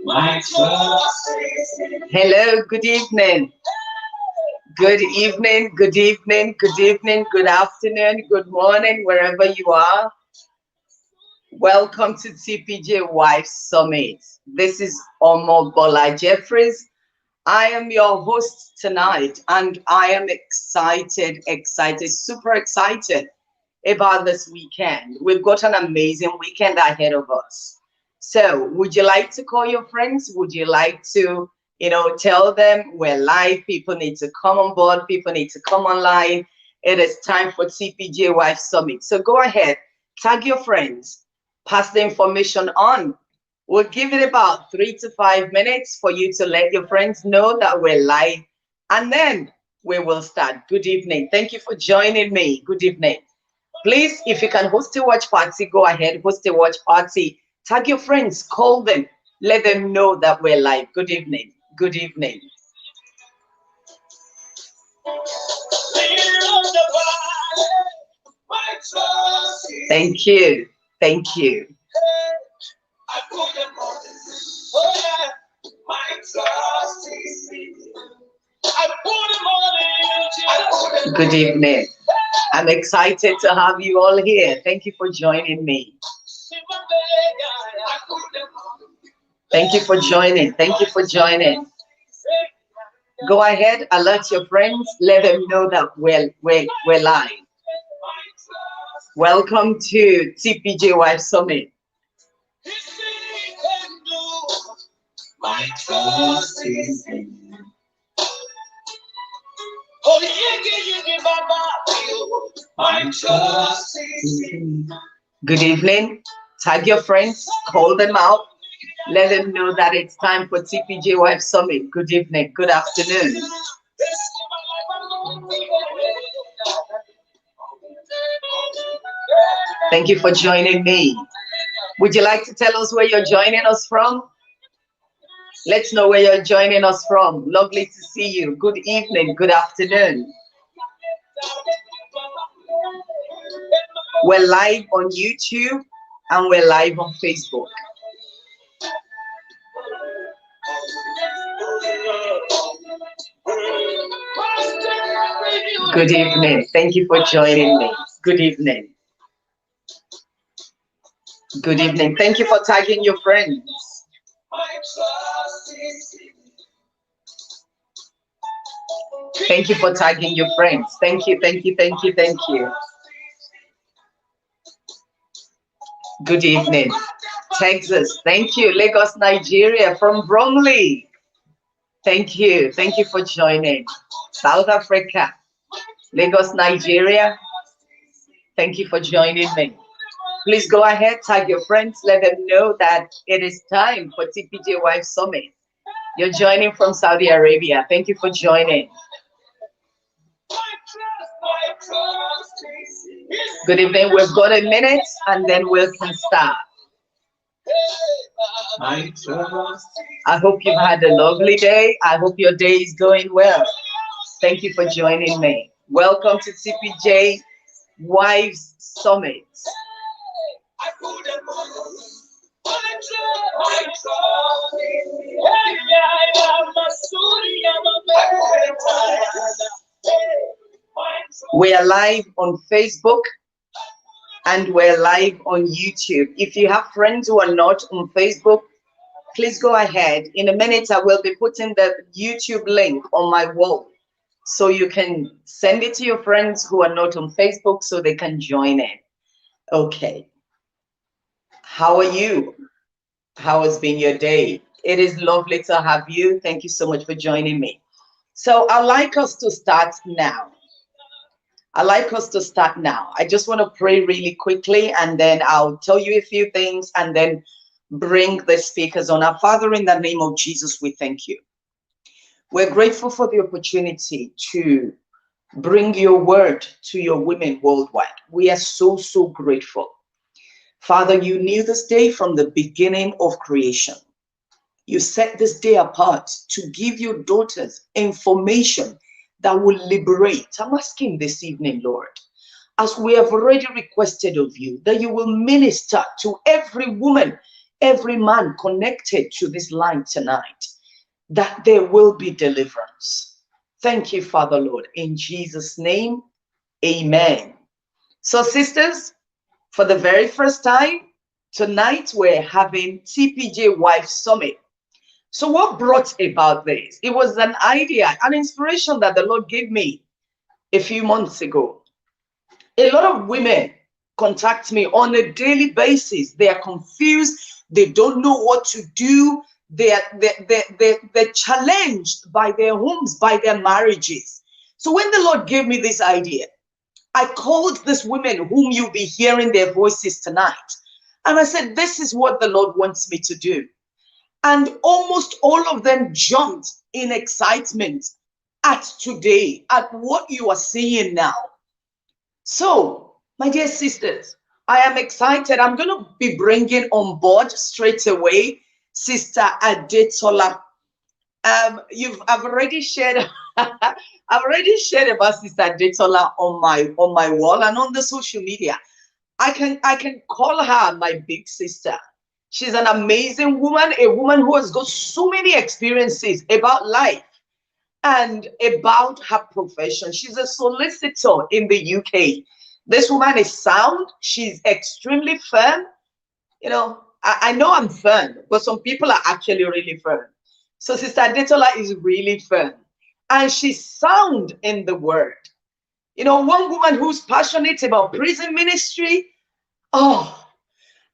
My trust. Hello, good evening. Good evening, good evening, good evening, good afternoon, good morning, wherever you are. Welcome to Tpj Wives Summit. This is Omobola Jeffries. I am your host tonight, and I am excited, super excited about this weekend. We've got an amazing weekend ahead of us. So would you like to call your friends? Would you like to, tell them we're live? People need to come on board. People need to come online. It is time for Tpj Wives Summit. So go ahead, tag your friends, pass the information on. We'll give it about 3 to 5 minutes for you to let your friends know that we're live, and then we will start. Good evening. Thank you for joining me. Good evening. Please, if you can host a watch party, go ahead, host a watch party. Tag your friends, call them, let them know that we're live. Good evening. Good evening. Thank you. Thank you. Good evening. I'm excited to have you all here. Thank you for joining me. Thank you for joining. Thank you for joining. Go ahead, alert your friends, let them know that we're live. Welcome to Tpj Wives Summit. My trust is in you. My trust is in you. Good evening. Tag your friends, call them out, let them know that it's time for Tpj Wives Summit. Good evening, good afternoon. Thank you for joining me. Would you like to tell us where you're joining us from? Let's know where you're joining us from. Lovely to see you. Good evening, good afternoon. We're live on YouTube and we're live on Facebook. Good evening. Thank you for joining me. Good evening. Good evening. Thank you for tagging your friends. Thank you for tagging your friends. Thank you, thank you, thank you, thank you. Good evening. Texas. Thank you. Lagos, Nigeria from Bromley. Thank you. Thank you for joining. South Africa. Lagos, Nigeria. Thank you for joining me. Please go ahead, tag your friends, let them know that it is time for Tpj Wives Summit. You're joining from Saudi Arabia. Thank you for joining. Good evening. We've got a minute and then we can start. I hope you've had a lovely day. I hope your day is going well. Thank you for joining me. Welcome to Tpj Wives Summit. We are live on Facebook and we're live on YouTube. If you have friends who are not on Facebook, please go ahead. In a minute, I will be putting the YouTube link on my wall, so you can send it to your friends who are not on Facebook so they can join in. Okay. How are you? How has been your day? It is lovely to have you. Thank you so much for joining me. So I'd like us to start now. I just want to pray really quickly, and then I'll tell you a few things and then bring the speakers on. Our Father, in the name of Jesus, we thank you. We're grateful for the opportunity to bring your word to your women worldwide. We are so, so grateful. Father, you knew this day from the beginning of creation. You set this day apart to give your daughters information that will liberate. I'm asking this evening, Lord, as we have already requested of you, that you will minister to every woman every man connected to this line tonight, that there will be deliverance. Thank you, Father Lord. In Jesus' name, amen. So, sisters, for the very first time, tonight we're having Tpj Wives Summit. So what brought about this? It was an idea, an inspiration that the Lord gave me a few months ago. A lot of women contact me on a daily basis. They are confused. They don't know what to do. They're challenged by their homes, by their marriages. So when the Lord gave me this idea, I called these women whom you'll be hearing their voices tonight. And I said, this is what the Lord wants me to do. And almost all of them jumped in excitement at today, at what you are seeing now. So, my dear sisters, I am excited. I'm going to be bringing on board straight away Sister Adetola. I've already shared I've already shared about Sister Adetola on my wall and on the social media. I can call her my big sister. She's an amazing woman, a woman who has got so many experiences about life and about her profession. She's a solicitor in the UK. This woman is sound. She's extremely firm. You know, I know I'm firm, but some people are actually really firm. So Sister Adetola is really firm. And she's sound in the word. You know, one woman who's passionate about prison ministry. Oh,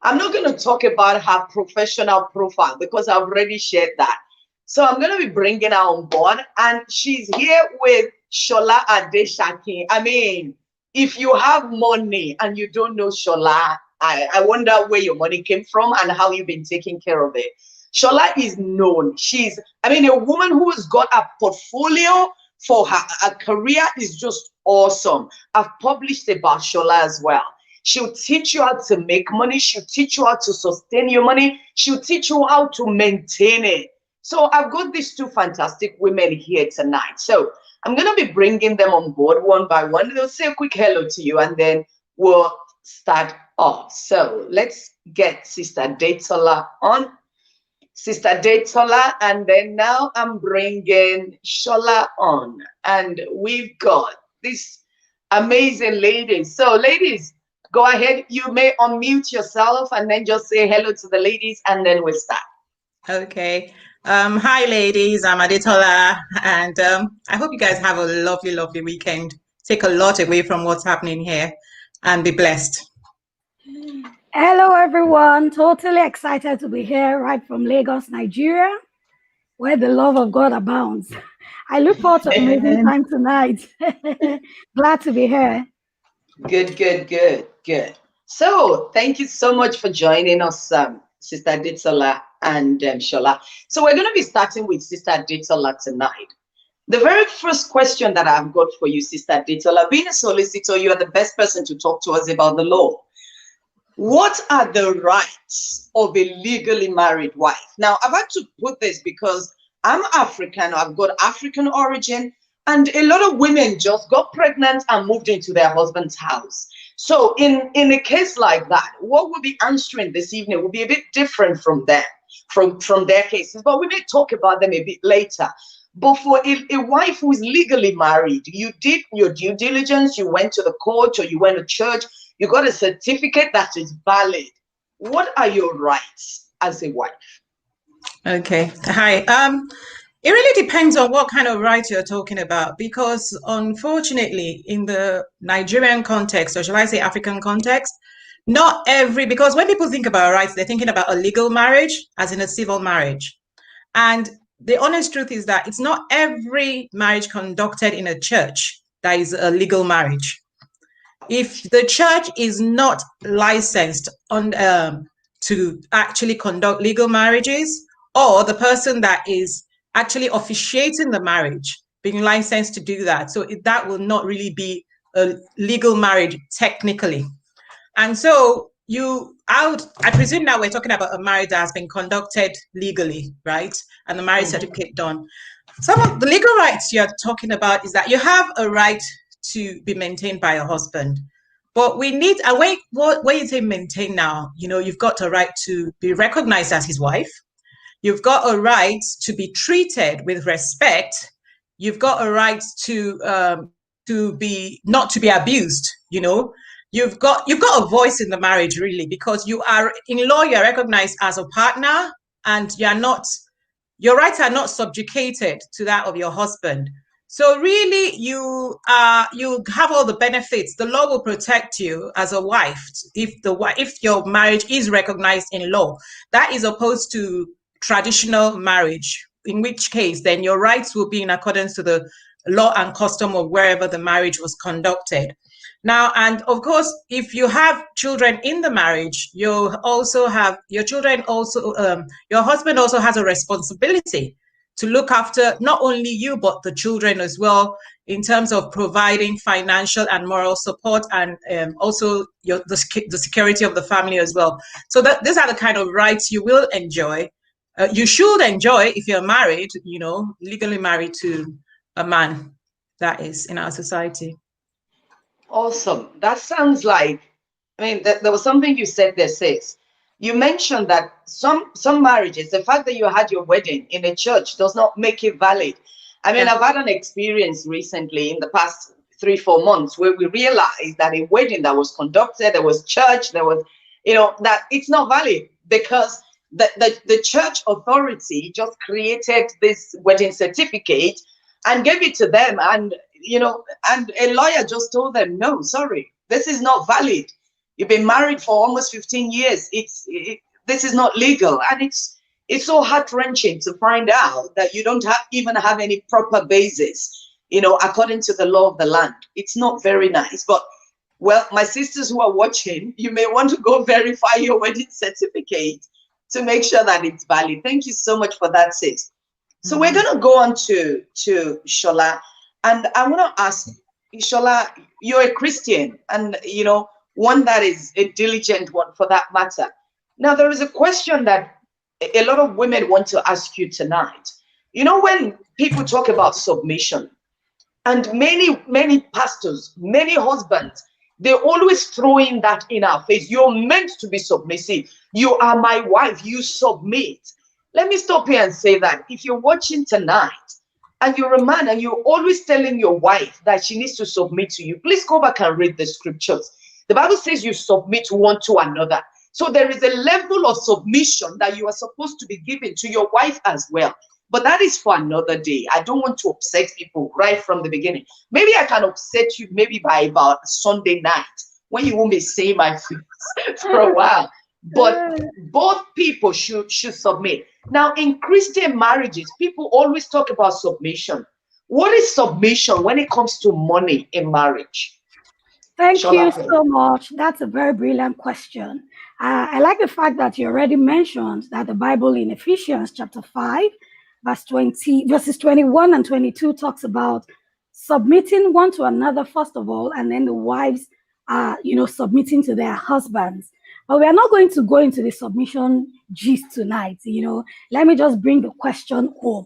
I'm not going to talk about her professional profile because I've already shared that. So I'm going to be bringing her on board, and she's here with Sola Adesakin. I mean, if you have money and you don't know Sola, I wonder where your money came from and how you've been taking care of it. Sola is known. She's, I mean, a woman who has got a portfolio for her career is just awesome. I've published about Sola as well. She'll teach you how to make money. She'll teach you how to sustain your money. She'll teach you how to maintain it. So I've got these two fantastic women here tonight. So I'm going to be bringing them on board one by one. They'll say a quick hello to you, and then we'll start off. So let's get Sister Adetola on. Sister Adetola, and then now I'm bringing Sola on. And we've got these amazing ladies. So ladies, go ahead. You may unmute yourself and then just say hello to the ladies, and then we'll start. Okay. Hi, ladies. I'm Adetola, and I hope you guys have a lovely, lovely weekend. Take a lot away from what's happening here and be blessed. Hello, everyone. Totally excited to be here right from Lagos, Nigeria, where the love of God abounds. I look forward to an amazing time tonight. Glad to be here. Good, good, good, good. So thank you so much for joining us, Sister Adetola and Sola. So we're going to be starting with Sister Adetola tonight. The very first question that I've got for you, Sister Adetola, being a solicitor, you are the best person to talk to us about the law. What are the rights of a legally married wife? Now, I've had to put this because I'm African, I've got African origin, and a lot of women just got pregnant and moved into their husband's house. So in a case like that, what we'll be answering this evening will be a bit different from them, from their cases, but we may talk about them a bit later. But for a wife who is legally married, you did your due diligence, you went to the court or you went to church, you got a certificate that is valid. What are your rights as a wife? Okay. Hi. It really depends on what kind of rights you're talking about, because unfortunately, in the Nigerian context, or shall I say African context, not every, because when people think about rights, they're thinking about a legal marriage, as in a civil marriage. And the honest truth is that it's not every marriage conducted in a church that is a legal marriage. If the church is not licensed on to actually conduct legal marriages, or the person that is actually officiating the marriage being licensed to do that, so that will not really be a legal marriage technically. And so I presume now we're talking about a marriage that has been conducted legally, right? And the marriage certificate done. Some of the legal rights you're talking about is that you have a right to be maintained by your husband. But we need, and when you say maintain now, you've got a right to be recognized as his wife. You've got a right to be treated with respect. You've got a right to be not to be abused. You've got a voice in the marriage, really, because you are in law. You're recognized as a partner, and your rights are not subjugated to that of your husband. So really, you have all the benefits. The law will protect you as a wife if your marriage is recognized in law. That is opposed to traditional marriage, in which case then your rights will be in accordance to the law and custom of wherever the marriage was conducted. Now, and of course, if you have children in the marriage, you also have your children also, your husband also has a responsibility to look after not only you, but the children as well, in terms of providing financial and moral support, and also the security of the family as well. So these are the kind of rights you will enjoy. You should enjoy if you're married, legally married to a man that is in our society. Awesome. That sounds like, there was something you said there, sis. You mentioned that some marriages, the fact that you had your wedding in a church does not make it valid. I've had an experience recently in the past 3-4 months where we realized that a wedding that was conducted, there was church, there was, that it's not valid because the church authority just created this wedding certificate and gave it to them, and and a lawyer just told them, no, sorry, this is not valid. You've been married for almost 15 years. This is not legal. And it's so heart-wrenching to find out that you don't even have any proper basis, according to the law of the land. It's not very nice. But, well, my sisters who are watching, you may want to go verify your wedding certificate to make sure that it's valid. Thank you so much for that, sis. So we're going to go on to Sola. And I want to ask, Sola, you're a Christian and, one that is a diligent one for that matter. Now, there is a question that a lot of women want to ask you tonight. When people talk about submission, and many pastors, many husbands, they always throw in that in our face. You're meant to be submissive. You are my wife. You submit. Let me stop here and say that if you're watching tonight, and you're a man and you're always telling your wife that she needs to submit to you, please go back and read the scriptures. The Bible says you submit one to another. So there is a level of submission that you are supposed to be giving to your wife as well. But that is for another day. I don't want to upset people right from the beginning. Maybe I can upset you maybe by about Sunday night when you won't be saying my face for a while. But both people should submit. Now, in Christian marriages, people always talk about submission. What is submission when it comes to money in marriage? Thank you so much. That's a very brilliant question. I like the fact that you already mentioned that the Bible in Ephesians chapter 5, verses 21 and 22 talks about submitting one to another, first of all, and then the wives are, submitting to their husbands. But we are not going to go into the submission gist tonight. Let me just bring the question home.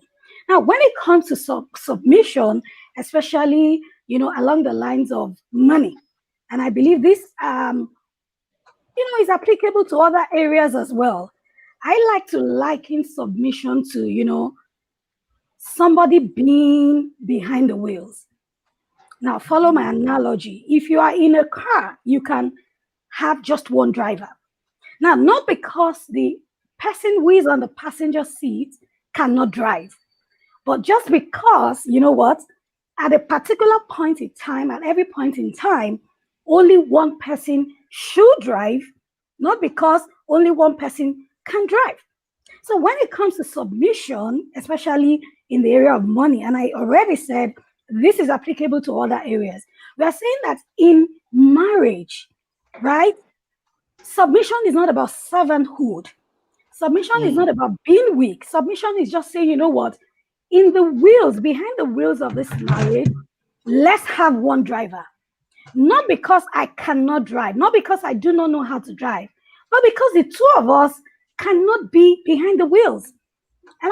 Now, when it comes to submission, especially, along the lines of money, and I believe this, is applicable to other areas as well. I like to liken submission to, somebody being behind the wheels. Now, follow my analogy. If you are in a car, you can have just one driver. Now, not because the person who is on the passenger seat cannot drive, but just because, at a particular point in time, at every point in time, only one person should drive, not because only one person can drive. So when it comes to submission, especially in the area of money, and I already said this is applicable to other areas, we are saying that in marriage, right, submission is not about servanthood. Submission is not about being weak. Submission is just saying, in the wheels, behind the wheels of this marriage, let's have one driver. Not because I cannot drive, not because I do not know how to drive, but because the two of us cannot be behind the wheels. And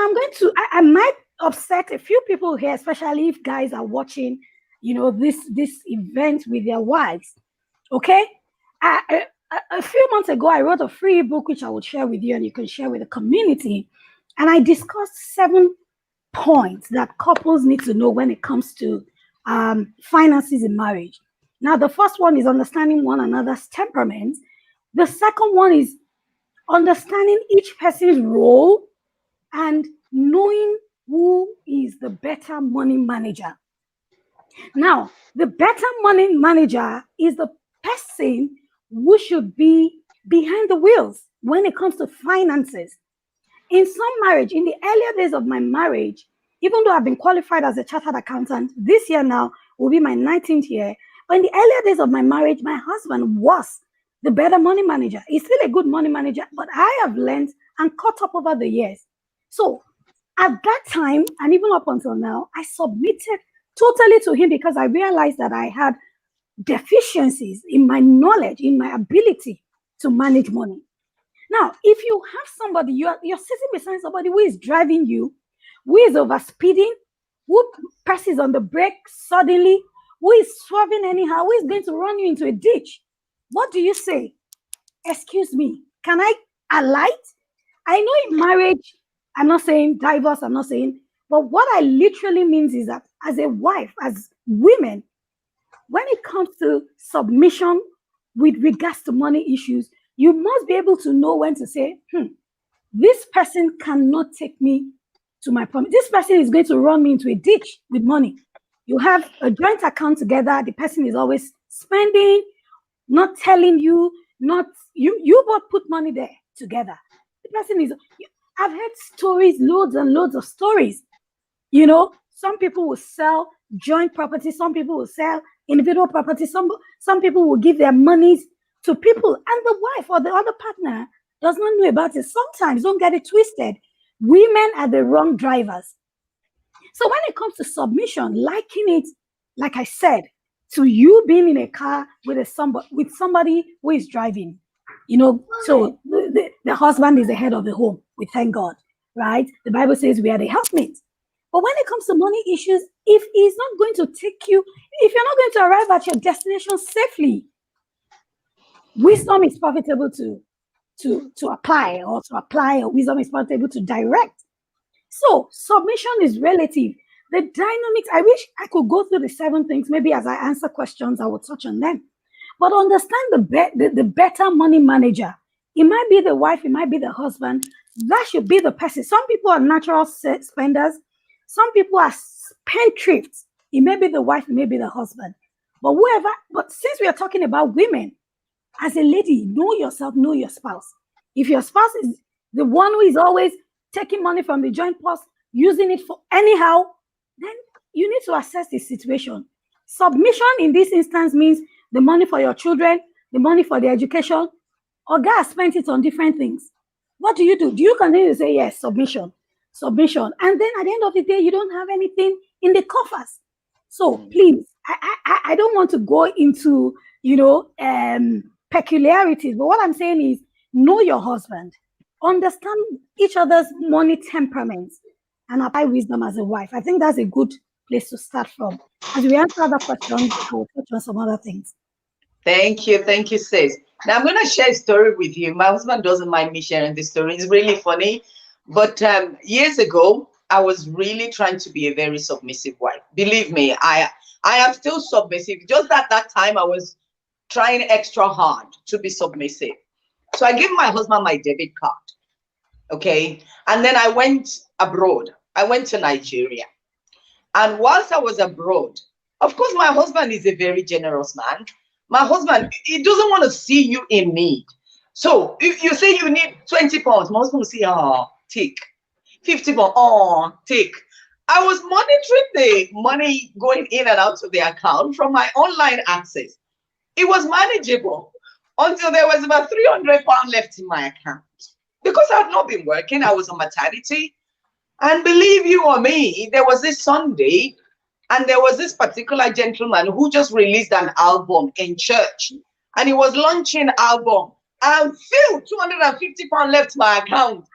I might upset a few people here, especially if guys are watching, this event with their wives. Okay? A few months ago, I wrote a free book, which I will share with you and you can share with the community. And I discussed 7 points that couples need to know when it comes to finances in marriage. Now, the first one is understanding one another's temperaments. The second one is understanding each person's role and knowing who is the better money manager. Now, the better money manager is the person who should be behind the wheels when it comes to finances. In some marriage, in the earlier days of my marriage, even though I've been qualified as a chartered accountant, this year now will be my 19th year. But in the earlier days of my marriage, my husband was the better money manager. He's still a good money manager, but I have learned and caught up over the years. So at that time, and even up until now, I submitted totally to him because I realized that I had deficiencies in my knowledge, in my ability to manage money. Now, if you have somebody, you're sitting beside somebody who is driving you, who is overspeeding, who presses on the brake suddenly, who is swerving anyhow, who is going to run you into a ditch, what do you say? Excuse me, can I alight? I know in marriage, I'm not saying divorce, I'm not saying, but what I literally means is that as a wife, as women, when it comes to submission with regards to money issues, you must be able to know when to say, this person cannot take me to my promise. This person is going to run me into a ditch with money. You have a joint account together. The person is always spending, not telling you, not you both put money there together. The person is, I've heard stories, loads and loads of stories. You know, some people will sell joint property, some people will sell individual property, some people will give their monies to people, and the wife or the other partner does not know about it. Sometimes, don't get it twisted, women are the wrong drivers. So when it comes to submission, liking it, like I said, to you being in a car with somebody who is driving, you know, so the husband is the head of the home. We thank God, right? The Bible says we are the helpmates. But when it comes to money issues, if he's not going to take you, if you're not going to arrive at your destination safely, wisdom is profitable to apply, or wisdom is profitable to direct. So submission is relative. The dynamics, I wish I could go through the 7 things. Maybe as I answer questions, I will touch on them. But understand the better money manager. It might be the wife, it might be the husband. That should be the person. Some people are natural spenders. Some people are spendthrifts. It may be the wife, it may be the husband. But since we are talking about women, as a lady, know yourself, know your spouse. If your spouse is the one who is always taking money from the joint purse, using it for anyhow, then you need to assess the situation. Submission in this instance means the money for your children, the money for their education, or God spent it on different things. What do? Do you continue to say, yes, submission? And then at the end of the day, you don't have anything in the coffers. So please, I don't want to go into, peculiarities, but what I'm saying is know your husband, understand each other's money temperaments, and apply wisdom as a wife. I think that's a good place to start from. As we answer other questions, we'll touch on some other things. Thank you, sis. Now I'm going to share a story with you. My husband doesn't mind me sharing this story. It's really funny. But years ago, I was really trying to be a very submissive wife. Believe me, I am still submissive. Just at that time, I was trying extra hard to be submissive. So I gave my husband my debit card. Okay. And then I went abroad. I went to Nigeria. And whilst I was abroad, of course, my husband is a very generous man. My husband, he doesn't want to see you in need. So if you say you need 20 pounds, my husband will say, oh, take. 50 pounds, oh, take. I was monitoring the money going in and out of the account from my online access. It was manageable until there was about 300 pounds left in my account. Because I had not been working, I was on maternity. And believe you or me, there was this Sunday, and there was this particular gentleman who just released an album in church. And he was launching album. And still 250 pounds left in my account.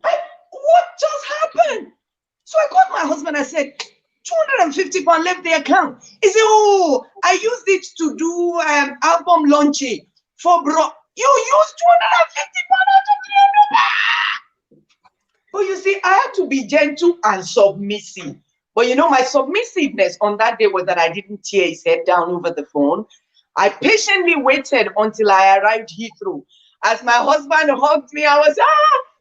What just happened? So I called my husband. I said, 250 pounds left the account. He said, oh, I used it to do album launching for bro. You used 250 pounds out of 300. But you see, I had to be gentle and submissive. But you know, my submissiveness on that day was that I didn't tear his head down over the phone. I patiently waited until I arrived Heathrow. As my husband hugged me, I was,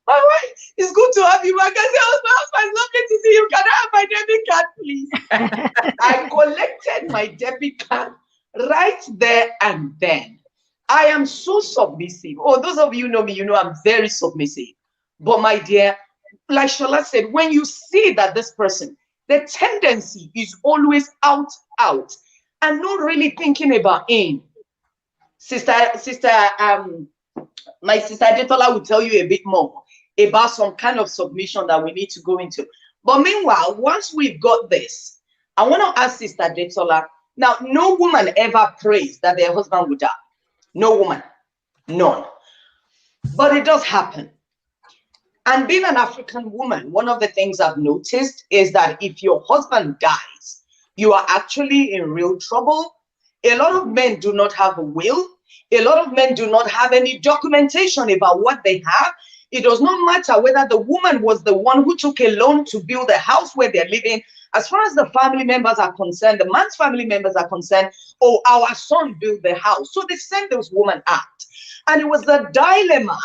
my wife, it's good to have you back. I said, oh, my husband, it's lovely to see you. Can I have my debit card, please? I collected my debit card right there and then. I am so submissive. Oh, those of you know me, you know I'm very submissive. But my dear, like Shola said, when you see that this person, the tendency is always out, and not really thinking about in. My sister Adetola will tell you a bit more about some kind of submission that we need to go into. But meanwhile, once we've got this, I want to ask Sister Adetola, now, no woman ever prays that their husband would die. No woman, none. But it does happen. And being an African woman, one of the things I've noticed is that if your husband dies, you are actually in real trouble. A lot of men do not have a will. A lot of men do not have any documentation about what they have. It does not matter whether the woman was the one who took a loan to build the house where they're living. As far as the family members are concerned, the man's family members are concerned, oh, our son built the house. So they sent this woman out. And it was the dilemma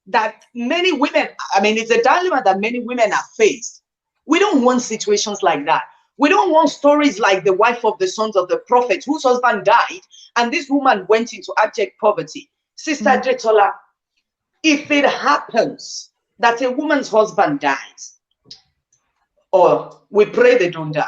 that many women, it's a dilemma that many women are faced. We don't want situations like that. We don't want stories like the wife of the sons of the prophet whose husband died and this woman went into abject poverty. Sister Adetola, if it happens that a woman's husband dies, or we pray they don't die,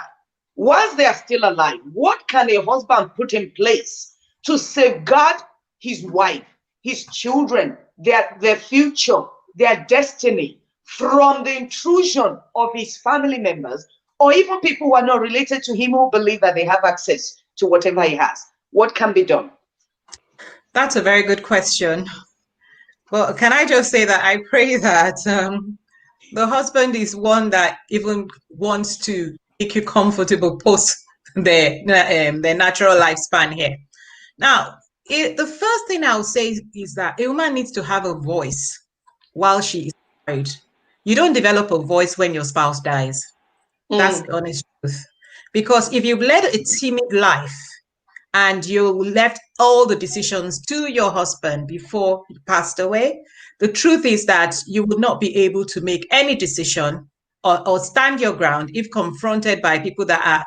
whilst they are still alive, what can a husband put in place to safeguard his wife, his children, their future, their destiny from the intrusion of his family members, or even people who are not related to him who believe that they have access to whatever he has? What can be done? That's a very good question. Well, can I just say that I pray that the husband is one that even wants to make you comfortable post their natural lifespan here. Now, the first thing I'll say is that a woman needs to have a voice while she is married. You don't develop a voice when your spouse dies. That's the honest truth. Because if you've led a timid life and you left all the decisions to your husband before he passed away, the truth is that you would not be able to make any decision or stand your ground if confronted by people that are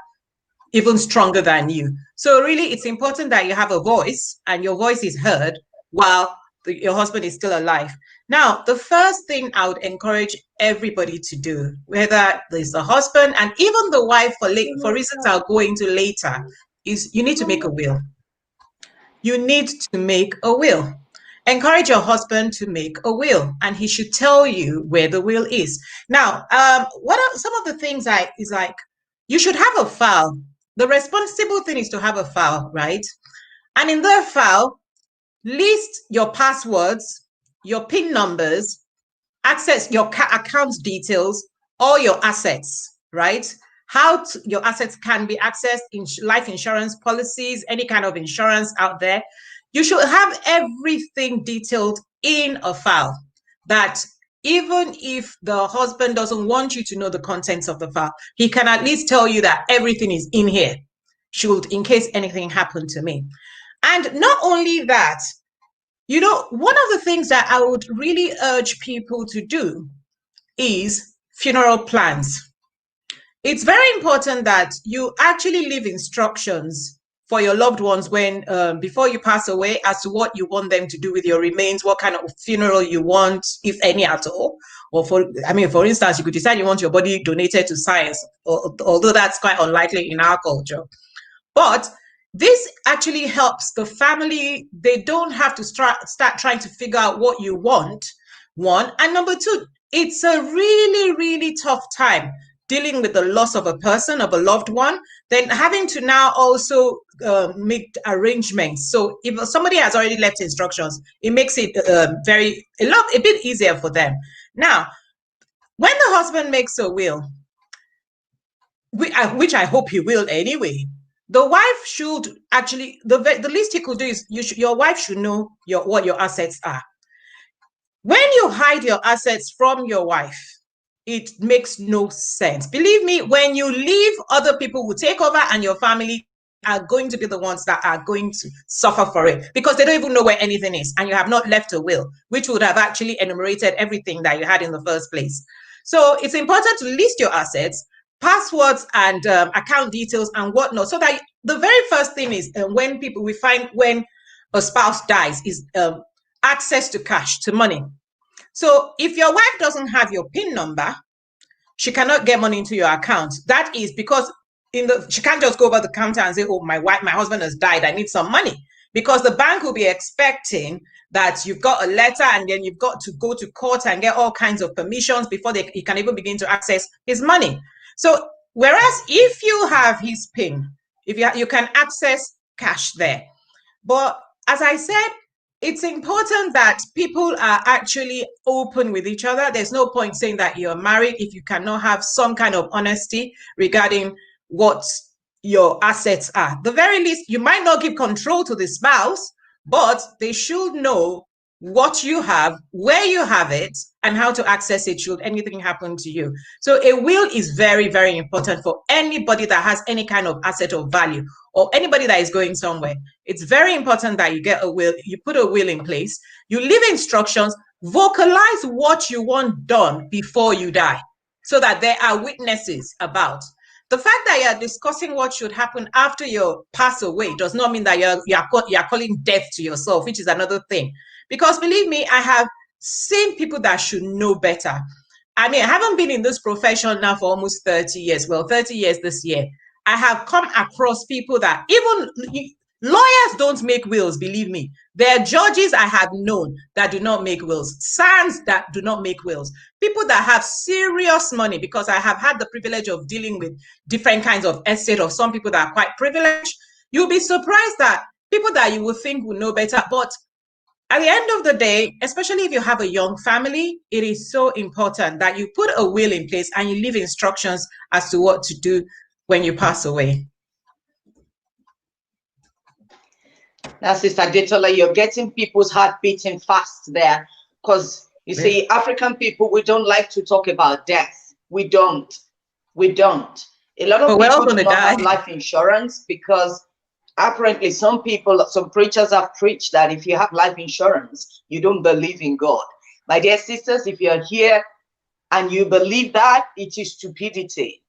even stronger than you. So really, it's important that you have a voice and your voice is heard while your husband is still alive. Now, the first thing I would encourage everybody to do, whether it's the husband and even the wife, for reasons I'll go into later, is you need to make a will. You need to make a will. Encourage your husband to make a will, and he should tell you where the will is. Now, what are some of the things you should have a file. The responsible thing is to have a file, right? And in the file, list your passwords, your PIN numbers, access your account details, all your assets, right? How your assets can be accessed in life insurance policies, any kind of insurance out there. You should have everything detailed in a file that even if the husband doesn't want you to know the contents of the file, he can at least tell you that everything is in here, in case anything happened to me. And not only that, one of the things that I would really urge people to do is funeral plans. It's very important that you actually leave instructions for your loved ones when before you pass away as to what you want them to do with your remains, what kind of funeral you want, if any at all. Or for instance, you could decide you want your body donated to science, although that's quite unlikely in our culture. But this actually helps the family. They don't have to start trying to figure out what you want, one. And number two, it's a really, really tough time dealing with the loss of a person, of a loved one, then having to now also make arrangements. So if somebody has already left instructions, it makes it a bit easier for them. Now, when the husband makes a will, which I hope he will anyway, the wife should actually, the least he could do is your wife should know what your assets are. When you hide your assets from your wife, it makes no sense. Believe me, when you leave, other people will take over and your family are going to be the ones that are going to suffer for it because they don't even know where anything is and you have not left a will, which would have actually enumerated everything that you had in the first place. So it's important to list your assets, passwords and account details and whatnot, so that the very first thing is when a spouse dies is access to cash, to money. So if your wife doesn't have your PIN number, she cannot get money into your account. That is because she can't just go over the counter and say, oh, my husband has died, I need some money. Because the bank will be expecting that you've got a letter and then you've got to go to court and get all kinds of permissions before he can even begin to access his money. So whereas if you have his PIN, you can access cash there. But as I said, it's important that people are actually open with each other. There's no point saying that you're married if you cannot have some kind of honesty regarding what your assets are. The very least, you might not give control to the spouse, but they should know what you have, where you have it, and how to access it should anything happen to you. So a will is very, very important for anybody that has any kind of asset of value or anybody that is going somewhere. It's very important that you get a will, you put a will in place, you leave instructions, vocalize what you want done before you die so that there are witnesses about. The fact that you're discussing what should happen after you pass away does not mean that you're calling death to yourself, which is another thing. Because believe me, I have seen people that should know better. I mean, I haven't been in this profession now for almost 30 years. Well, 30 years this year. I have come across people that even lawyers don't make wills, believe me. There are judges I have known that do not make wills, SANs that do not make wills, people that have serious money, because I have had the privilege of dealing with different kinds of estate of some people that are quite privileged. You'll be surprised that people that you would think would know better, but at the end of the day, especially if you have a young family, it is so important that you put a will in place and you leave instructions as to what to do when you pass away. Now, Sister Adetola, you're getting people's heart beating fast there, because you see, African people, we don't like to talk about death. We don't. A lot of people do not have life insurance because apparently some preachers have preached that if you have life insurance, you don't believe in God. My dear sisters, if you're here and you believe that, it is stupidity.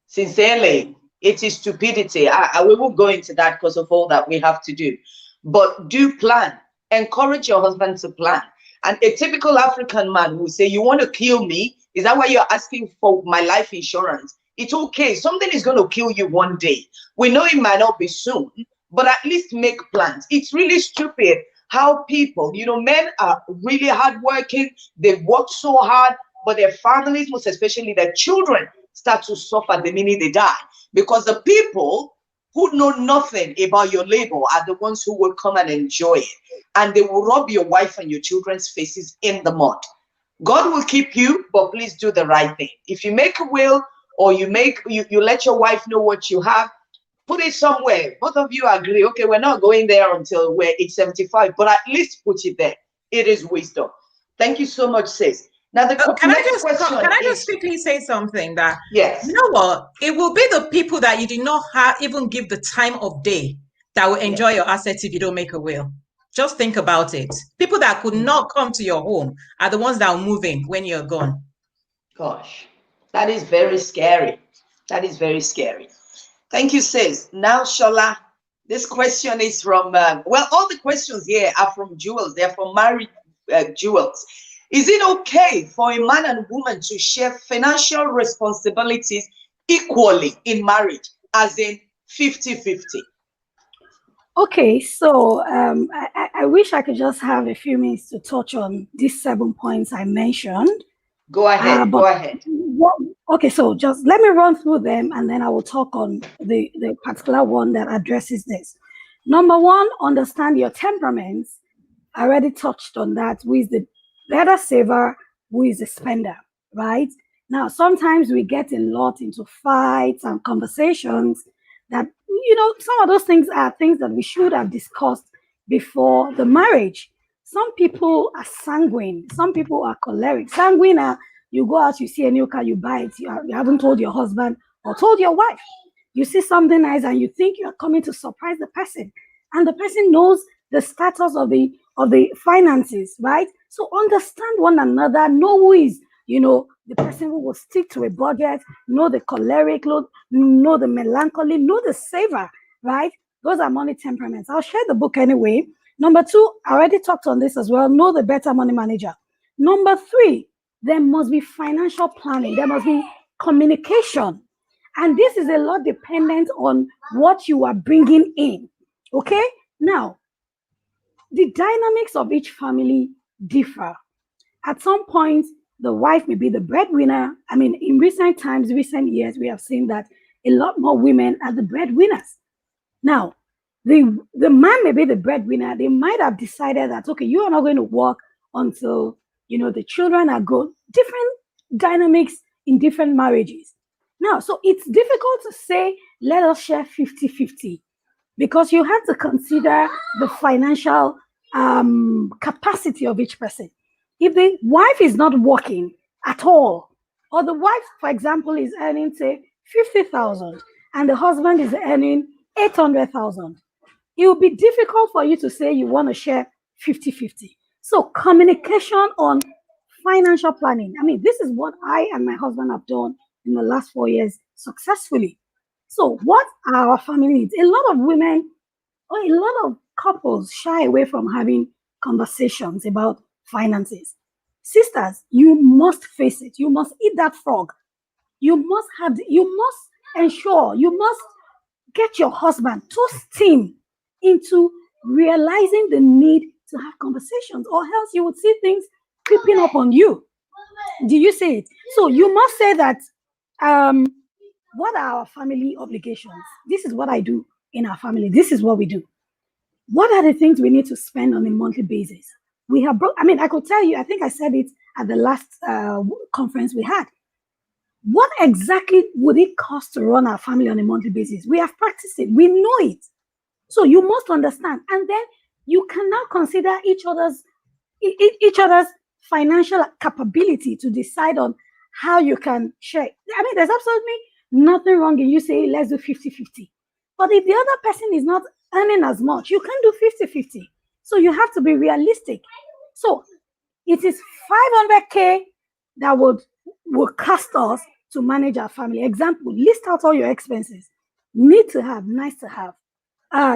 Sincerely, it is stupidity. We won't go into that because of all that we have to do. But do plan. Encourage your husband to plan. And a typical African man will say, you want to kill me? Is that why you're asking for my life insurance? It's okay. Something is going to kill you one day. We know it might not be soon, but at least make plans. It's really stupid how people, men are really hardworking. They work so hard, but their families, most especially their children, start to suffer the minute they die. Because the people who know nothing about your labor are the ones who will come and enjoy it. And they will rub your wife and your children's faces in the mud. God will keep you, but please do the right thing. If you make a will, or you let your wife know what you have, put it somewhere. Both of you agree, okay, we're not going there until we're 75, but at least put it there. It is wisdom. Thank you so much, sis. Now, can I just quickly say something that, yes, you know what? It will be the people that you did not even give the time of day that will enjoy your assets if you don't make a will. Just think about it. People that could not come to your home are the ones that are moving when you're gone. Gosh, that is very scary. That is very scary. Thank you, sis. Now, Sola, this question is from, well, all the questions here are from Jewels. They're from married Jewels. Is it okay for a man and woman to share financial responsibilities equally in marriage, as in 50-50? Okay, so I wish I could just have a few minutes to touch on these 7 points I mentioned. Go ahead, go ahead. Okay, so just let me run through them and then I will talk on the particular one that addresses this. Number one, understand your temperaments. I already touched on that. Who is the saver, who is the spender, right? Now, sometimes we get a lot into fights and conversations that, some of those things are things that we should have discussed before the marriage. Some people are sanguine. Some people are choleric. Sanguine are, you go out, you see a new car, you buy it. You haven't told your husband or told your wife. You see something nice and you think you are coming to surprise the person. And the person knows the status of the finances, right? So understand one another, know who is, the person who will stick to a budget, know the choleric, know the melancholy, know the saver, right? Those are money temperaments. I'll share the book anyway. Number 2, I already talked on this as well. Know the better money manager. Number 3, there must be financial planning. There must be communication. And this is a lot dependent on what you are bringing in. Okay? Now, the dynamics of each family differ. At some point, the wife may be the breadwinner. I mean, in recent years, we have seen that a lot more women are the breadwinners. Now, the man may be the breadwinner. They might have decided that, okay, you are not going to work until, the children are grown. Different dynamics in different marriages. Now, so it's difficult to say, let us share 50-50, because you have to consider the financial capacity of each person. If the wife is not working at all, or the wife, for example, is earning, say, 50,000, and the husband is earning 800,000, it will be difficult for you to say you want to share 50-50. So communication on financial planning. I mean, this is what I and my husband have done in the last 4 years successfully. So what are our family needs? A lot of women or a lot of couples shy away from having conversations about finances. Sisters, you must face it. You must eat that frog. You must ensure, you must get your husband to steam into realizing the need to have conversations, or else you would see things creeping up on you. Do you see it? So you must say that, what are our family obligations? This is what I do in our family. This is what we do. What are the things we need to spend on a monthly basis? We have I could tell you, I think I said it at the last conference we had. What exactly would it cost to run our family on a monthly basis? We have practiced it. We know it. So you must understand. And then you can now consider each other's financial capability to decide on how you can share. I mean, there's absolutely nothing wrong in you saying, let's do 50-50. But if the other person is not earning as much, you can't do 50-50. So you have to be realistic. So it is 500K that would cost us to manage our family. Example, list out all your expenses. Need to have, nice to have.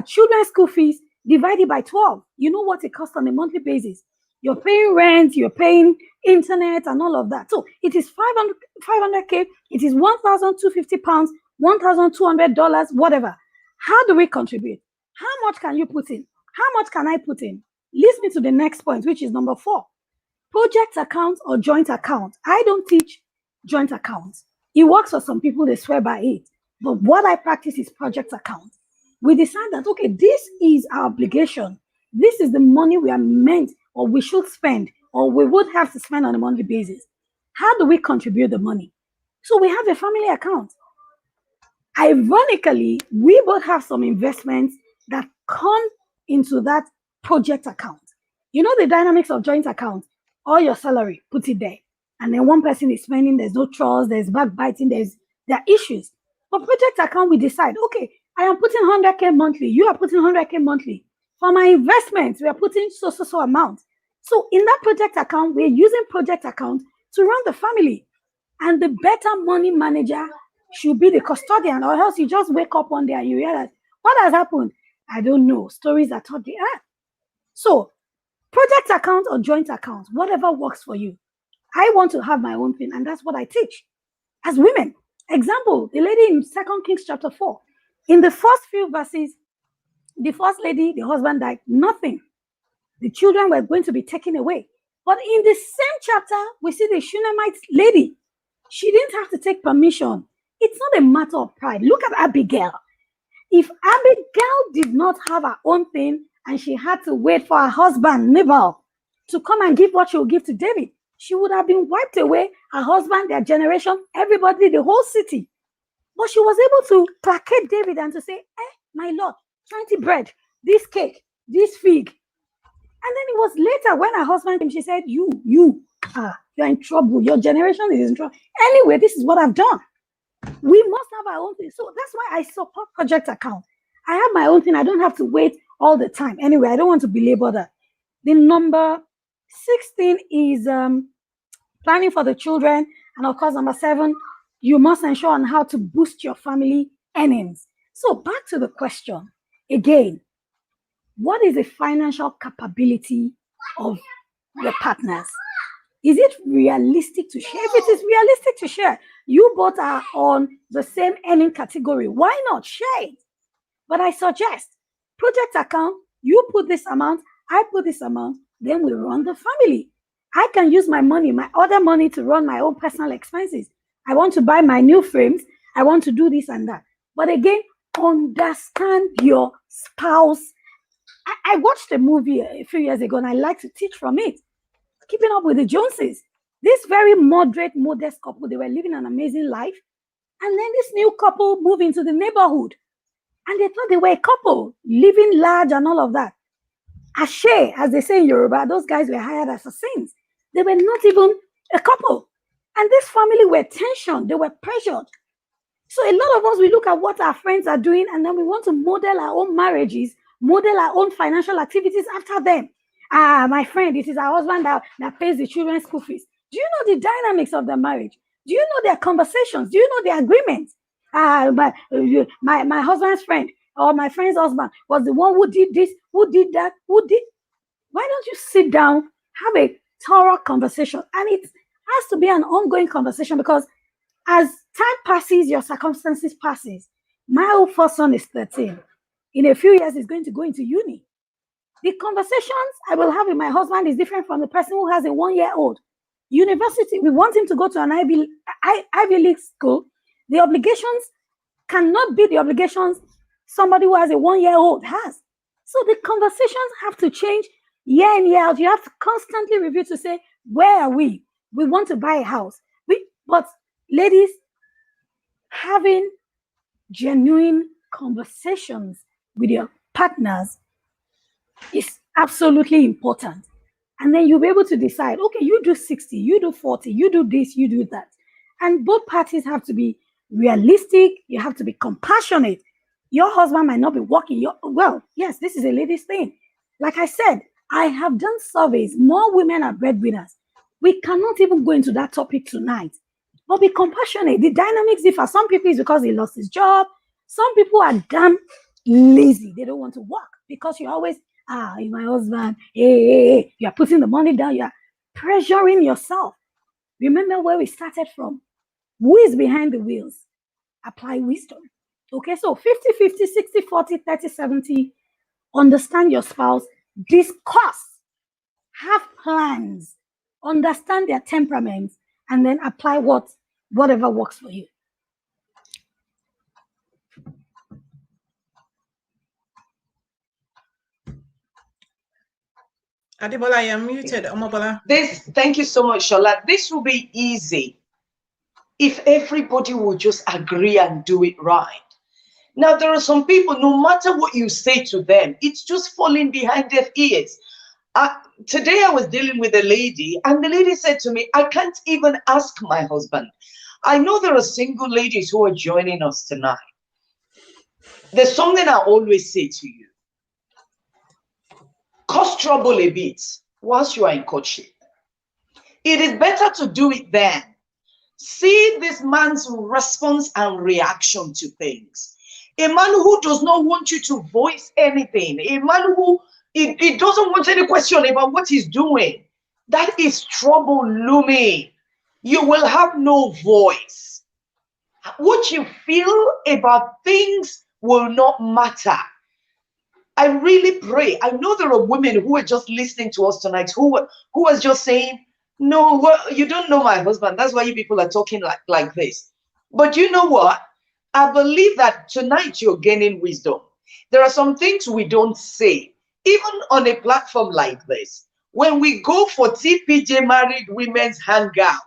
Children's school fees divided by 12. You know what it costs on a monthly basis. You're paying rent, you're paying internet and all of that. So it is 500K, it is 1,250 pounds, $1,200, whatever. How do we contribute? How much can you put in? How much can I put in? Leads me to the next point, which is number 4. Project account or joint account. I don't teach joint accounts. It works for some people, they swear by it. But what I practice is project account. We decide that, okay, this is our obligation. This is the money we are meant or we should spend or we would have to spend on a monthly basis. How do we contribute the money? So we have a family account. Ironically, we both have some investments that come into that project account. You know the dynamics of joint account? All your salary, put it there. And then one person is spending, there's no trust, there's backbiting, there are issues. For project account, we decide, okay, I am putting 100K monthly, you are putting 100K monthly. For my investments, we are putting so amount. So in that project account, we're using project account to run the family. And the better money manager should be the custodian, or else you just wake up one day and you realize, what has happened? I don't know. Stories are taught the earth. So project account or joint account, whatever works for you. I want to have my own thing, and that's what I teach. As women, example, the lady in 2 Kings chapter 4. In the first few verses, the first lady, the husband died, nothing. The children were going to be taken away. But in the same chapter, we see the Shunammite lady. She didn't have to take permission. It's not a matter of pride. Look at Abigail. If Abigail did not have her own thing and she had to wait for her husband, Nabal, to come and give what she will give to David, she would have been wiped away, her husband, their generation, everybody, the whole city. But she was able to placate David and to say, my Lord, 20 bread, this cake, this fig. And then it was later when her husband came, she said, you're in trouble. Your generation is in trouble. Anyway, this is what I've done. We must have our own thing. So that's why I support project account. I have my own thing. I don't have to wait all the time. Anyway, I don't want to belabor that. The number 16 is planning for the children. And of course, number 7, you must ensure on how to boost your family earnings. So back to the question again, what is the financial capability of the partners? Is it realistic to share? If it is realistic to share, you both are on the same earning category. Why not share it? But I suggest project account, you put this amount, I put this amount, then we run the family. I can use my money, my other money to run my own personal expenses. I want to buy my new frames. I want to do this and that. But again, understand your spouse. I watched a movie a few years ago and I like to teach from it. Keeping Up with the Joneses. This very moderate, modest couple, they were living an amazing life. And then this new couple moved into the neighborhood. And they thought they were a couple, living large and all of that. Ashe, as they say in Yoruba, those guys were hired as assassins. They were not even a couple. And this family were tensioned. They were pressured. So a lot of us, we look at what our friends are doing and then we want to model our own marriages, model our own financial activities after them. My friend, it is our husband that pays the children's school fees. Do you know the dynamics of their marriage? Do you know their conversations? Do you know their agreements? My husband's friend or my friend's husband was the one who did this, who did that, who did. Why don't you sit down, have a thorough conversation? And it has to be an ongoing conversation because as time passes, your circumstances passes. My old first son is 13. In a few years, he's going to go into uni. The conversations I will have with my husband is different from the person who has a 1-year-old. University, we want him to go to an Ivy League school. The obligations cannot be the obligations somebody who has a 1-year-old has. So the conversations have to change year in, year out. You have to constantly review to say, where are we? We want to buy a house. But ladies, having genuine conversations with your partners is absolutely important. And then you'll be able to decide, okay, you do 60, you do 40, you do this, you do that. And both parties have to be realistic. You have to be compassionate. Your husband might not be working. Well, yes, this is a lady's thing. Like I said, I have done surveys. More women are breadwinners. We cannot even go into that topic tonight. But be compassionate. The dynamics differ. Some people it's because he lost his job. Some people are damn lazy. They don't want to work because you're always, my husband, hey, you're putting the money down. You're pressuring yourself. Remember where we started from. Who is behind the wheels? Apply wisdom. Okay, so 50-50, 60-40, 30-70. Understand your spouse. Discuss. Have plans. Understand their temperaments. And then apply whatever works for you. Adebola, I am muted. Omobola. Thank you so much, Shola. This will be easy if everybody would just agree and do it right. Now, there are some people, no matter what you say to them, it's just falling behind their ears. Today, I was dealing with a lady, and the lady said to me, I can't even ask my husband. I know there are single ladies who are joining us tonight. There's something I always say to you. Cause trouble a bit whilst you are in courtship. It is better to do it then. See this man's response and reaction to things. A man who does not want you to voice anything. A man who he doesn't want any question about what he's doing. That is trouble looming. You will have no voice. What you feel about things will not matter. I really pray. I know there are women who are just listening to us tonight who was just saying, no, well, you don't know my husband. That's why you people are talking like this. But you know what? I believe that tonight you're gaining wisdom. There are some things we don't say, even on a platform like this. when we go for TPJ married women's hangouts,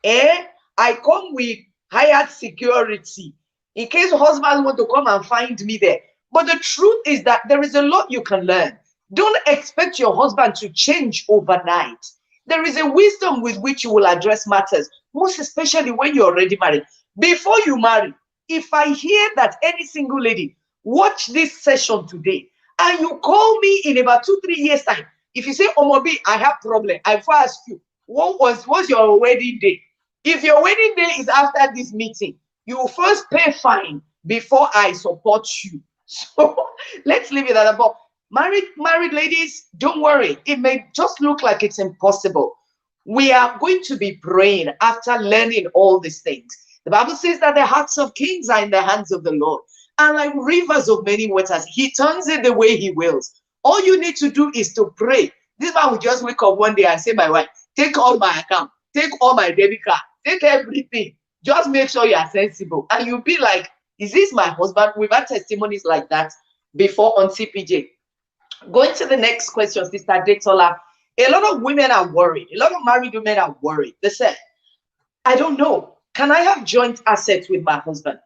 I come with hired security in case husbands want to come and find me there. But the truth is that there is a lot you can learn. Don't expect your husband to change overnight. There is a wisdom with which you will address matters, most especially when you're already married. Before you marry, if I hear that any single lady watch this session today and you call me in about 2-3 years time, if you say, Omobi, I have problem, I will ask you, what's your wedding day? If your wedding day is after this meeting, you will first pay fine before I support you. So let's leave it at that. But married ladies, don't worry. It may just look like it's impossible. We are going to be praying after learning all these things. The Bible says that the hearts of kings are in the hands of the Lord. And like rivers of many waters, he turns it the way he wills. All you need to do is to pray. This man will just wake up one day and say, my wife, take all my account, take all my debit card, take everything. Just make sure you are sensible. And you'll be like, is this my husband? We've had testimonies like that before on CPJ. Going to the next question, Sister Adetola. A lot of women are worried. A lot of married women are worried. They say, I don't know. Can I have joint assets with my husband?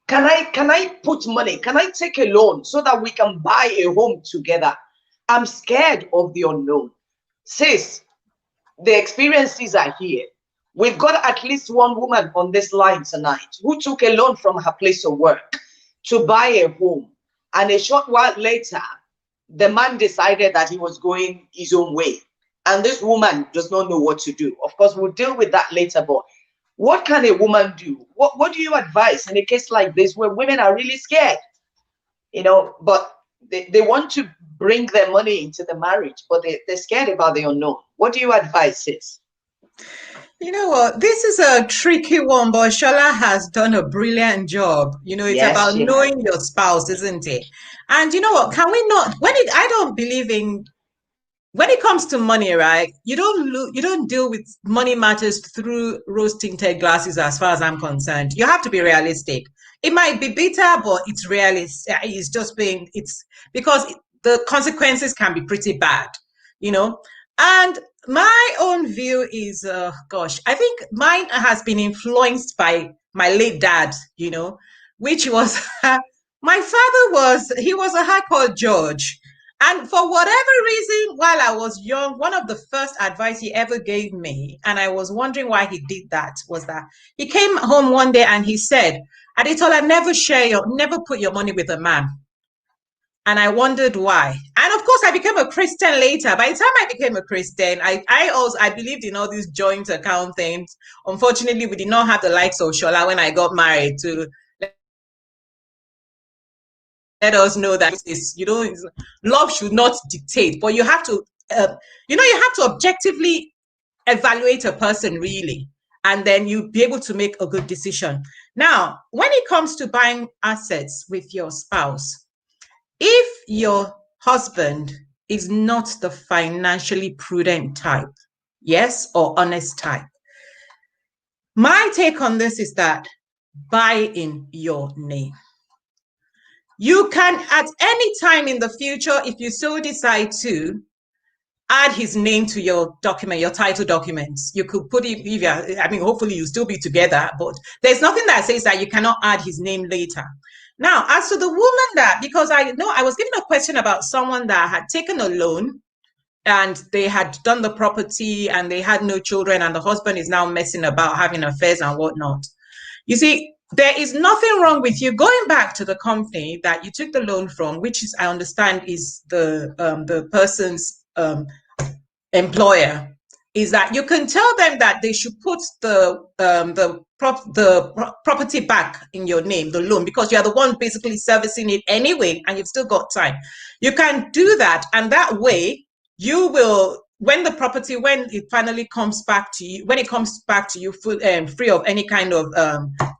Can I put money? Can I take a loan so that we can buy a home together? I'm scared of the unknown. Sis, the experiences are here. We've got at least one woman on this line tonight who took a loan from her place of work to buy a home. And a short while later, the man decided that he was going his own way. And this woman does not know what to do. Of course, we'll deal with that later, but what can a woman do? What do you advise in a case like this where women are really scared? You know, but they want to bring their money into the marriage, but they're scared about the unknown. What do you advise, sis? You know what? This is a tricky one, but Shola has done a brilliant job. You know, it's about knowing your spouse, isn't it? And you know what? Can we not? I don't believe in. When it comes to money, right? You don't deal with money matters through rose-tinted glasses, as far as I'm concerned. You have to be realistic. It might be bitter, but it's realistic. It's just being. It's because the consequences can be pretty bad, you know. And my own view is, gosh, I think mine has been influenced by my late dad, you know, which was, my father was a high court judge. And for whatever reason, while I was young, one of the first advice he ever gave me, and I was wondering why he did that, was that he came home one day and he said, Adetola, never put your money with a man. And I wondered why. And of course, I became a Christian later. By the time I became a Christian, I believed in all these joint account things. Unfortunately, we did not have the likes of Shola when I got married to let us know that love should not dictate, but you have to, you have to objectively evaluate a person really, and then you'll be able to make a good decision. Now, when it comes to buying assets with your spouse, if your husband is not the financially prudent type, yes, or honest type, my take on this is that buy in your name. You can, at any time in the future, if you so decide to, add his name to your document, your title documents. You could put it, hopefully you'll still be together, but there's nothing that says that you cannot add his name later. Now, as to the woman because I know I was given a question about someone that had taken a loan and they had done the property and they had no children and the husband is now messing about having affairs and whatnot. You see, there is nothing wrong with you going back to the company that you took the loan from, which is, I understand, is the person's employer, is that you can tell them that they should put the property back in your name, the loan, because you're the one basically servicing it anyway, and you've still got time. You can do that, and that way you will, when it finally comes back to you, when it comes back to you free of any kind of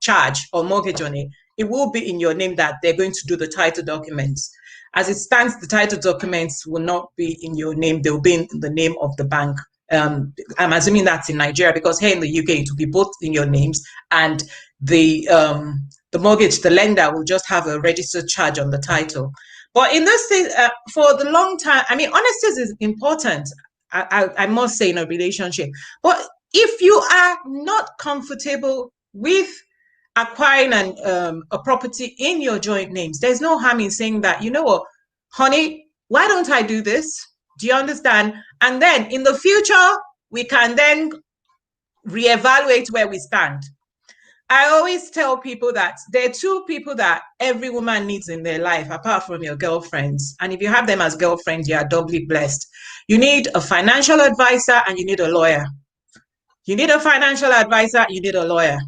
charge or mortgage on it, it will be in your name that they're going to do the title documents. As it stands, the title documents will not be in your name. They'll be in the name of the bank. I'm assuming that's in Nigeria, because here in the UK, it will be both in your names, and the mortgage, the lender will just have a registered charge on the title. But in this thing, for the long time, I mean, honesty is important, I must say, in a relationship. But if you are not comfortable with acquiring a property in your joint names, there's no harm in saying that, you know what, honey, why don't I do this? Do you understand? And then in the future, we can then reevaluate where we stand. I always tell people that there are two people that every woman needs in their life, apart from your girlfriends. And if you have them as girlfriends, you are doubly blessed. You need a financial advisor and you need a lawyer. You need a financial advisor, you need a lawyer.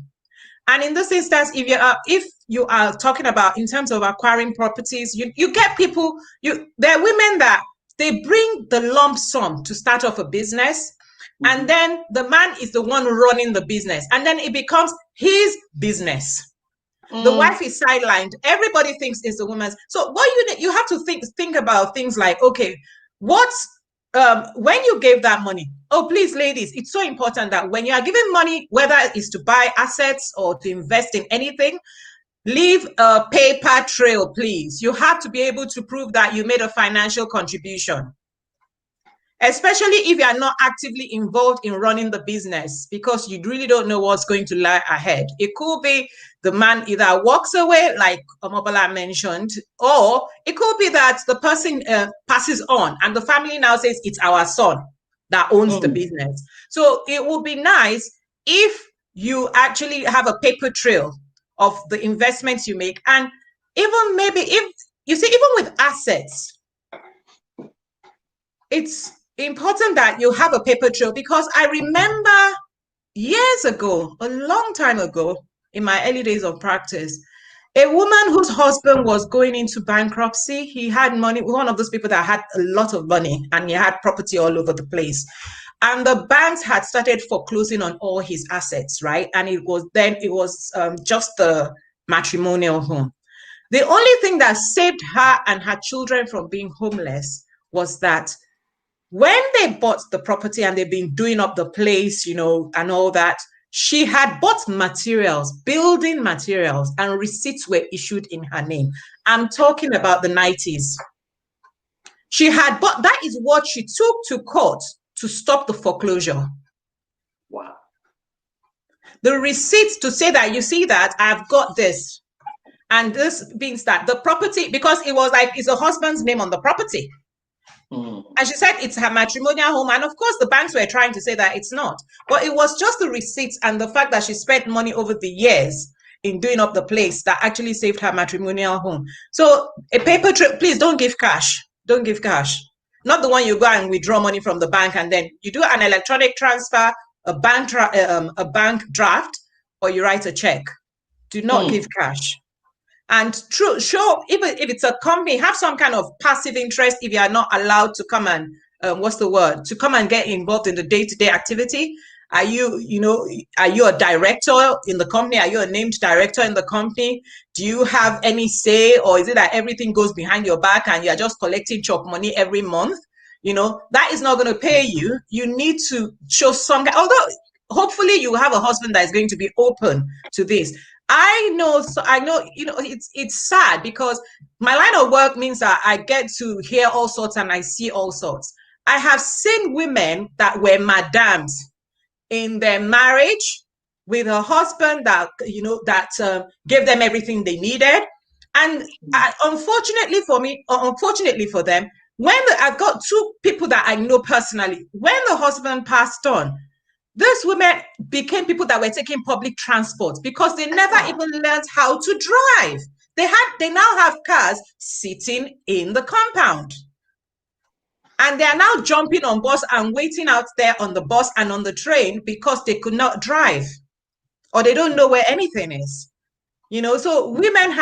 And in this instance, if you are talking about in terms of acquiring properties, you get people, there are women that they bring the lump sum to start off a business. And then the man is the one running the business. And then it becomes his business. The wife is sidelined. Everybody thinks it's the woman's. So what you have to think about things like, okay, when you gave that money, oh, please, ladies, it's so important that when you are giving money, whether it's to buy assets or to invest in anything, leave a paper trail, please. You have to be able to prove that you made a financial contribution. Especially if you are not actively involved in running the business, because you really don't know what's going to lie ahead. It could be the man either walks away, like Omobala mentioned, or it could be that the person passes on and the family now says it's our son that owns the business. So it would be nice if you actually have a paper trail of the investments you make. And even maybe if you see, even with assets, it's important that you have a paper trail, because I remember years ago, a long time ago, in my early days of practice, a woman whose husband was going into bankruptcy. He had money, one of those people that had a lot of money, and he had property all over the place. And the banks had started foreclosing on all his assets, right? And it was just the matrimonial home. The only thing that saved her and her children from being homeless was that when they bought the property and they've been doing up the place, and all that, she had bought materials, building materials, and receipts were issued in her name. I'm talking about the 90s. She had bought, that is what she took to court to stop the foreclosure. Wow. The receipts to say that, you see that I've got this. And this means that the property, because it was like, it's a husband's name on the property. And she said it's her matrimonial home. And of course, the banks were trying to say that it's not. But it was just the receipts and the fact that she spent money over the years in doing up the place that actually saved her matrimonial home. So a paper trail, please don't give cash. Don't give cash. Not the one you go and withdraw money from the bank and then you do an electronic transfer, a bank draft, or you write a check. Do not give cash. And show, even if it's a company, have some kind of passive interest if you are not allowed to come and, to come and get involved in the day-to-day activity. Are you a director in the company? Are you a named director in the company? Do you have any say, or is it that everything goes behind your back and you're just collecting chop money every month? That is not going to pay you. You need to show some, although hopefully you have a husband that is going to be open to this. I know, it's sad because my line of work means that I get to hear all sorts and I see all sorts. I have seen women that were madams in their marriage with a husband that, gave them everything they needed. And unfortunately for them, I've got two people that I know personally, when the husband passed on, these women became people that were taking public transport because they never even learned how to drive. They now have cars sitting in the compound. And they are now jumping on bus and waiting out there on the bus and on the train because they could not drive or they don't know where anything is. So women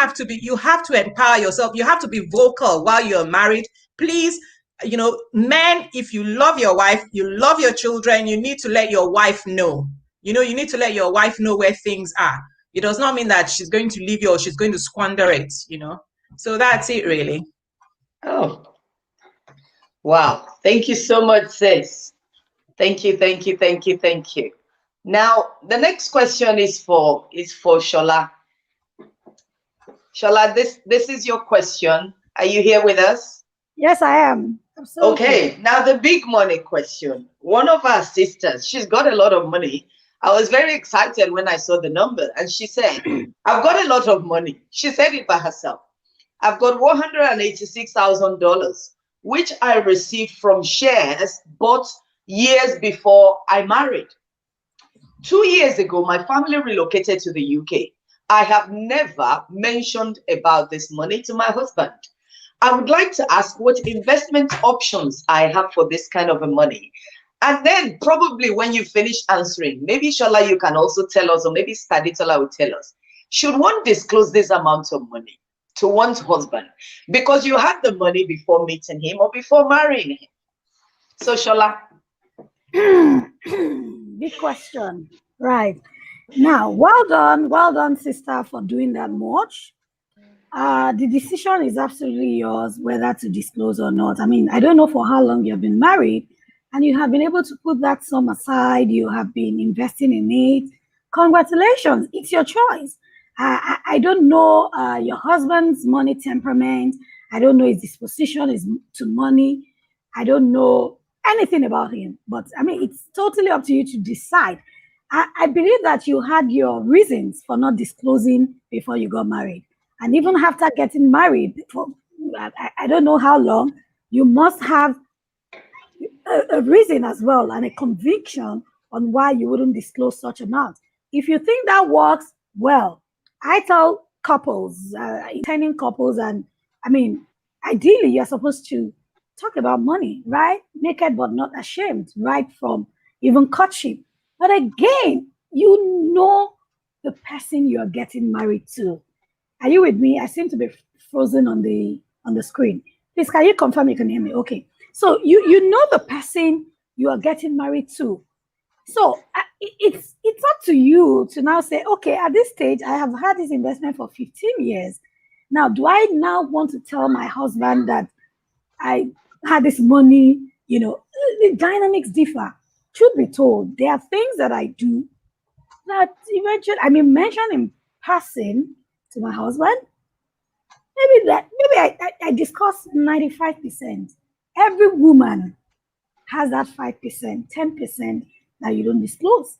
you have to empower yourself. You have to be vocal while you're married. Please, men, if you love your wife, you love your children, you need to let your wife know. You need to let your wife know where things are. It does not mean that she's going to leave you or she's going to squander it, So that's it, really. Oh, wow. Thank you so much, sis. Thank you. Now, the next question is for Sola. Sola, this is your question. Are you here with us? Yes, I am. Absolutely. Okay, now the big money question. One of our sisters, she's got a lot of money. I was very excited when I saw the number, and she said, I've got a lot of money. She said it by herself. I've got $186,000, which I received from shares bought years before I married. 2 years ago, my family relocated to the UK. I have never mentioned about this money to my husband. I would like to ask what investment options I have for this kind of a money. And then probably when you finish answering, maybe Shola, you can also tell us, or maybe Adetola will tell us, should one disclose this amount of money to one's husband because you had the money before meeting him or before marrying him? So Shola. Big question. Right. Now, well done, sister, for doing that much. The decision is absolutely yours whether to disclose or not. I mean, I don't know for how long you've been married and you have been able to put that sum aside. You have been investing in it. Congratulations. It's your choice. I don't know your husband's money temperament. I don't know his disposition is to money. I don't know anything about him. But I mean, it's totally up to you to decide. I believe that you had your reasons for not disclosing before you got married. And even after getting married, for I don't know how long, you must have a reason as well and a conviction on why you wouldn't disclose such amount. If you think that works, well, I tell couples, intending couples, and I mean, ideally, you're supposed to talk about money, right? Naked but not ashamed, right from even courtship. But again, you know the person you are getting married to. Are you with me? I seem to be frozen on the screen. Please, can you confirm you can hear me? Okay. So you know the person you are getting married to. So it's up to you to now say, okay, at this stage, I have had this investment for 15 years. Now, do I now want to tell my husband that I had this money? You know, the dynamics differ. Truth be told, there are things that I do that eventually, I mean, mention in passing to my husband. Maybe I discuss 95%. Every woman has that 5%, 10% that you don't disclose.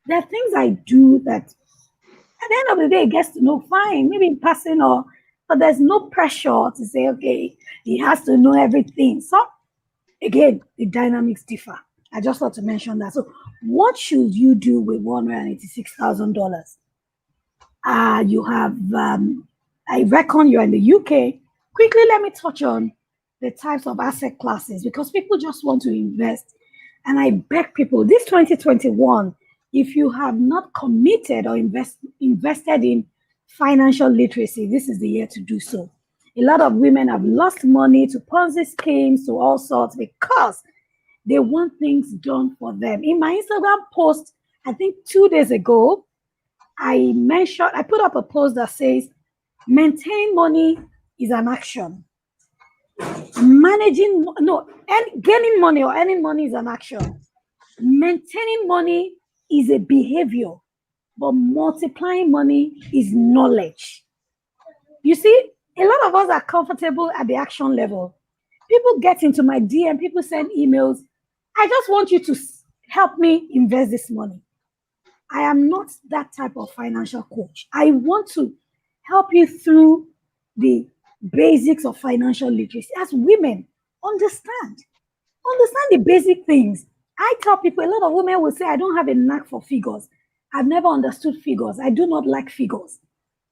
There are things I do that at the end of the day, it gets to know fine, maybe in passing but there's no pressure to say, okay, he has to know everything. So again, the dynamics differ. I just want to mention that. So what should you do with $186,000? You have, I reckon you're in the UK. Quickly, let me touch on the types of asset classes because people just want to invest. And I beg people, this 2021, if you have not committed or invested in financial literacy, this is the year to do so. A lot of women have lost money to Ponzi schemes, to all sorts, because they want things done for them. In my Instagram post, I think 2 days ago, I put up a post that says, maintaining money is an action. Gaining money or earning money is an action. Maintaining money is a behavior, but multiplying money is knowledge. You see, a lot of us are comfortable at the action level. People get into my DM, people send emails. I just want you to help me invest this money. I am not that type of financial coach. I want to help you through the basics of financial literacy. As women, understand the basic things. I tell people, a lot of women will say, I don't have a knack for figures. I've never understood figures. I do not like figures.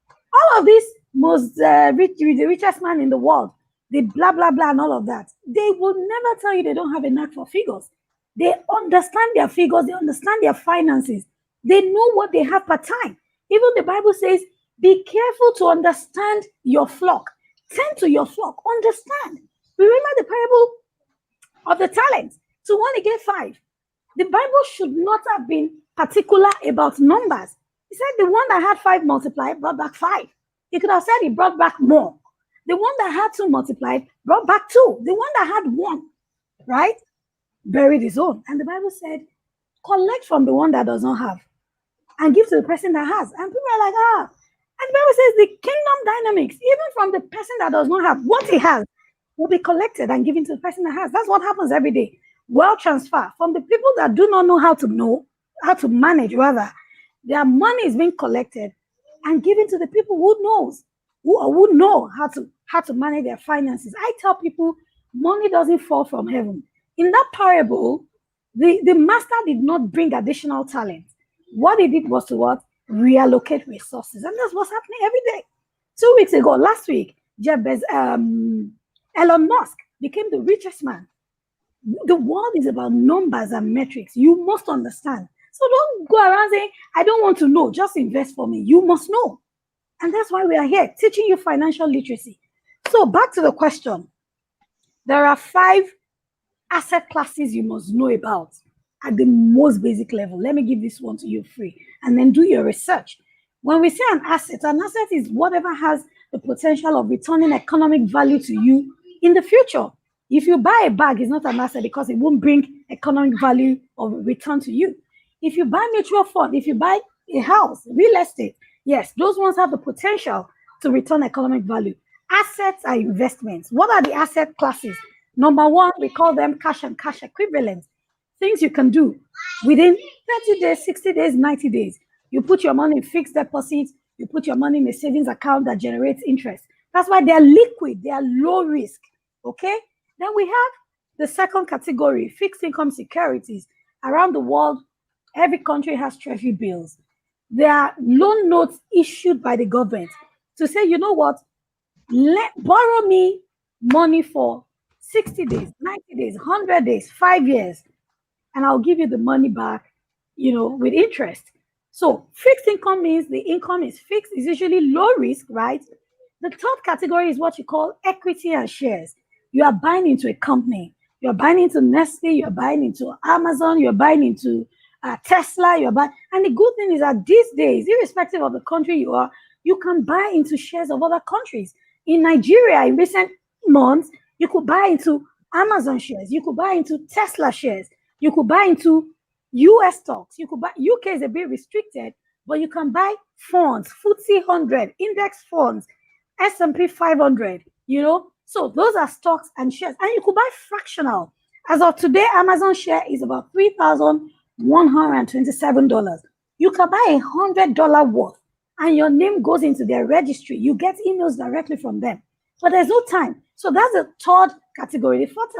All of this, the richest man in the world, the blah, blah, blah, and all of that, they will never tell you they don't have a knack for figures. They understand their figures. They understand their finances. They know what they have per time. Even the Bible says, be careful to understand your flock. Tend to your flock. Understand. Remember the parable of the talents. To one, he gave 5. The Bible should not have been particular about numbers. He said the one that had 5 multiplied brought back 5. He could have said he brought back more. The one that had 2 multiplied brought back 2. The one that had 1, right, buried his own. And the Bible said, collect from the one that does not have and give to the person that has. And people are like, And the Bible says the kingdom dynamics, even from the person that does not have what he has, will be collected and given to the person that has. That's what happens every day. Wealth transfer from the people that do not know how to manage, rather, their money is being collected and given to the people who know how to manage their finances. I tell people money doesn't fall from heaven. In that parable, the master did not bring additional talent. What he did was to what? Reallocate resources. And that's what's happening every day. 2 weeks ago, last week, Elon Musk became the richest man. The world is about numbers and metrics. You must understand. So don't go around saying, I don't want to know, just invest for me. You must know. And that's why we are here, teaching you financial literacy. So back to the question. There are 5 asset classes you must know about at the most basic level. Let me give this one to you free, and then do your research. When we say an asset is whatever has the potential of returning economic value to you in the future. If you buy a bag, it's not an asset because it won't bring economic value or return to you. If you buy mutual fund, if you buy a house, real estate, yes, those ones have the potential to return economic value. Assets are investments. What are the asset classes? Number 1, we call them cash and cash equivalents. Things you can do within 30 days, 60 days, 90 days. You put your money in fixed deposits. You put your money in a savings account that generates interest. That's why they're liquid. They are low risk. Okay? Then we have the second category, fixed income securities. Around the world, every country has treasury bills. There are loan notes issued by the government to say, you know what, borrow me money for 60 days, 90 days, 100 days, 5 years, and I'll give you the money back, with interest. So fixed income means the income is fixed, is usually low risk, right? The third category is what you call equity and shares. You are buying into a company. You're buying into Nestle, you're buying into Amazon, you're buying into Tesla, and the good thing is that these days, irrespective of the country you are, you can buy into shares of other countries. In Nigeria, in recent months, you could buy into Amazon shares, you could buy into Tesla shares, you could buy into US stocks, you could buy, UK is a bit restricted, but you can buy funds, FTSE 100, index funds, S&P 500, so those are stocks and shares, and you could buy fractional. As of today, Amazon share is about $3,127. You can buy $100 worth, and your name goes into their registry. You get emails directly from them, but there's no time. So that's the third category. The fourth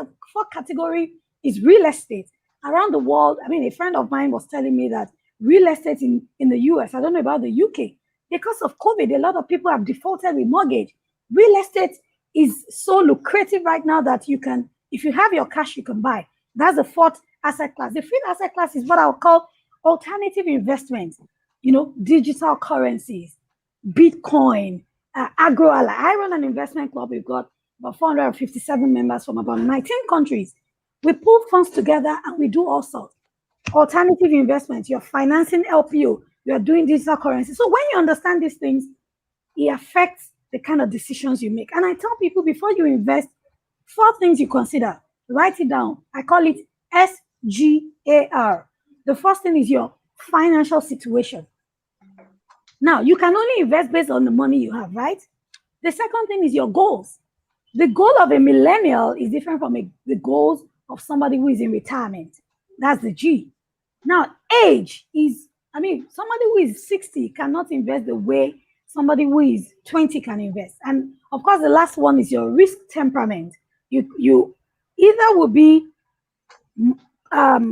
category is real estate. Around the world, a friend of mine was telling me that real estate in the US, I don't know about the UK, because of COVID, a lot of people have defaulted with mortgage. Real estate is so lucrative right now that you can, if you have your cash, you can buy. That's the fourth asset class. The fifth asset class is what I'll call alternative investments, digital currencies, Bitcoin, agro-ally. I run an investment club. We've got about 457 members from about 19 countries. We pull funds together and we do all sorts. Alternative investments, you're financing LPO, you're doing digital currency. So when you understand these things, it affects the kind of decisions you make. And I tell people, before you invest, 4 things you consider. Write it down. I call it SGAR. The first thing is your financial situation. Now, you can only invest based on the money you have, right? The second thing is your goals. The goal of a millennial is different from the goals of somebody who is in retirement. That's the G. Now, age is, somebody who is 60 cannot invest the way somebody who is 20 can invest. And of course, the last one is your risk temperament. You either will be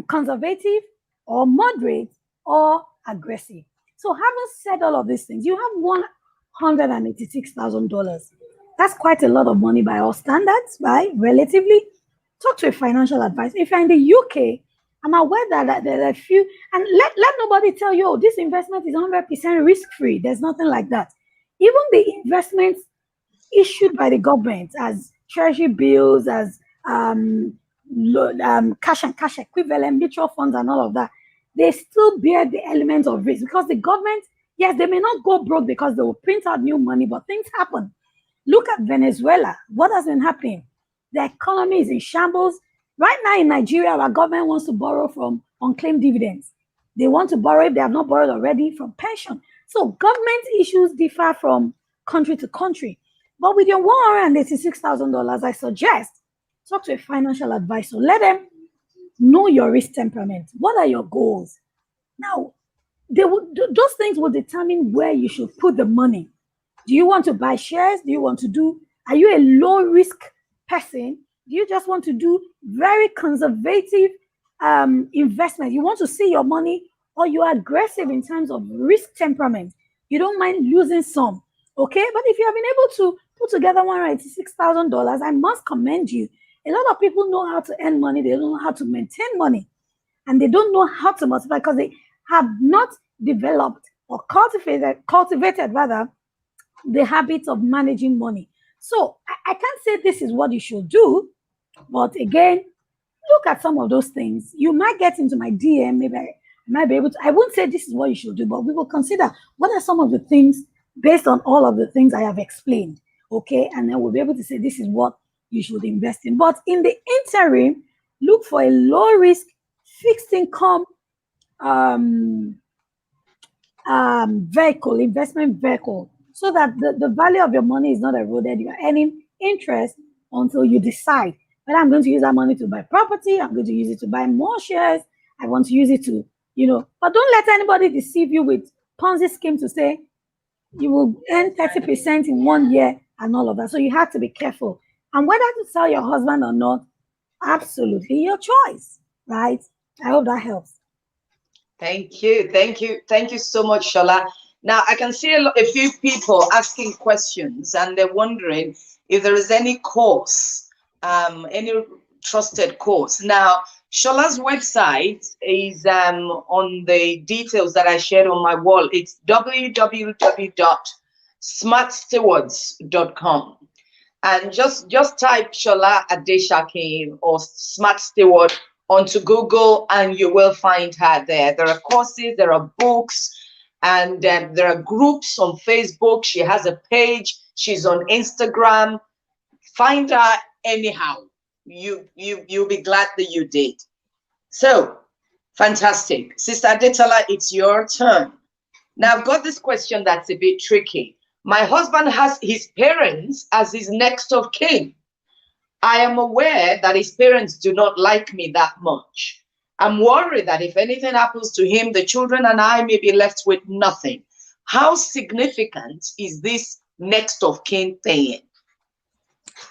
conservative or moderate or aggressive. So having said all of these things, you have $186,000. That's quite a lot of money by all standards, right? Relatively. Talk to a financial advisor. If you're in the UK, I'm aware that there are a few, and let nobody tell you, oh, this investment is 100% risk-free. There's nothing like that. Even the investments issued by the government as treasury bills, as cash and cash equivalent, mutual funds and all of that, they still bear the element of risk because the government, yes, they may not go broke because they will print out new money, but things happen. Look at Venezuela. What has been happening? The economy is in shambles. Right now in Nigeria, our government wants to borrow from unclaimed dividends. They want to borrow, if they have not borrowed already, from pension. So government issues differ from country to country. But with your $186,000, I suggest talk to a financial advisor. Let them know your risk temperament. What are your goals? Now, those things will determine where you should put the money. Do you want to buy shares? Are you a low risk person? Do you just want to do very conservative investment? You want to see your money, or you are aggressive in terms of risk temperament? You don't mind losing some, okay? But if you have been able to put together $186,000, I must commend you. A lot of people know how to earn money. They don't know how to maintain money. And they don't know how to multiply because they have not developed or cultivated the habits of managing money. So I can't say this is what you should do, but again, look at some of those things. You might get into my DM, maybe I might be able to. I won't say this is what you should do, but we will consider what are some of the things based on all of the things I have explained, okay? And then we'll be able to say this is what you should invest in. But in the interim, look for a low risk fixed income investment vehicle, so that the value of your money is not eroded. You're earning interest until you decide whether I'm going to use that money to buy property, I'm going to use it to buy more shares, I want to use it to, but don't let anybody deceive you with Ponzi scheme to say you will earn 30% in 1 year and all of that. So you have to be careful. And whether to sell your husband or not, absolutely your choice, right? I hope that helps. Thank you so much, Sola. Now I can see a few people asking questions, and they're wondering if there is any course, any trusted course. Now Sola's website is on the details that I shared on my wall. It's www.smartstewards.com, and just type Sola Adesakin or Smart Steward onto Google and you will find her there. There are courses, there are books, and there are groups on Facebook. She has a page. She's on Instagram. Find her anyhow. You'll be glad that you did. So fantastic. Sister Adetola, it's your turn. Now I've got this question that's a bit tricky. My husband has his parents as his next of kin. I am aware that his parents do not like me that much. I'm worried that if anything happens to him, the children and I may be left with nothing. How significant is this next of kin thing?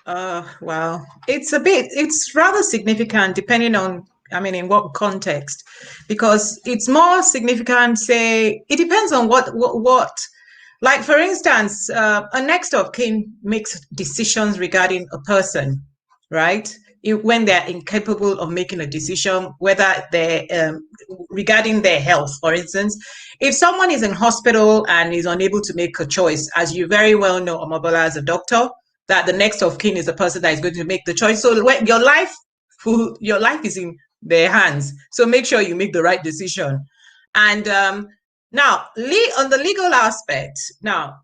Well, it's rather significant depending on, in what context, because it's more significant, say, it depends on what, like for instance, a next of kin makes decisions regarding a person, right? When they're incapable of making a decision, whether they're regarding their health, for instance. If someone is in hospital and is unable to make a choice, as you very well know, Omobola, as a doctor, that the next of kin is the person that is going to make the choice. So when your life is in their hands. So make sure you make the right decision. And now, on the legal aspect, now,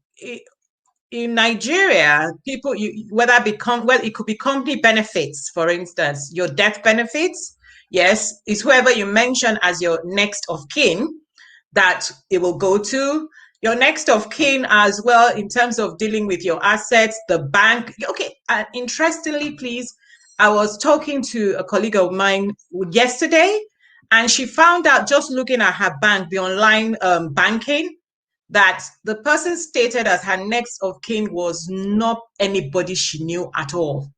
in Nigeria, people, it could be company benefits, for instance, your death benefits. Yes, it's whoever you mention as your next of kin that it will go to. Your next of kin as well in terms of dealing with your assets, the bank. Okay, interestingly, please, I was talking to a colleague of mine yesterday, and she found out just looking at her bank, the online banking, that the person stated as her next of kin was not anybody she knew at all.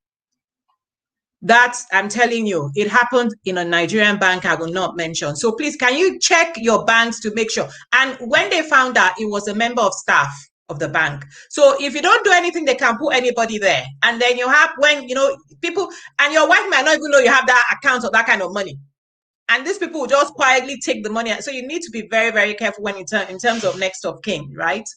That, I'm telling you, it happened in a Nigerian bank I will not mention. So please, can you check your banks to make sure? And when they found out, it was a member of staff of the bank. So if you don't do anything, they can put anybody there. And then you have, when, people, and your wife might not even know you have that account or that kind of money. And these people will just quietly take the money. So you need to be very, very careful when in terms of next of kin, right?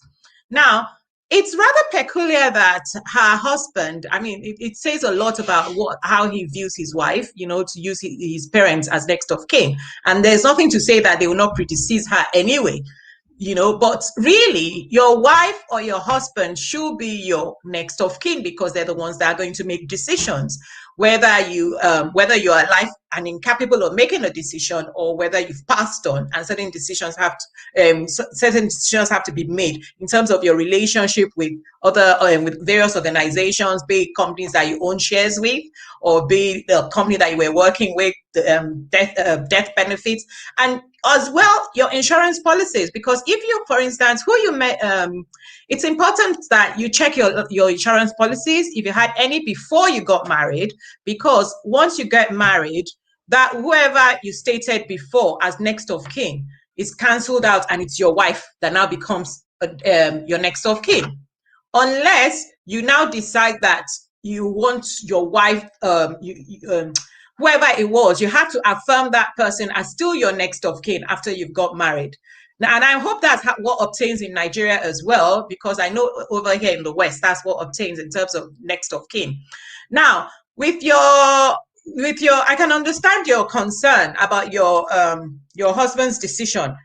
Now, it's rather peculiar that her husband, it says a lot about how he views his wife, to use his parents as next of kin. And there's nothing to say that they will not predecease her anyway, but really your wife or your husband should be your next of kin because they're the ones that are going to make decisions. whether you are alive and incapable of making a decision, or whether you've passed on and certain decisions have to be made in terms of your relationship with other with various organizations, be it companies that you own shares with, or be it the company that you were working with, death benefits, and as well your insurance policies. Because if you, for instance, who you met, it's important that you check your insurance policies if you had any before you got married, because once you get married, that whoever you stated before as next of kin is cancelled out, and it's your wife that now becomes your next of kin, unless you now decide that you want your wife, whoever it was, you have to affirm that person as still your next of kin after you've got married. Now, and I hope that's what obtains in Nigeria as well, because I know over here in the West, that's what obtains in terms of next of kin. Now, with your, I can understand your concern about your husband's decision.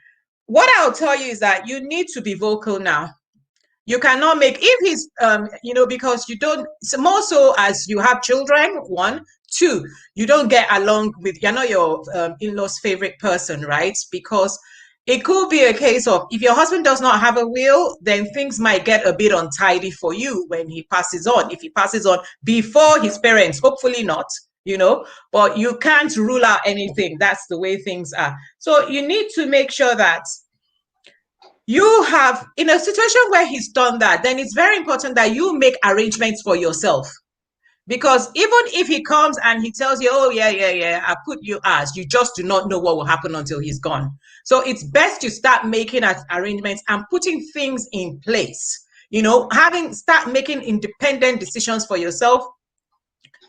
What I'll tell you is that you need to be vocal now. You cannot make, if he's, because you don't, more so as you have children, one. Two, you don't get along with, you're not your in-law's favorite person, right? Because it could be a case of, if your husband does not have a will, then things might get a bit untidy for you when he passes on. If he passes on before his parents, hopefully not, but you can't rule out anything. That's the way things are. So you need to make sure that you have, in a situation where he's done that, then it's very important that you make arrangements for yourself. Because even if he comes and he tells you, oh, yeah, I put you as, you just do not know what will happen until he's gone. So it's best to start making arrangements and putting things in place, start making independent decisions for yourself,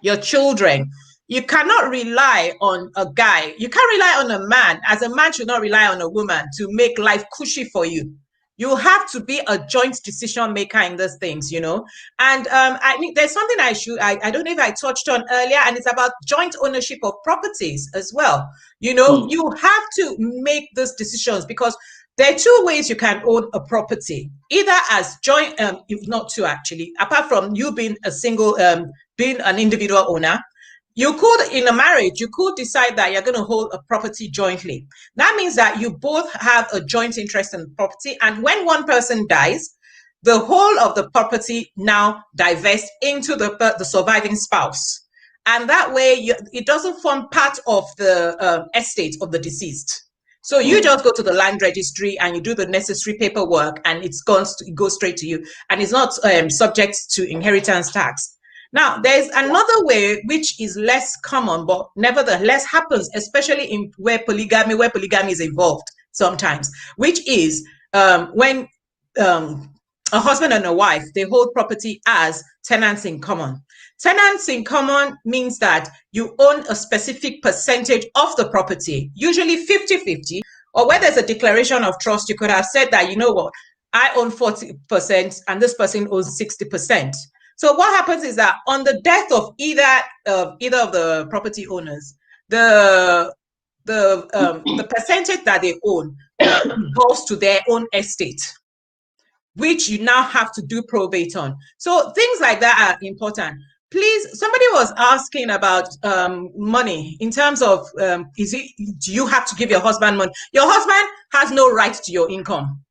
your children. You cannot rely on a guy. You can't rely on a man, as a man should not rely on a woman to make life cushy for you. You have to be a joint decision maker in these things, And I mean, there's something I don't know if I touched on earlier, and it's about joint ownership of properties as well. You have to make those decisions, because there are two ways you can own a property, either as joint, if not two actually, apart from you being a single, being an individual owner. You could, in a marriage, you could decide that you're going to hold a property jointly. That means that you both have a joint interest in the property. And when one person dies, the whole of the property now divests into the surviving spouse. And that way, it doesn't form part of the estate of the deceased. So you just go to the land registry and you do the necessary paperwork, and it goes straight to you. And it's not subject to inheritance tax. Now, there's another way which is less common, but nevertheless happens, especially in where polygamy is involved sometimes, which is when a husband and a wife, they hold property as tenants in common. Tenants in common means that you own a specific percentage of the property, usually 50-50, or where there's a declaration of trust, you could have said that, you know what, I own 40% and this person owns 60%. So what happens is that on the death of either of the property owners, the percentage that they own goes to their own estate, which you now have to do probate on. So things like that are important. Please, somebody was asking about money in terms of, do you have to give your husband money? Your husband has no right to your income.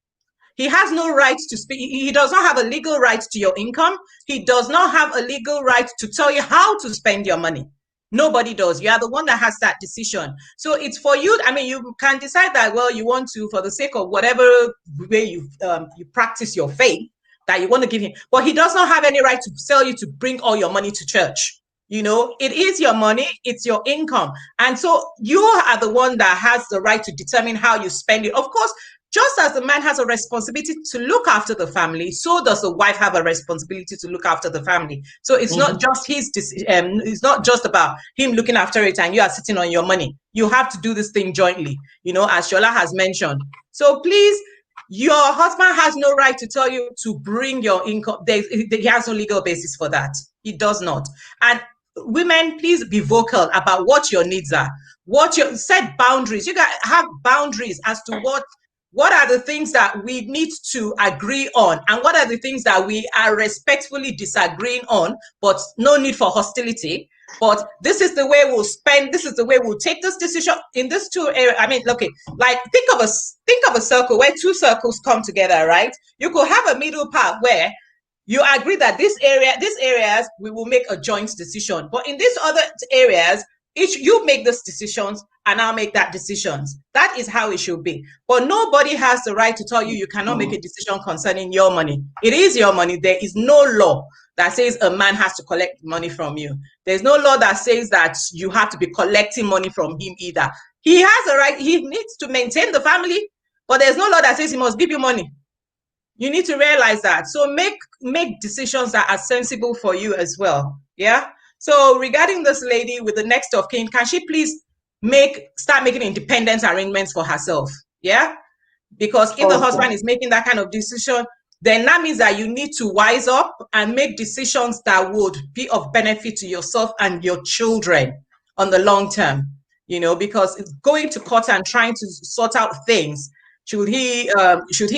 He has no right to speak. He does not have a legal right to your income. He does not have a legal right to tell you how to spend your money. Nobody does. You are the one that has that decision. So it's for you. I mean, you can decide that, well, you want to, for the sake of whatever way you practice your faith, that you want to give him. But he does not have any right to tell you to bring all your money to church. It is your money. It's your income. And so you are the one that has the right to determine how you spend it. Of course, just as the man has a responsibility to look after the family, so does the wife have a responsibility to look after the family. So it's not just it's not just about him looking after it and you are sitting on your money. You have to do this thing jointly, as Shola has mentioned. So please, your husband has no right to tell you to bring your income. He has no legal basis for that. He does not. And women, please be vocal about what your needs are. Set boundaries. You got to have boundaries as to what are the things that we need to agree on, and what are the things that we are respectfully disagreeing on, but no need for hostility. but this is the way we'll spend, this is the way we'll take this decision in this two areas. I mean, okay, like think of a circle where two circles come together, right? You could have a middle part where you agree that these areas we will make a joint decision, but in these other areas, you make these decisions and I'll make that decisions. That is how it should be. But nobody has the right to tell you cannot make a decision concerning your money. It is your money. There is no law that says a man has to collect money from you. There's no law that says that you have to be collecting money from him either. He has a right. He needs to maintain the family, but there's no law that says he must give you money. You need to realize that. So make decisions that are sensible for you as well. Yeah. So regarding this lady with the next of kin, can she please start making independent arrangements for herself? Yeah. Because if the husband is making that kind of decision, then that means that you need to wise up and make decisions that would be of benefit to yourself and your children on the long term, because it's going to court and trying to sort out things. Should he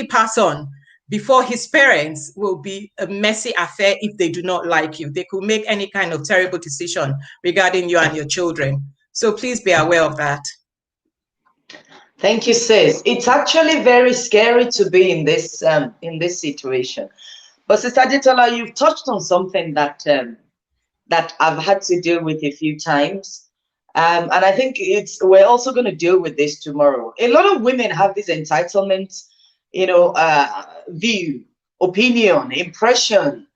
pass on before his parents will be a messy affair if they do not like you. They could make any kind of terrible decision regarding you and your children. So please be aware of that. Thank you, sis. It's actually very scary to be in this situation. But Sister Adetola, you've touched on something that that I've had to deal with a few times. And I think we're also going to deal with this tomorrow. A lot of women have this entitlement, view, opinion, impression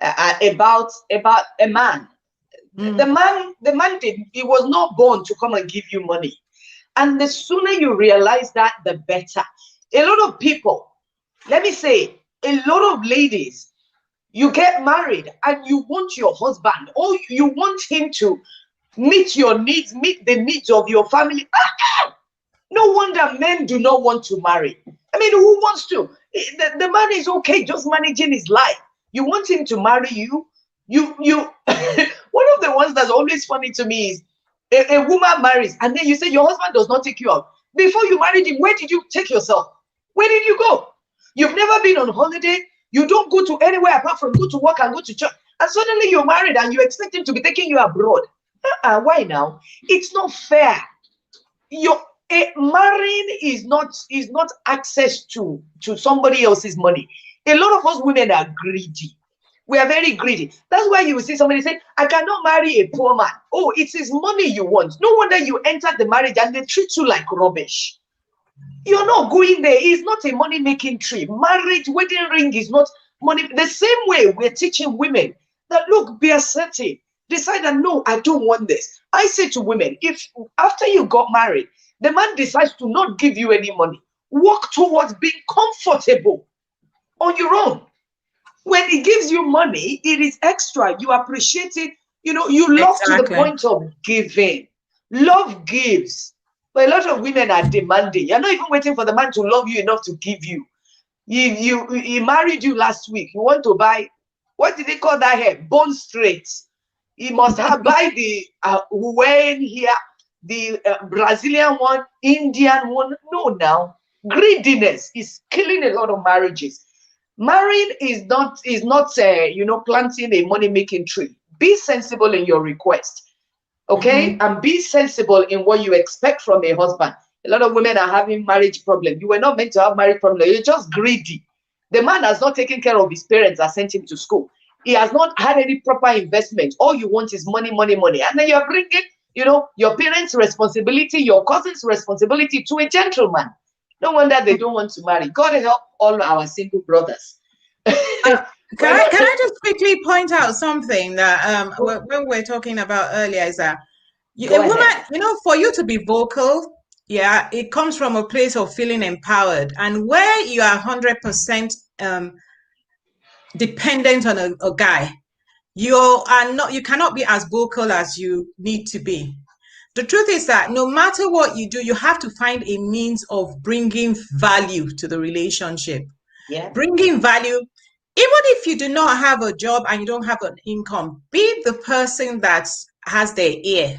about a man. The man he was not born to come and give you money. And the sooner you realize that, the better. A lot of people, let me say, a lot of ladies, you get married and you want your husband, or you want him to meet your needs, meet the needs of your family. No wonder men do not want to marry. I mean, who wants to? The man is okay just managing his life. You want him to marry you? You one of the ones that's always funny to me is a woman marries and then you say your husband does not take you out. Before you married him, where did you take yourself? Where did you go? You've never been on holiday. You don't go to anywhere apart from go to work and go to church. And suddenly you're married and you expect him to be taking you abroad. Why now? It's not fair. Marrying is not access to somebody else's money. A lot of us women are greedy. We are very greedy. That's why you will see somebody say, I cannot marry a poor man. Oh, it's his money you want. No wonder you entered the marriage and they treat you like rubbish. You're not going there. It's not a money-making trip. Marriage, wedding ring is not money. The same way we're teaching women that, look, be assertive. Decide that, no, I don't want this. I say to women, if after you got married, the man decides to not give you any money, work towards being comfortable on your own. When he gives you money, it is extra. You appreciate it. You love to the point of giving. Love gives. But a lot of women are demanding. You're not even waiting for the man to love you enough to give you. He married you last week. You want to buy, what did they call that hair? Bone straight. He must have buy the Hawaiian here, the Brazilian one, Indian one. No, now greediness is killing a lot of marriages. Marrying is not planting a money-making tree. Be sensible in your request, okay? And be sensible in what you expect from a husband. A lot of women are having marriage problems. You were not meant to have marriage problems. You're just greedy. The man has not taken care of his parents that sent him to school. He has not had any proper investment. All you want is money, money, money. And then you're bringing, your parents' responsibility, your cousin's responsibility to a gentleman. No wonder they don't want to marry. God help all our single brothers. Can I just quickly point out something that when we're talking about earlier is that a woman, for you to be vocal, it comes from a place of feeling empowered. And where you are 100% dependent on a guy, you cannot be as vocal as you need to be. The truth is that no matter what you do, you have to find a means of bringing value to the relationship. Yeah. Bringing value, even if you do not have a job and you don't have an income, be the person that has their ear.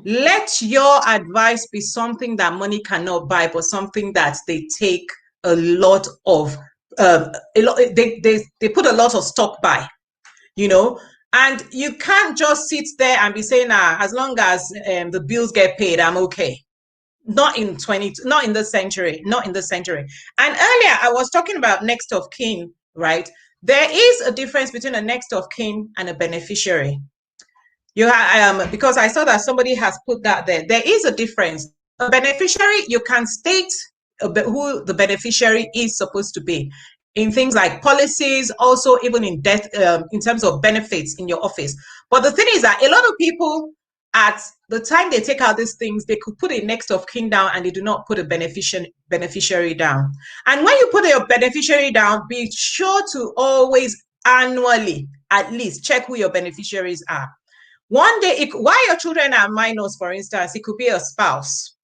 Let your advice be something that money cannot buy, but something that they take a lot of, they put a lot of stock by. And you can't just sit there and be saying, as long as the bills get paid, I'm okay. Not in the century. And earlier I was talking about next of kin, right? There is a difference between a next of kin and a beneficiary. You have because I saw that somebody has put that there. There is a difference. A beneficiary, you can state who the beneficiary is supposed to be in things like policies, also even in death, in terms of benefits in your office. But the thing is that a lot of people, at the time they take out these things, they could put a next of kin down and they do not put a beneficiary down. And when you put your beneficiary down, be sure to always annually at least check who your beneficiaries are. One day, while your children are minors, for instance, it could be a spouse.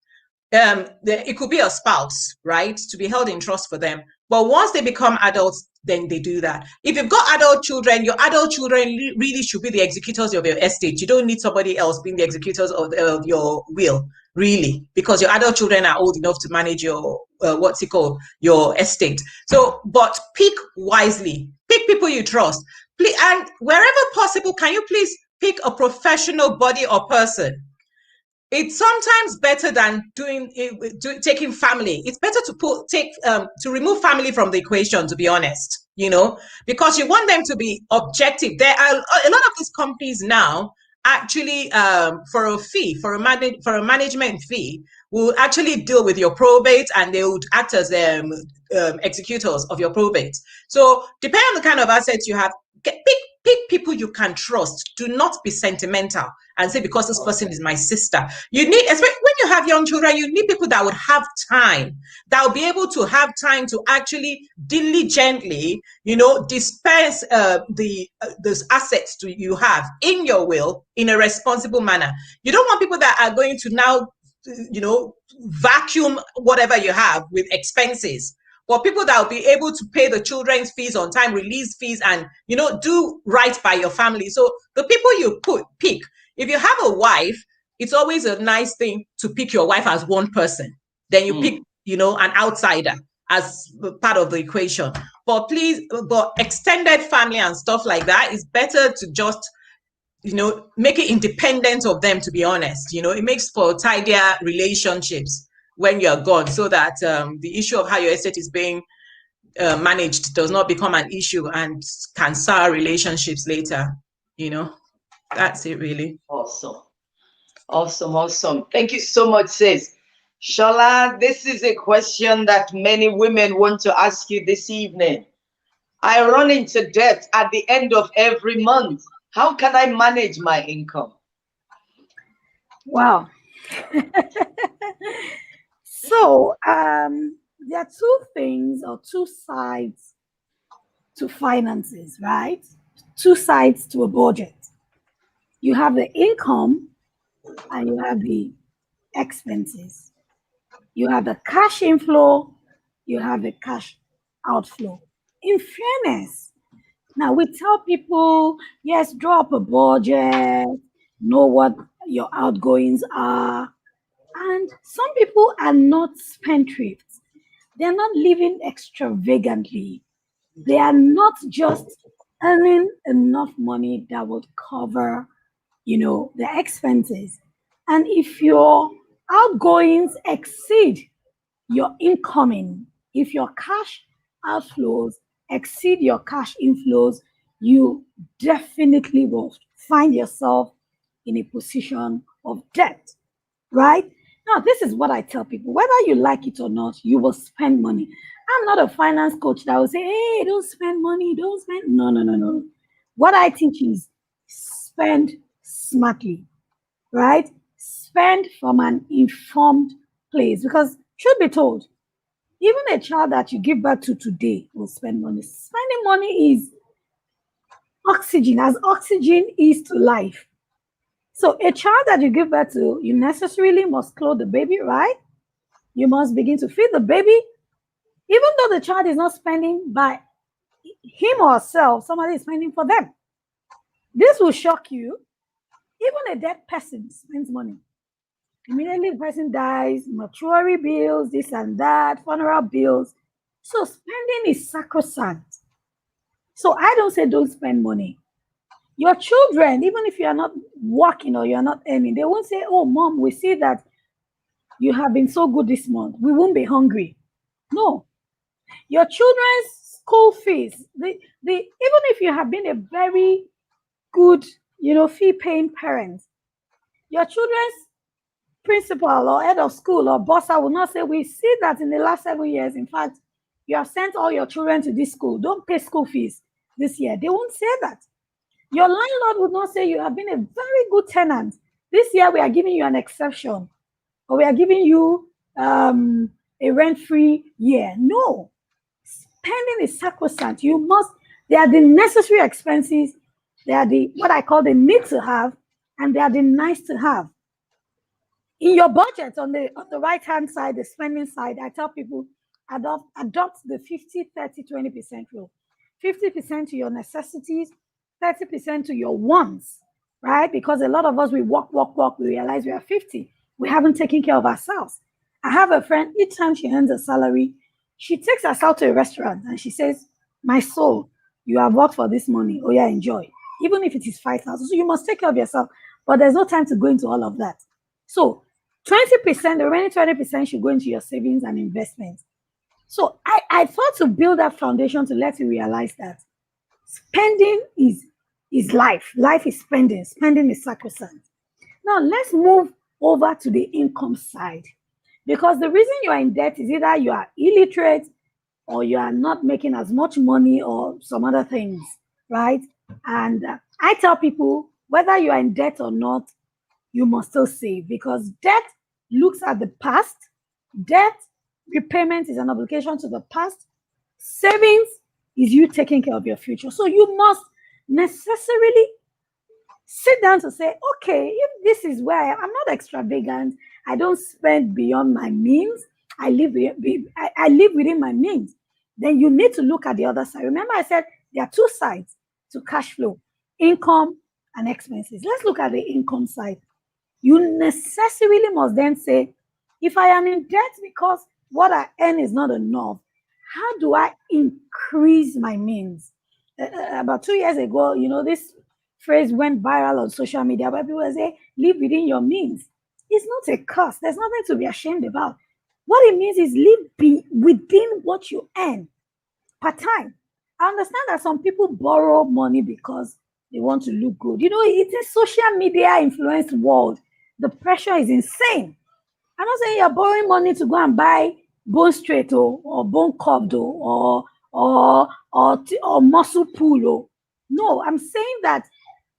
It could be a spouse, right, to be held in trust for them. But once they become adults, then they do that. If you've got adult children, your adult children really should be the executors of your estate. You don't need somebody else being the executors of your will, really, because your adult children are old enough to manage your your estate. So, but pick wisely. Pick people you trust. And wherever possible, can you please pick a professional body or person? It's sometimes better than taking family. It's better to remove family from the equation, to be honest, because you want them to be objective. There are a lot of these companies now actually for a management fee will actually deal with your probate, and they would act as executors of your probate. So depending on the kind of assets you have, pick people you can trust. Do not be sentimental and say, because this person is my sister. You need, especially when you have young children, you need people that would have time, that will be able to have time to actually diligently, dispense those assets you have in your will in a responsible manner. You don't want people that are going to now, vacuum whatever you have with expenses. But people that will be able to pay the children's fees on time, release fees, and do right by your family. So the people you pick. If you have a wife, it's always a nice thing to pick your wife as one person. Then you pick, an outsider as part of the equation. But extended family and stuff like that is better to just, make it independent of them, to be honest. It makes for tidier relationships when you're gone, so that the issue of how your estate is being managed does not become an issue and can sour relationships later. That's it, really. Awesome. Thank you so much, sis. Sola, this is a question that many women want to ask you this evening. I run into debt at the end of every month. How can I manage my income? Wow. So there are two things or two sides to finances, right? Two sides to a budget. You have the income and you have the expenses. You have the cash inflow, you have the cash outflow. In fairness, now we tell people, yes, draw up a budget, know what your outgoings are. And some people are not spendthrifts. They're not living extravagantly. They are not just earning enough money that would cover, the expenses. And if your outgoings exceed your incoming, if your cash outflows exceed your cash inflows, you definitely will find yourself in a position of debt, right? Now, this is what I tell people. Whether you like it or not, you will spend money. I'm not a finance coach that will say, hey, don't spend money, don't spend. No. What I teach is spend smartly, right? Spend from an informed place. Because, truth be told, even a child that you give birth to today will spend money. Spending money is oxygen, as oxygen is to life. So a child that you give birth to, you necessarily must clothe the baby, right? You must begin to feed the baby. Even though the child is not spending by him or herself, somebody is spending for them. This will shock you. Even a dead person spends money. Immediately the person dies, mortuary bills, this and that, funeral bills. So spending is sacrosanct. So I don't say don't spend money. Your children, even if you are not working or you're not earning, they won't say, oh, mom, we see that you have been so good this month. We won't be hungry. No. Your children's school fees, even if you have been a very good, fee-paying parent, your children's principal or head of school or bossa will not say, we see that in the last 7 years, in fact, you have sent all your children to this school. Don't pay school fees this year. They won't say that. Your landlord would not say, you have been a very good tenant. This year, we are giving you an exception, or we are giving you a rent-free year. No. Spending is sacrosanct. They are the necessary expenses. They are what I call the need to have, and they are the nice to have. In your budget, on the right-hand side, the spending side, I tell people, adopt the 50, 30, 20% rule. 50% to your necessities, 30% to your wants, right? Because a lot of us, we work, we realize we are 50. We haven't taken care of ourselves. I have a friend, each time she earns a salary, she takes us out to a restaurant and she says, my soul, you have worked for this money. Oh yeah, enjoy. Even if it is 5,000. So you must take care of yourself. But there's no time to go into all of that. So 20%, the remaining 20% should go into your savings and investments. So I thought to build that foundation to let you realize that spending is life. Life is spending. Spending is sacrosanct. Now let's move over to the income side. Because the reason you are in debt is either you are illiterate or you are not making as much money or some other things, right? And I tell people, whether you are in debt or not, you must still save, because debt looks at the past. Debt repayment is an obligation to the past. Savings is you taking care of your future. So you must necessarily sit down to say, okay, if this is where I'm not extravagant, I don't spend beyond my means, I live within my means, then you need to look at the other side. Remember I said there are two sides to cash flow, income and expenses. Let's look at the income side. You necessarily must then say, if I am in debt because what I earn is not enough, how do I increase my means? About 2 years ago, this phrase went viral on social media where people say, live within your means. It's not a curse. There's nothing to be ashamed about. What it means is live within what you earn per time. I understand that some people borrow money because they want to look good. It's a social media influenced world. The pressure is insane. I'm not saying you're borrowing money to go and buy bone straight or bone curved or muscle pull. No, I'm saying that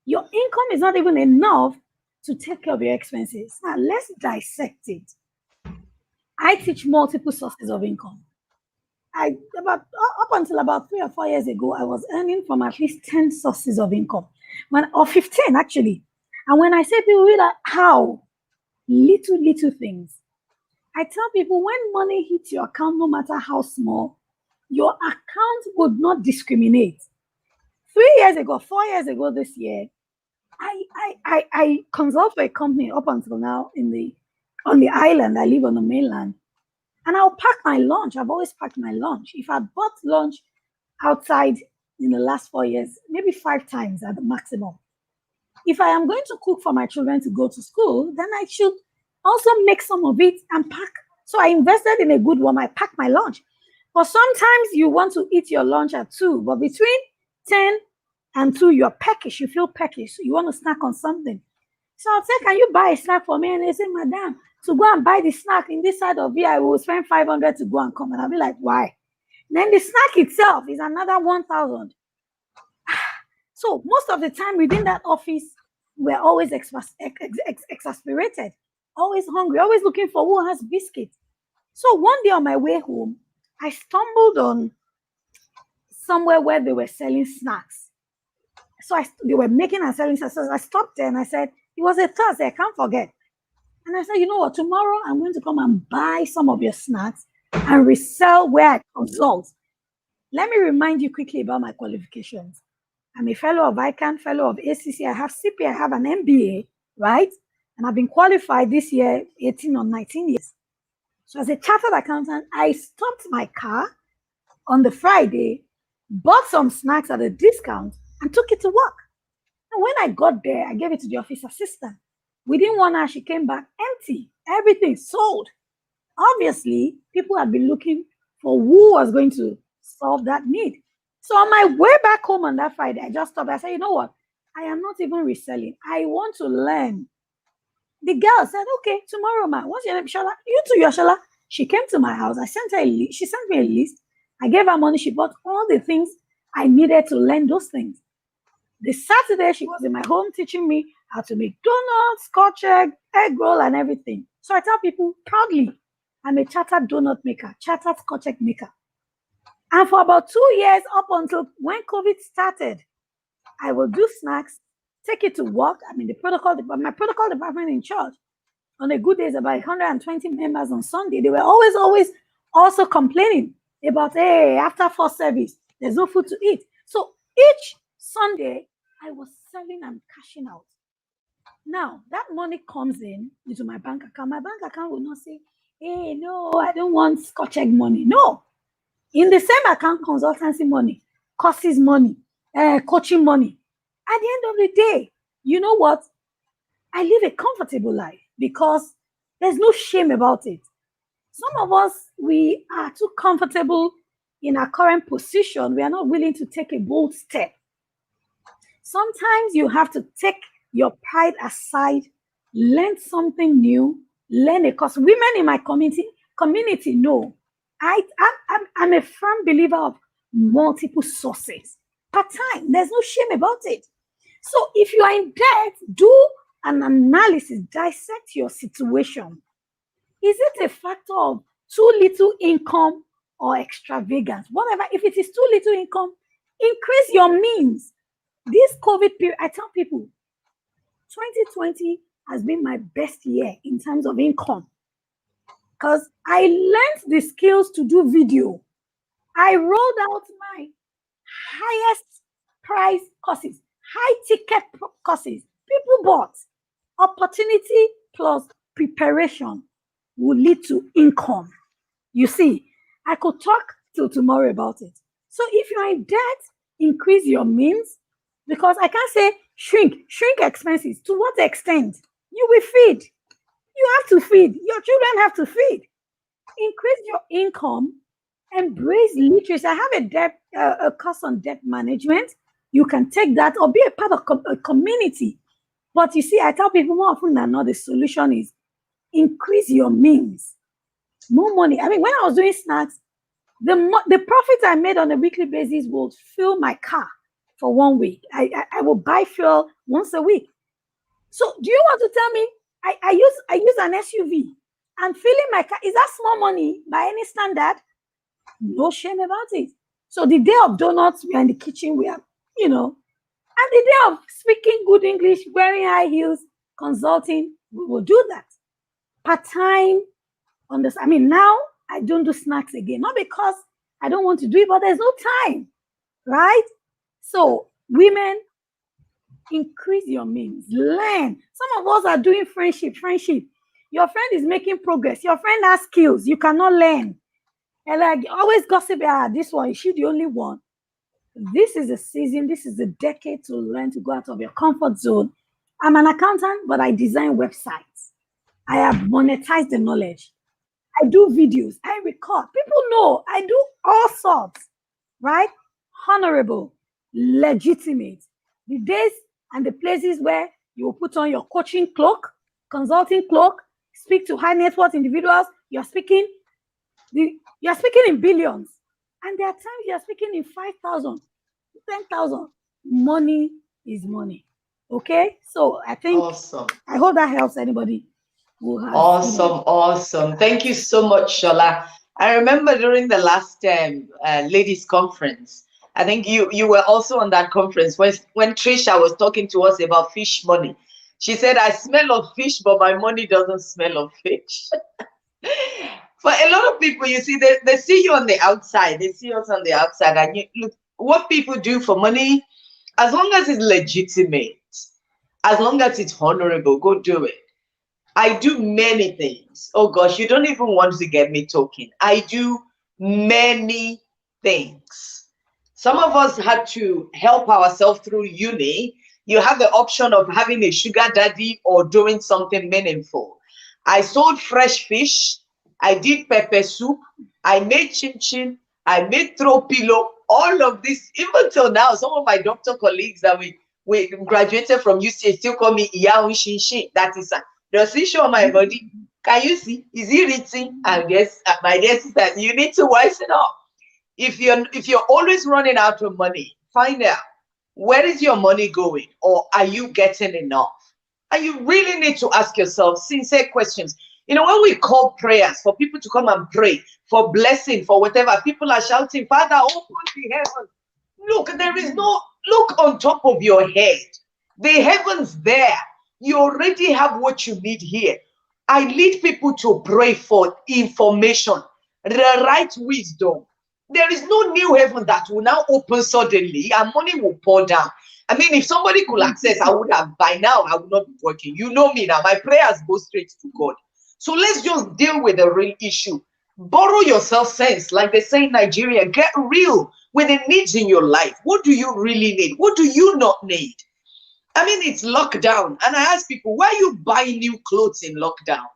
your income is not even enough to take care of your expenses. Now, let's dissect it. I teach multiple sources of income. Up until about 3 or 4 years ago, I was earning from at least 10 sources of income, or 15 actually. And when I say people read how little things, I tell people when money hits your account, no matter how small, your account would not discriminate. 3 years ago, 4 years ago this year, I consult for a company up until now on the island. I live on the mainland. And I'll pack my lunch. I've always packed my lunch. If I bought lunch outside in the last 4 years, maybe 5 times at the maximum. If I am going to cook for my children to go to school, then I should also make some of it and pack. So I invested in a good one. I packed my lunch. But sometimes you want to eat your lunch at 2, but between 10 and 2, you're peckish. You feel peckish. You want to snack on something. So I'll say, can you buy a snack for me? And they say, madam, to go and buy the snack in this side of here, I will spend 500 to go and come. And I'll be like, why? Then the snack itself is another 1,000. So most of the time within that office, we're always exasperated, always hungry, always looking for who has biscuit. So one day on my way home, I stumbled on somewhere where they were selling snacks. So they were making and selling snacks. So I stopped there and I said, it was a Thursday, I can't forget. And I said, you know what, tomorrow I'm going to come and buy some of your snacks and resell where I consult. Let me remind you quickly about my qualifications. I'm a fellow of ICANN, fellow of ACC, I have CP, I have an MBA, right? And I've been qualified this year, 18 or 19 years. So as a chartered accountant, I stopped my car on the Friday, bought some snacks at a discount, and took it to work. And when I got there, I gave it to the office assistant. Within 1 hour, she came back empty. Everything sold. Obviously, people had been looking for who was going to solve that need. So on my way back home on that Friday, I just stopped. I said, you know what? I am not even reselling. I want to learn. The girl said, okay, tomorrow, ma. What's your name, Shola? You too, you're Shola. She came to my house. I sent her she sent me a list. I gave her money. She bought all the things I needed to learn those things. The Saturday, she was in my home teaching me how to make donuts, scotch egg roll, and everything. So I tell people proudly, I'm a chartered donut maker, chartered scotch egg maker. And for about 2 years, up until when COVID started, I will do snacks, take it to work. I'm in the protocol department, my protocol department in church. On a good day, about 120 members on Sunday. They were always also complaining about, hey, after first service, there's no food to eat. So each Sunday, I was selling and cashing out. Now, that money comes in into my bank account. My bank account will not say, hey, no, I don't want scotch egg money. No. In the same account, consultancy money, courses money, coaching money. At the end of the day, you know what? I live a comfortable life because there's no shame about it. Some of us, we are too comfortable in our current position. We are not willing to take a bold step. Sometimes you have to take your pride aside, learn something new, learn a course. Women in my community know I'm a firm believer of multiple sources per time. There's no shame about it. So if you are in debt, do an analysis, dissect your situation. Is it a factor of too little income or extravagance? Whatever, if it is too little income, increase your means. This COVID period, I tell people, 2020 has been my best year in terms of income because I learned the skills to do video. I rolled out my highest price courses, high ticket courses. People bought. Opportunity plus preparation will lead to income. You see, I could talk till tomorrow about it. So if you're in debt, increase your means, because I can't say shrink expenses. To what extent? You will feed. You have to feed. Your children have to feed. Increase your income. Embrace literacy. I have a course on debt management. You can take that or be a part of a community. But you see, I tell people more often than not, the solution is increase your means. More money. I mean, when I was doing snacks, the profit I made on a weekly basis would fill my car for 1 week. I will buy fuel once a week. So do you want to tell me I use an SUV and filling my car? Is that small money by any standard? No shame about it. So the day of donuts, we are in the kitchen, we are, and the day of speaking good English, wearing high heels, consulting, we will do that. Part-time on this. I mean, now I don't do snacks again, not because I don't want to do it, but there's no time, right? So women, increase your means, learn. Some of us are doing friendship. Your friend is making progress. Your friend has skills. You cannot learn. And like always gossip, this one, is she the only one? This is a season, this is a decade to learn to go out of your comfort zone. I'm an accountant, but I design websites. I have monetized the knowledge. I do videos, I record. People know I do all sorts, right? Honorable, legitimate. The days and the places where you will put on your coaching cloak, consulting cloak, speak to high net worth individuals, you're speaking in billions. And there are times you're speaking in 5,000, 10,000. Money is money. Okay? So I think, awesome. I hope that helps anybody who has. Awesome. Thank you so much, Shola. I remember during the last ladies conference, I think you were also on that conference when Trisha was talking to us about fish money. She said, I smell of fish, but my money doesn't smell of fish. For a lot of people, you see, they see you on the outside. They see us on the outside. And you look, what people do for money, as long as it's legitimate, as long as it's honorable, go do it. I do many things. Oh gosh, you don't even want to get me talking. I do many things. Some of us had to help ourselves through uni. you have the option of having a sugar daddy or doing something meaningful. I sold fresh fish. I did pepper soup. I made chin-chin. I made throw pillow. All of this, even till now, some of my doctor colleagues that we graduated from UCA still call me Iya Shin. That is, does it show my body? Can you see? Is it written? And yes, my dear sister, you need to wise it up. If you're always running out of money, find out, where is your money going, or are you getting enough? And you really need to ask yourself sincere questions. You know, when we call prayers for people to come and pray for blessing, for whatever, people are shouting, Father, open the heavens. Look, there is no, look on top of your head. The heavens there. You already have what you need here. I lead people to pray for information, the right wisdom. There is no new heaven that will now open suddenly and money will pour down. I mean, if somebody could access, I would have, by now, I would not be working. You know me now, my prayers go straight to God. So let's just deal with the real issue. Borrow yourself sense, like they say in Nigeria. Get real with the needs in your life. What do you really need? What do you not need? I mean, it's lockdown. And I ask people, why you buy new clothes in lockdown?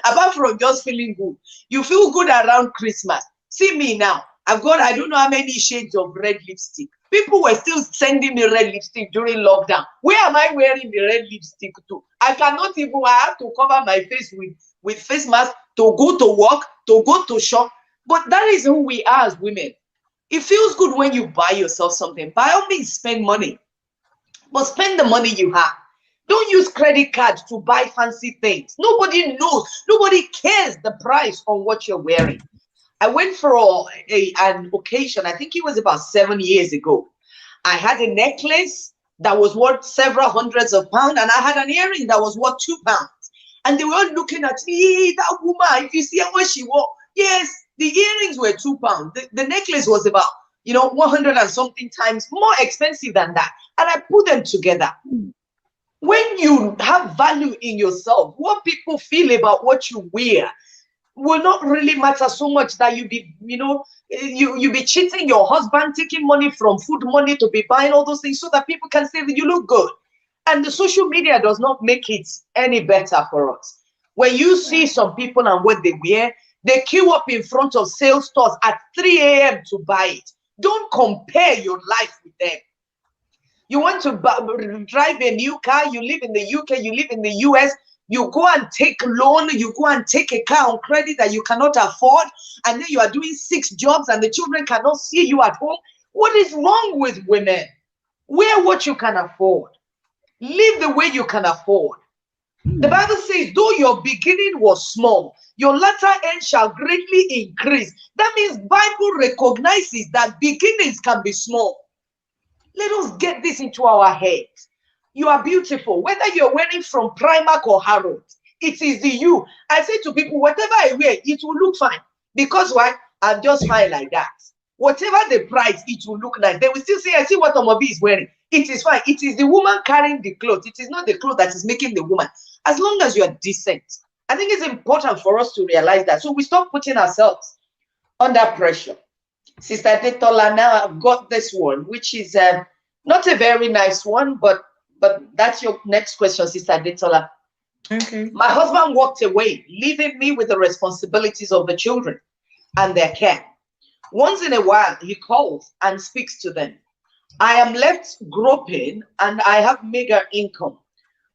Apart from just feeling good. You feel good around Christmas. See me now. I've got, I don't know how many shades of red lipstick. People were still sending me red lipstick during lockdown. Where am I wearing the red lipstick to? I cannot even, I have to cover my face with face mask to go to work, to go to shop. But that is who we are as women. It feels good when you buy yourself something. By all means, spend money. But spend the money you have. Don't use credit cards to buy fancy things. Nobody knows. Nobody cares the price on what you're wearing. I went for an occasion, I think it was about 7 years ago. I had a necklace that was worth several hundreds of pounds, and I had an earring that was worth £2. And they were all looking at me, that woman, if you see what she wore. Yes, the earrings were £2. The necklace was about, 100 and something times more expensive than that. And I put them together. When you have value in yourself, what people feel about what you wear will not really matter so much that you be, you be cheating your husband, taking money from food money to be buying all those things so that people can say that you look good. And the social media does not make it any better for us. When you see some people and what they wear, they queue up in front of sales stores at 3 a.m. to buy it. Don't compare your life with them. You want to drive a new car, you live in the UK, you live in the US, you go and take loan, you go and take a car on credit that you cannot afford, and then you are doing 6 jobs and the children cannot see you at home. What is wrong with women? Wear what you can afford. Live the way you can afford. The Bible says, though your beginning was small, your latter end shall greatly increase. That means Bible recognizes that beginnings can be small. Let us get this into our heads. You are beautiful, whether you're wearing from Primark or Harrods. It is the you. I say to people, whatever I wear, it will look fine. Because why? I'm just fine like that. Whatever the price, it will look nice. They will still say, I see what Omobi is wearing. It is fine. It is the woman carrying the clothes. It is not the clothes that is making the woman. As long as you are decent. I think it's important for us to realize that. So we stop putting ourselves under pressure. Sister Adetola, now I've got this one, which is not a very nice one, but that's your next question, Sister Adetola. Okay. My husband walked away, leaving me with the responsibilities of the children and their care. Once in a while, he calls and speaks to them. I am left groping and I have meager income.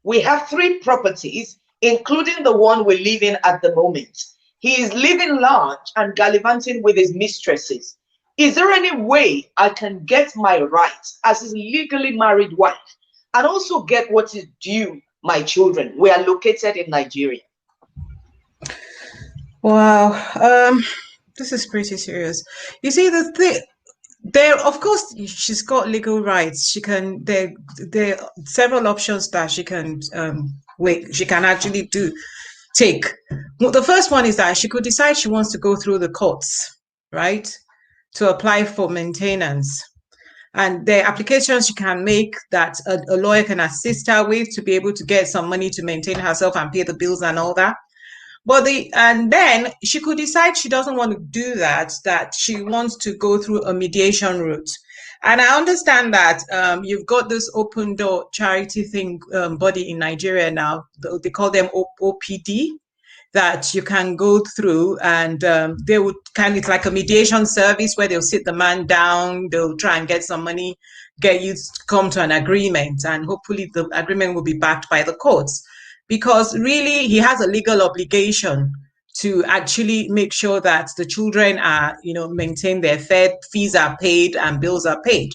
We have 3 properties, including the one we live in at the moment. He is living large and gallivanting with his mistresses. Is there any way I can get my rights as his legally married wife and also get what is due my children? We are located in Nigeria. Wow, this is pretty serious. You see, the thing there, of course, she's got legal rights. She can. There are several options that she can she can actually take. Well, the first one is that she could decide she wants to go through the courts, right, to apply for maintenance. And the applications she can make that a lawyer can assist her with to be able to get some money to maintain herself and pay the bills and all that. But and then she could decide she doesn't want to do that, that she wants to go through a mediation route. And I understand that you've got this open door charity thing body in Nigeria now. They call them OPD, that you can go through, and they would it's like a mediation service where they'll sit the man down, they'll try and get some money, get you to come to an agreement, and hopefully the agreement will be backed by the courts. Because really, he has a legal obligation to actually make sure that the children are, maintain their fed, fees are paid, and bills are paid.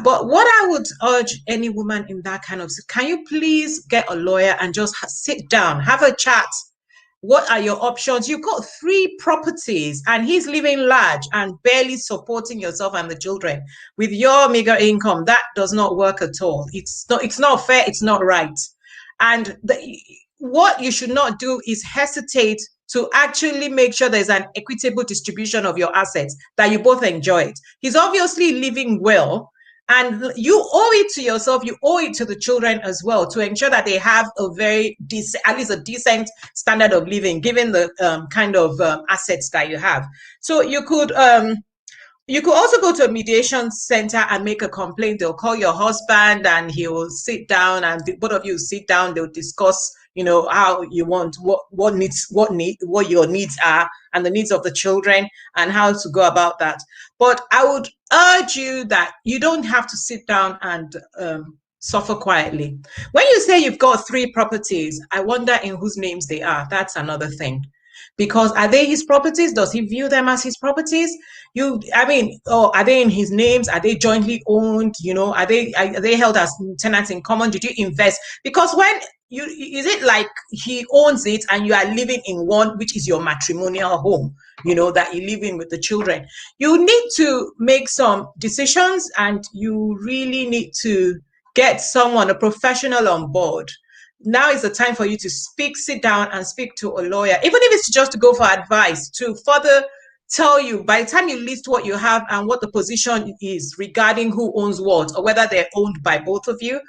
But what I would urge any woman in that kind of, can you please get a lawyer and just sit down, have a chat? What are your options? You've got 3 properties and he's living large and barely supporting yourself and the children with your meager income. That does not work at all. It's not fair. It's not right. And what you should not do is hesitate to actually make sure there's an equitable distribution of your assets, that you both enjoy it. He's obviously living well, and you owe it to yourself, you owe it to the children as well, to ensure that they have a very decent, at least a decent standard of living, given the kind of assets that you have. So you could also go to a mediation center and make a complaint. They'll call your husband and he will sit down, and both of you sit down. They'll discuss, how you want, what your needs are, and the needs of the children, and how to go about that. But I would urge you that you don't have to sit down and suffer quietly. When you say you've got 3 properties, I wonder in whose names they are. That's another thing. Because are they his properties? Does he view them as his properties? Are they in his names? Are they jointly owned? Are they held as tenants in common? Did you invest? Because is it like he owns it and you are living in one, which is your matrimonial home, that you live in with the children? You need to make some decisions, and you really need to get someone, a professional, on board. Now is the time for you to sit down and speak to a lawyer, even if it's just to go for advice, to further tell you, by the time you list what you have and what the position is regarding who owns what, or whether they're owned by both of you,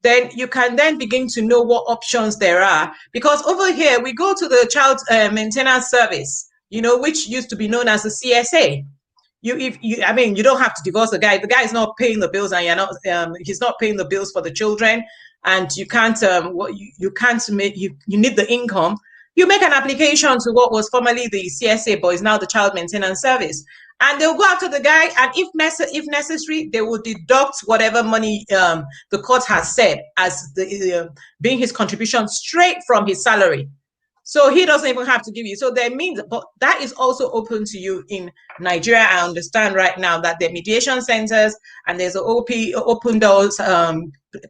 then you can then begin to know what options there are. Because over here, we go to the child maintenance service, which used to be known as the CSA. You don't have to divorce the guy. The guy is not paying the bills, and he's not paying the bills for the children. And you can't, you need the income. You make an application to what was formerly the CSA, but is now the Child Maintenance Service. And they'll go after the guy, and if necessary, they will deduct whatever money the court has said as being his contribution straight from his salary. So he doesn't even have to give you. So but that is also open to you in Nigeria. I understand right now that there are mediation centers, and there's open doors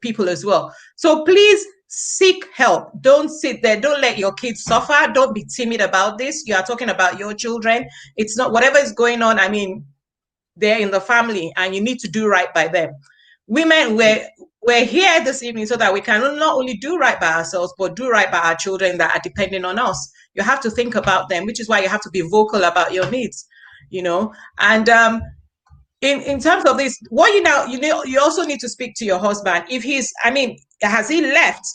people as well. So please seek help. Don't sit there. Don't let your kids suffer. Don't be timid about this. You are talking about your children. It's not whatever is going on. They're in the family, and you need to do right by them. Women, we're here this evening so that we can not only do right by ourselves, but do right by our children that are depending on us. You have to think about them, which is why you have to be vocal about your needs, And in terms of this, you also need to speak to your husband. If has he left?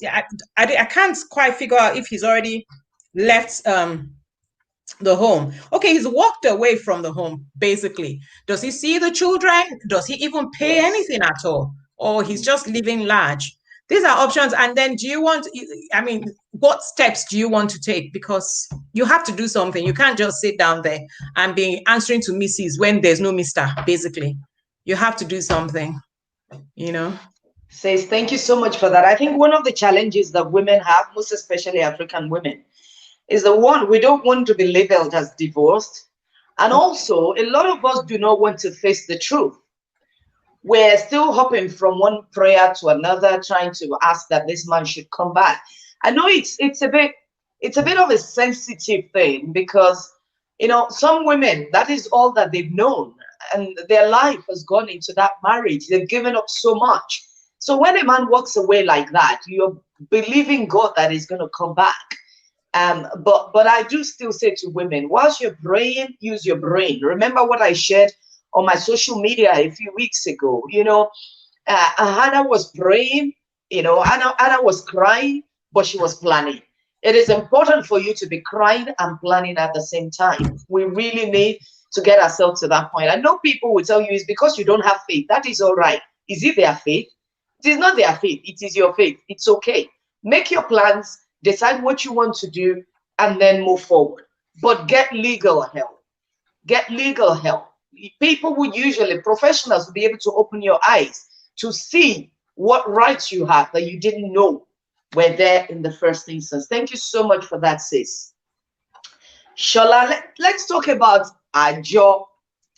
I can't quite figure out if he's already left the home. Okay, he's walked away from the home, basically. Does he see the children? Does he even pay anything at all? Or he's just living large? These are options. And then what steps do you want to take? Because you have to do something. You can't just sit down there and be answering to Mrs. when there's no Mr. Basically, you have to do something, Says, thank you so much for that. I think one of the challenges that women have, most especially African women, is we don't want to be labeled as divorced. And also, a lot of us do not want to face the truth. We're still hopping from one prayer to another, trying to ask that this man should come back. I know it's a bit of a sensitive thing, because some women, that is all that they've known, and their life has gone into that marriage. They've given up so much. So when a man walks away like that, you're believing God that he's going to come back. But I do still say to women, whilst you're praying, use your brain. Remember what I shared on my social media a few weeks ago. Hannah was praying, Hannah was crying, but she was planning. It is important for you to be crying and planning at the same time. We really need to get ourselves to that point. I know people will tell you it's because you don't have faith. That is all right. Is it their faith? It is not their faith. It is your faith. It's okay. Make your plans, decide what you want to do, and then move forward. But get legal help. Get legal help. People would usually, professionals will be able to open your eyes to see what rights you have that you didn't know were there in the first instance. Thank you so much for that, sis. Shola, let's talk about Ajo,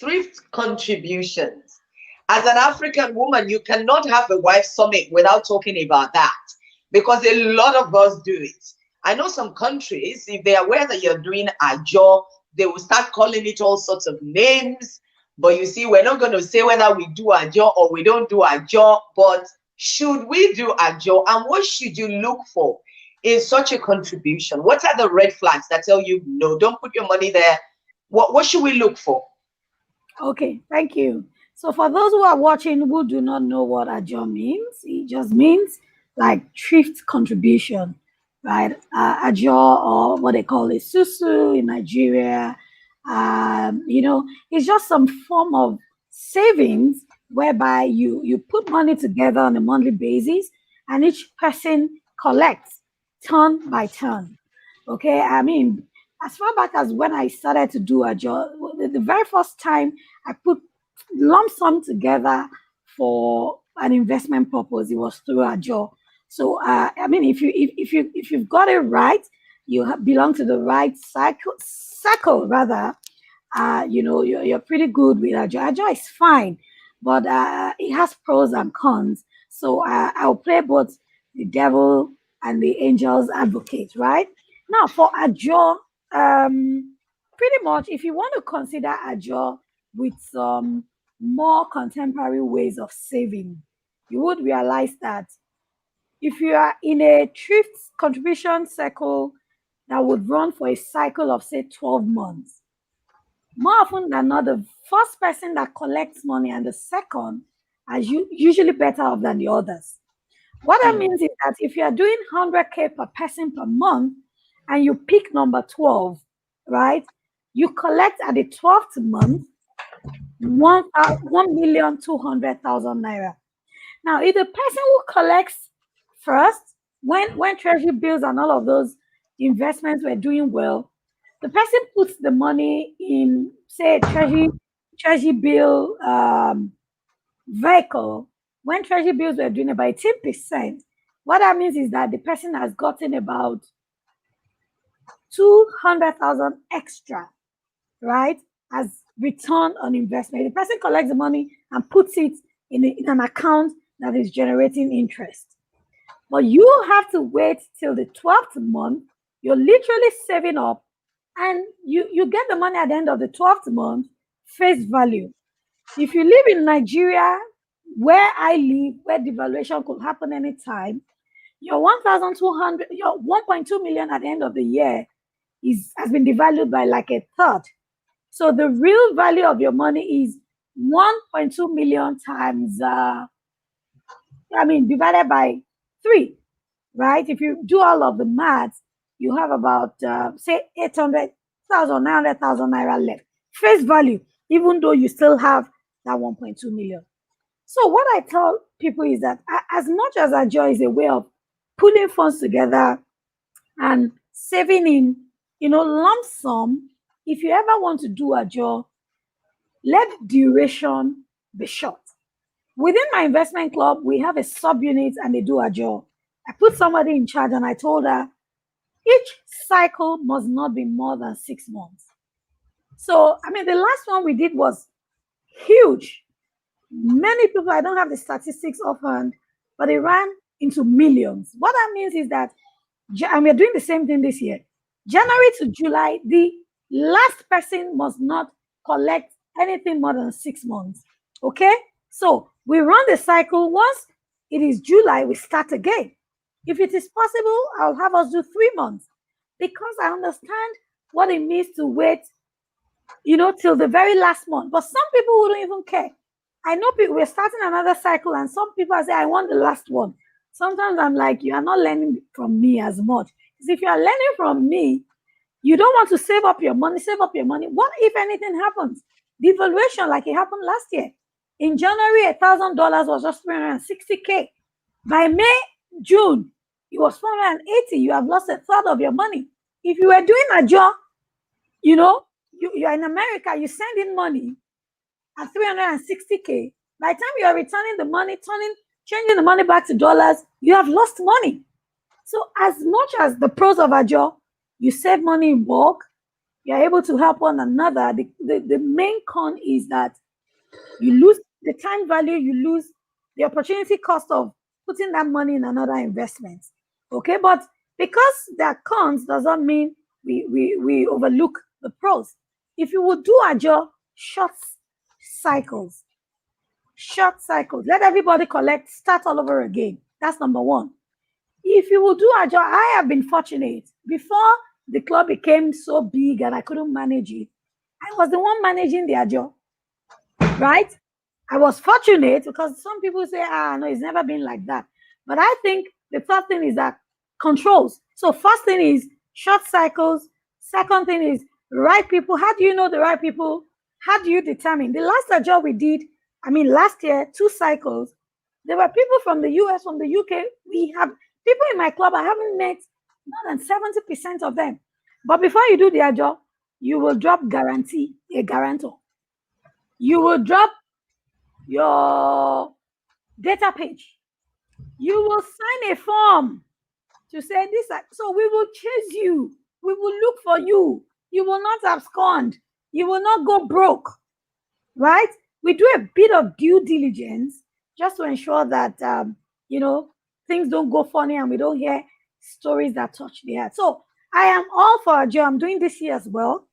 thrift contributions. As an African woman, you cannot have a wife summit without talking about that, because a lot of us do it. I know some countries, if they are aware that you're doing Ajo, they will start calling it all sorts of names. But you see, we're not going to say whether we do Ajo or we don't do Ajo, but should we do Ajo, and what should you look for in such a contribution? What are the red flags that tell you, no, don't put your money there? What should we look for? Okay, thank you. So for those who are watching who do not know what Ajo means, it just means like thrift contribution, right? Ajo, or what they call it, susu in Nigeria. It's just some form of savings whereby you put money together on a monthly basis and each person collects turn by turn. Okay, I mean, as far back as when I started to do Ajo, the very first time I put lump sum together for an investment purpose, it was through Ajo. So I mean, if you've got it right, you belong to the right circle rather. You're pretty good with Ajo. Ajo is fine, but it has pros and cons. So I'll play both the devil and the angel's advocate, right? Now for Ajo, pretty much if you want to consider Ajo with some more contemporary ways of saving, you would realize that if you are in a thrift contribution cycle that would run for a cycle of say 12 months, more often than not, the first person that collects money and the second are usually better off than the others. What that means is that if you are doing 100K per person per month and you pick number 12, right, you collect at the 12th month 1,200,000 naira. Now, if the person who collects first, when treasury bills and all of those investments were doing well, the person puts the money in, say, treasury bill vehicle. When treasury bills were doing about 18%, what that means is that the person has gotten about 200,000 extra, right, as return on investment. The person collects the money and puts it in an account that is generating interest. But you have to wait till the 12th month. You're literally saving up, and you get the money at the end of the 12th month, face value. If you live in Nigeria, where I live, where devaluation could happen anytime, your 1,200, your 1.2 million at the end of the year has been devalued by like a third. So the real value of your money is 1.2 million times, divided by 3, right? If you do all of the maths, you have about, say, 800,000, 900,000 naira left. Face value, even though you still have that 1.2 million. So what I tell people is that as much as Ajo is a way of pulling funds together and saving in, lump sum, if you ever want to do Ajo, let duration be short. Within my investment club, we have a subunit and they do Ajo. I put somebody in charge and I told her each cycle must not be more than 6 months. So, I mean, the last one we did was huge. Many people, I don't have the statistics offhand, but it ran into millions. What that means is that, and we're doing the same thing this year, January to July, the last person must not collect anything more than 6 months. Okay? So we run the cycle. Once it is July, we start again. If it is possible, I'll have us do 3 months, because I understand what it means to wait, till the very last month. But some people wouldn't even care. I know people, we're starting another cycle, and some people say, I want the last one. Sometimes I'm like, you are not learning from me as much. is if you are learning from me, you don't want to save up your money, What if anything happens? Devaluation like it happened last year. In January, $1,000 was just 360K. By May, June, it was 480. You have lost a third of your money. If you were doing a job, you know, you're in America, you send in money at 360K. By the time you are returning the money, changing the money back to dollars, you have lost money. So as much as the pros of a job, you save money in bulk, you're able to help one another. The main con is that you lose the time value, you lose the opportunity cost of putting that money in another investment. Okay, but because there are cons doesn't mean we overlook the pros. If you would do a job, short cycles. Let everybody collect, start all over again. That's number one. If you will do a job, I have been fortunate. Before the club became so big and I couldn't manage it, I was the one managing the job, right? I was fortunate because some people say, no, it's never been like that. But I think the third thing is that controls. So first thing is short cycles. Second thing is right people. How do you know the right people? How do you determine? The last job we did, last year, 2 cycles, there were people from the US, from the UK. We have people in my club, I haven't met more than 70% of them. But before you do their job, you will drop a guarantor. You will drop your data page. You will sign a form to say this. So we will chase you. We will look for you. You will not abscond. You will not go broke, right? We do a bit of due diligence just to ensure that, things don't go funny and we don't hear stories that touch the heart. So I am all for a job. I'm doing this year as well,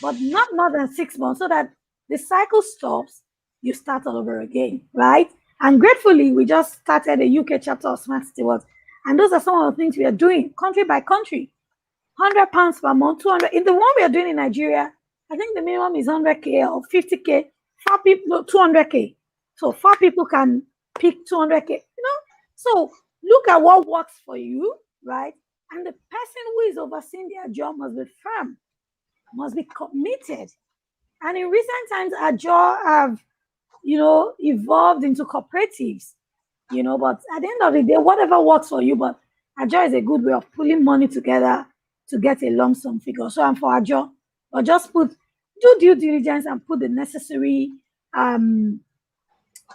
but not more than 6 months so that the cycle stops, you start all over again, right? And gratefully, we just started a UK chapter of Smart Stewards. And those are some of the things we are doing country by country. £100 per month, 200. In the one we are doing in Nigeria, I think the minimum is 100K or 50K. 4 people, 200K. So 4 people can pick 200K, So look at what works for you, right? And the person who is overseeing their job must be firm, must be committed. And in recent times, our job have, evolved into cooperatives, but at the end of the day, whatever works for you, but Ajo is a good way of pulling money together to get a lump sum figure. So I'm for Ajo, but just do due diligence and put the necessary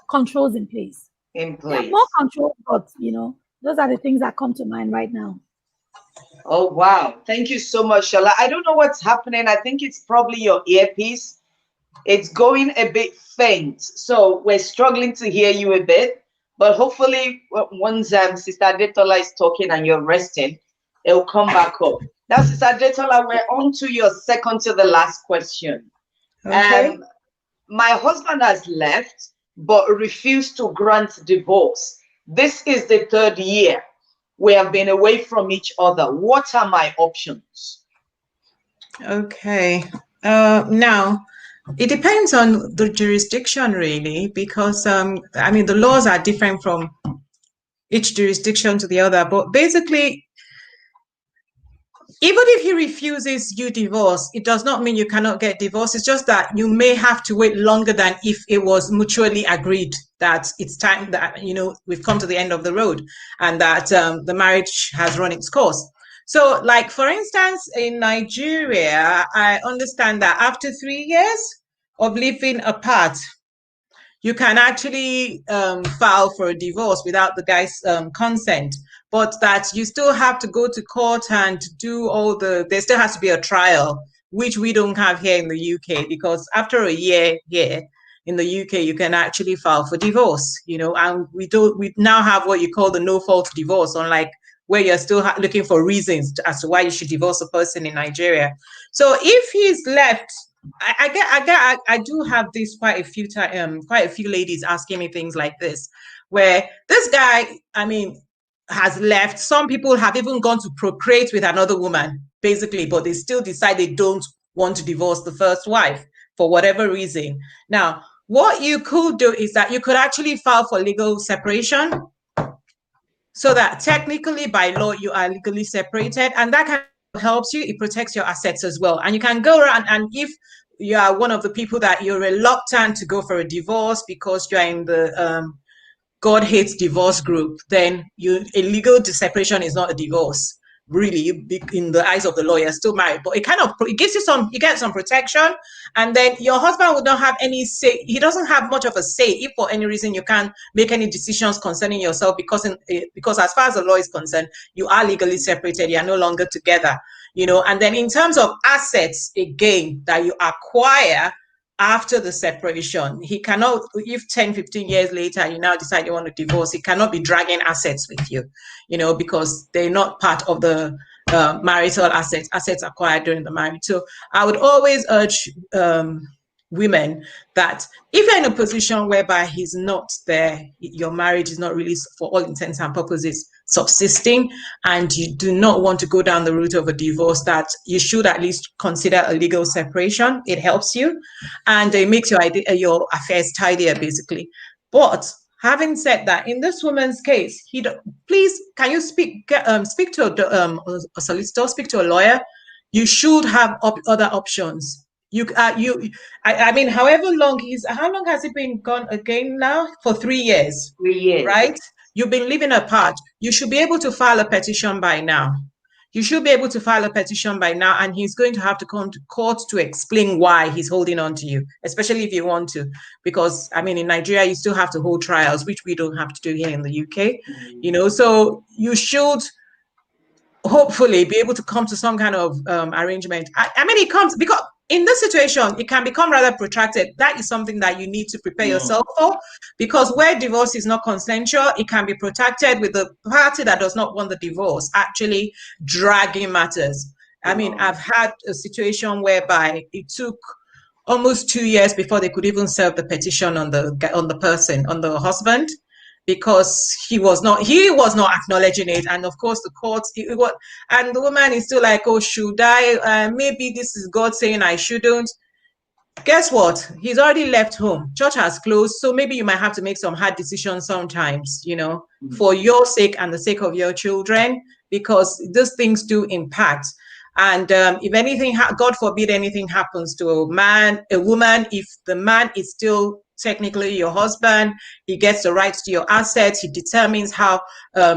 controls in place. More control, but those are the things that come to mind right now. Oh wow, thank you so much, Shola. I don't know what's happening. I think it's probably your earpiece. It's going a bit faint, so we're struggling to hear you a bit. But hopefully, once Sister Adetola is talking and you're resting, it'll come back up. Now, Sister Adetola, we're on to your second to the last question. Okay. My husband has left, but refused to grant divorce. This is the 3rd year we have been away from each other. What are my options? Okay. Now, it depends on the jurisdiction, really, because, the laws are different from each jurisdiction to the other. But basically, even if he refuses you divorce, it does not mean you cannot get divorced. It's just that you may have to wait longer than if it was mutually agreed that it's time that, we've come to the end of the road and that the marriage has run its course. So, like, for instance, in Nigeria, I understand that after 3 years of living apart, you can actually file for a divorce without the guy's consent, but that you still have to go to court and do there still has to be a trial, which we don't have here in the UK, because after a year here in the UK, you can actually file for divorce, and we now have what you call the no-fault divorce, unlike where you're still looking for reasons as to why you should divorce a person in Nigeria. So if he's left, I do have this quite a few ladies asking me things like this, where this guy, has left. Some people have even gone to procreate with another woman, basically, but they still decide they don't want to divorce the first wife for whatever reason. Now, what you could do is that you could actually file for legal separation. so that technically by law you are legally separated, and that kind of helps you. It protects your assets as well, and you can go around, and if you are one of the people that you're reluctant to go for a divorce because you're in the God hates divorce group, then a legal separation is not a divorce. Really, in the eyes of the lawyer, still married, but it gives you you get some protection, and then your husband would not have any say. He doesn't have much of a say if for any reason you can't make any decisions concerning yourself, because as far as the law is concerned, you are legally separated. You are no longer together, And then in terms of assets, again, that you acquire after the separation, he cannot, if 10, 15 years later you now decide you want to divorce, he cannot be dragging assets with you, because they're not part of the marital assets acquired during the marriage. So I would always urge women that if you're in a position whereby he's not there, your marriage is not really, for all intents and purposes, subsisting, and you do not want to go down the route of a divorce, that you should at least consider a legal separation. It helps you, and it makes your affairs tidier, basically. But having said that, in this woman's case, please, can you speak to a solicitor, speak to a lawyer? You should have other options. I mean, how long has it been gone again now? For 3 years. 3 years. Right? You've been living apart. You should be able to file a petition by now. And he's going to have to come to court to explain why he's holding on to you, especially if you want to. Because, I mean, in Nigeria, you still have to hold trials, which we don't have to do here in the UK. So you should hopefully be able to come to some kind of arrangement. I mean, it comes because in this situation, it can become rather protracted. That is something that you need to prepare yourself for, because where divorce is not consensual, it can be protracted, with the party that does not want the divorce actually dragging matters. I mean, I've had a situation whereby it took almost 2 years before they could even serve the petition on the husband, because he was not acknowledging it. And of course the courts, and the woman is still like, oh, should I, maybe this is God saying I shouldn't. Guess what? He's already left home. Church has closed. So maybe you might have to make some hard decisions sometimes, for your sake and the sake of your children, because these things do impact. And if anything, God forbid anything happens to a woman, if the man is still technically your husband, he gets the rights to your assets. He determines how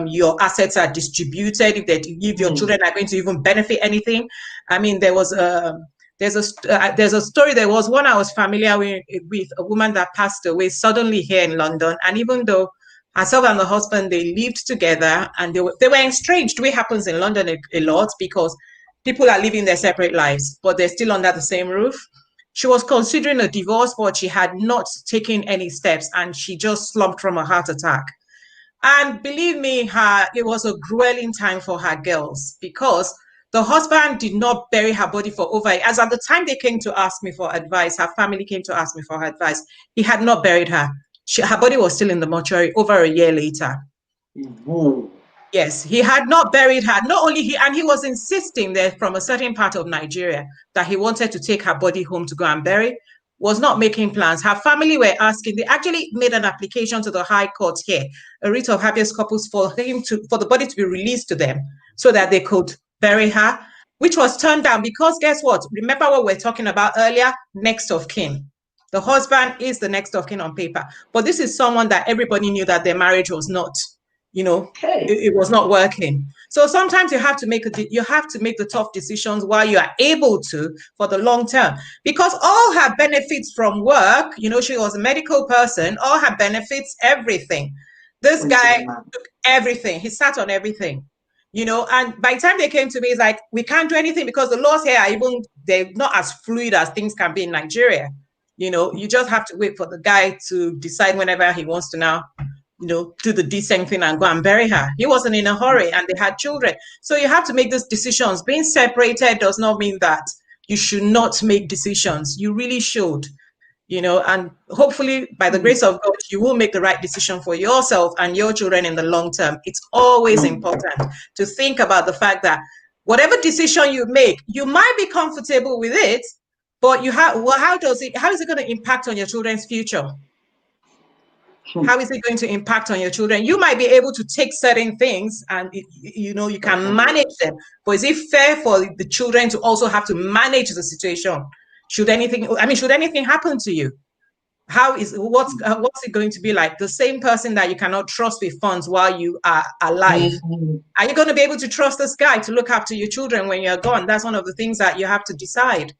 your assets are distributed, if your children are going to even benefit anything. I mean, there's a story. There was one I was familiar with a woman that passed away suddenly here in London, and even though herself and the husband, they lived together and they were estranged. It happens in London a lot, because people are living their separate lives, but they're still under the same roof. She was considering a divorce, but she had not taken any steps, and she just slumped from a heart attack. And believe me, it was a grueling time for her girls, because the husband did not bury her body for over, as at the time they came to ask me for advice, her family came to ask me for her advice, he had not buried her. Her body was still in the mortuary over a year later. Yes, he had not buried her. Not only he was insisting that from a certain part of Nigeria that he wanted to take her body home to go and bury, was not making plans. Her family were asking, they actually made an application to the High Court here, a writ of habeas corpus for the body to be released to them so that they could bury her, which was turned down because guess what? Remember what we were talking about earlier? Next of kin. The husband is the next of kin on paper, but this is someone that everybody knew that their marriage was not, it was not working. So sometimes you have to make the tough decisions while you are able to for the long term, because all her benefits from work, she was a medical person, all her benefits, everything. This guy took everything. He sat on everything, and by the time they came to me, it's like, we can't do anything because the laws here they're not as fluid as things can be in Nigeria. You just have to wait for the guy to decide whenever he wants to now, do the decent thing and go and bury her. He wasn't in a hurry and they had children. So you have to make these decisions. Being separated does not mean that you should not make decisions. You really should, and hopefully by the grace of God, you will make the right decision for yourself and your children in the long term. It's always important to think about the fact that whatever decision you make, you might be comfortable with it, but how is it going to impact on your children's future? How is it going to impact on your children? You might be able to take certain things and you can manage them, but is it fair for the children to also have to manage the situation? Should anything happen to you? What's it going to be like? The same person that you cannot trust with funds while you are alive, are you going to be able to trust this guy to look after your children when you're gone? That's one of the things that you have to decide.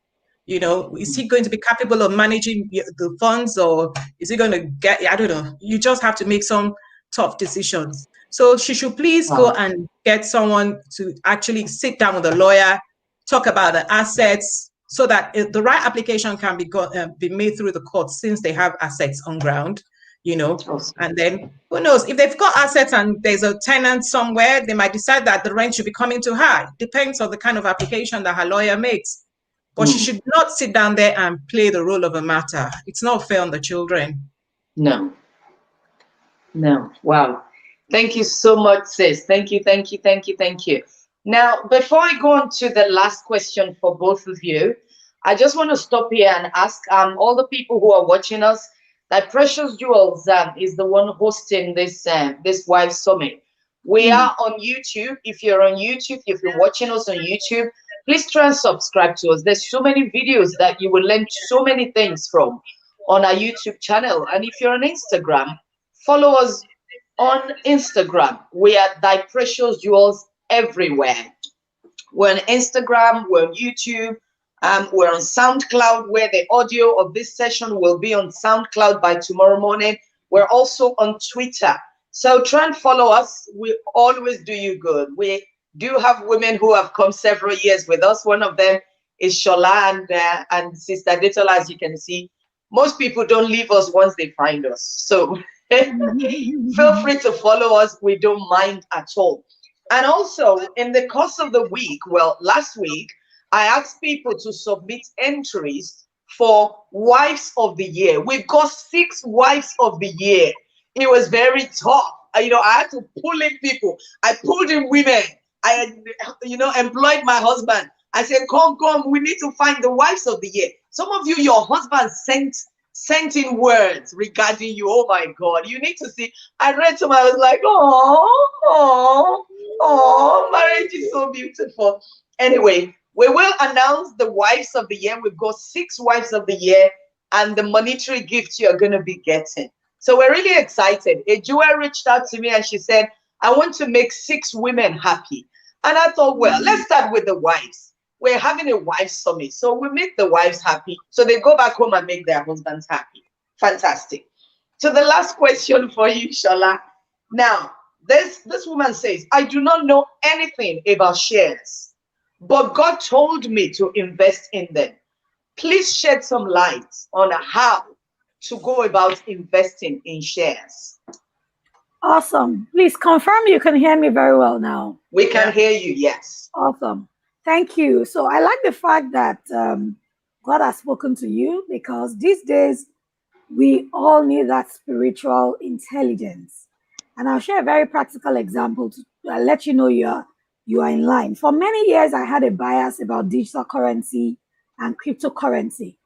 Is he going to be capable of managing the funds, or is he going to I don't know. You just have to make some tough decisions. So she should please go and get someone to actually sit down with a lawyer, talk about the assets, so that the right application can be made through the court, since they have assets on ground, and then who knows, if they've got assets and there's a tenant somewhere, they might decide that the rent should be coming to her. Depends on the kind of application that her lawyer makes. But she should not sit down there and play the role of a martyr. It's not fair on the children. No. Wow. Thank you so much, sis. Thank you. Now, before I go on to the last question for both of you, I just want to stop here and ask all the people who are watching us that Precious Jewels is the one hosting this Wives Summit. We are on YouTube. If you're on YouTube, if you're watching us on YouTube, please try and subscribe to us. There's so many videos that you will learn so many things from on our YouTube channel. And if you're on Instagram, follow us on Instagram. We are Thy Precious Jewels everywhere. We're on Instagram, we're on YouTube, we're on SoundCloud, where the audio of this session will be on SoundCloud by tomorrow morning. We're also on Twitter. So try and follow us. We always do you good. We do have women who have come several years with us. One of them is Sola and Sister Adetola, as you can see. Most people don't leave us once they find us. So feel free to follow us. We don't mind at all. And also, in the course of the week, last week, I asked people to submit entries for Wives of the Year. We've got 6 Wives of the Year. It was very tough. I had to pull in people. I pulled in women. I, employed my husband. I said, come, we need to find the Wives of the Year. Some of you, your husband sent in words regarding you. Oh my God, you need to see. I read them. I was like, oh, marriage is so beautiful. Anyway, we will announce the Wives of the Year. We've got 6 Wives of the Year and the monetary gift you're going to be getting. So we're really excited. A jewel reached out to me and she said, I want to make 6 women happy. And I thought, let's start with the wives. We're having a wives summit. So we make the wives happy. So they go back home and make their husbands happy. Fantastic. So the last question for you, Shola. Now, this woman says, I do not know anything about shares, but God told me to invest in them. Please shed some light on how to go about investing in shares. Awesome. Please confirm you can hear me very well now. We can hear you, yes. Awesome. Thank you. So I like the fact that God has spoken to you, because these days we all need that spiritual intelligence. And I'll share a very practical example to let you know you are in line. For many years, I had a bias about digital currency and cryptocurrency.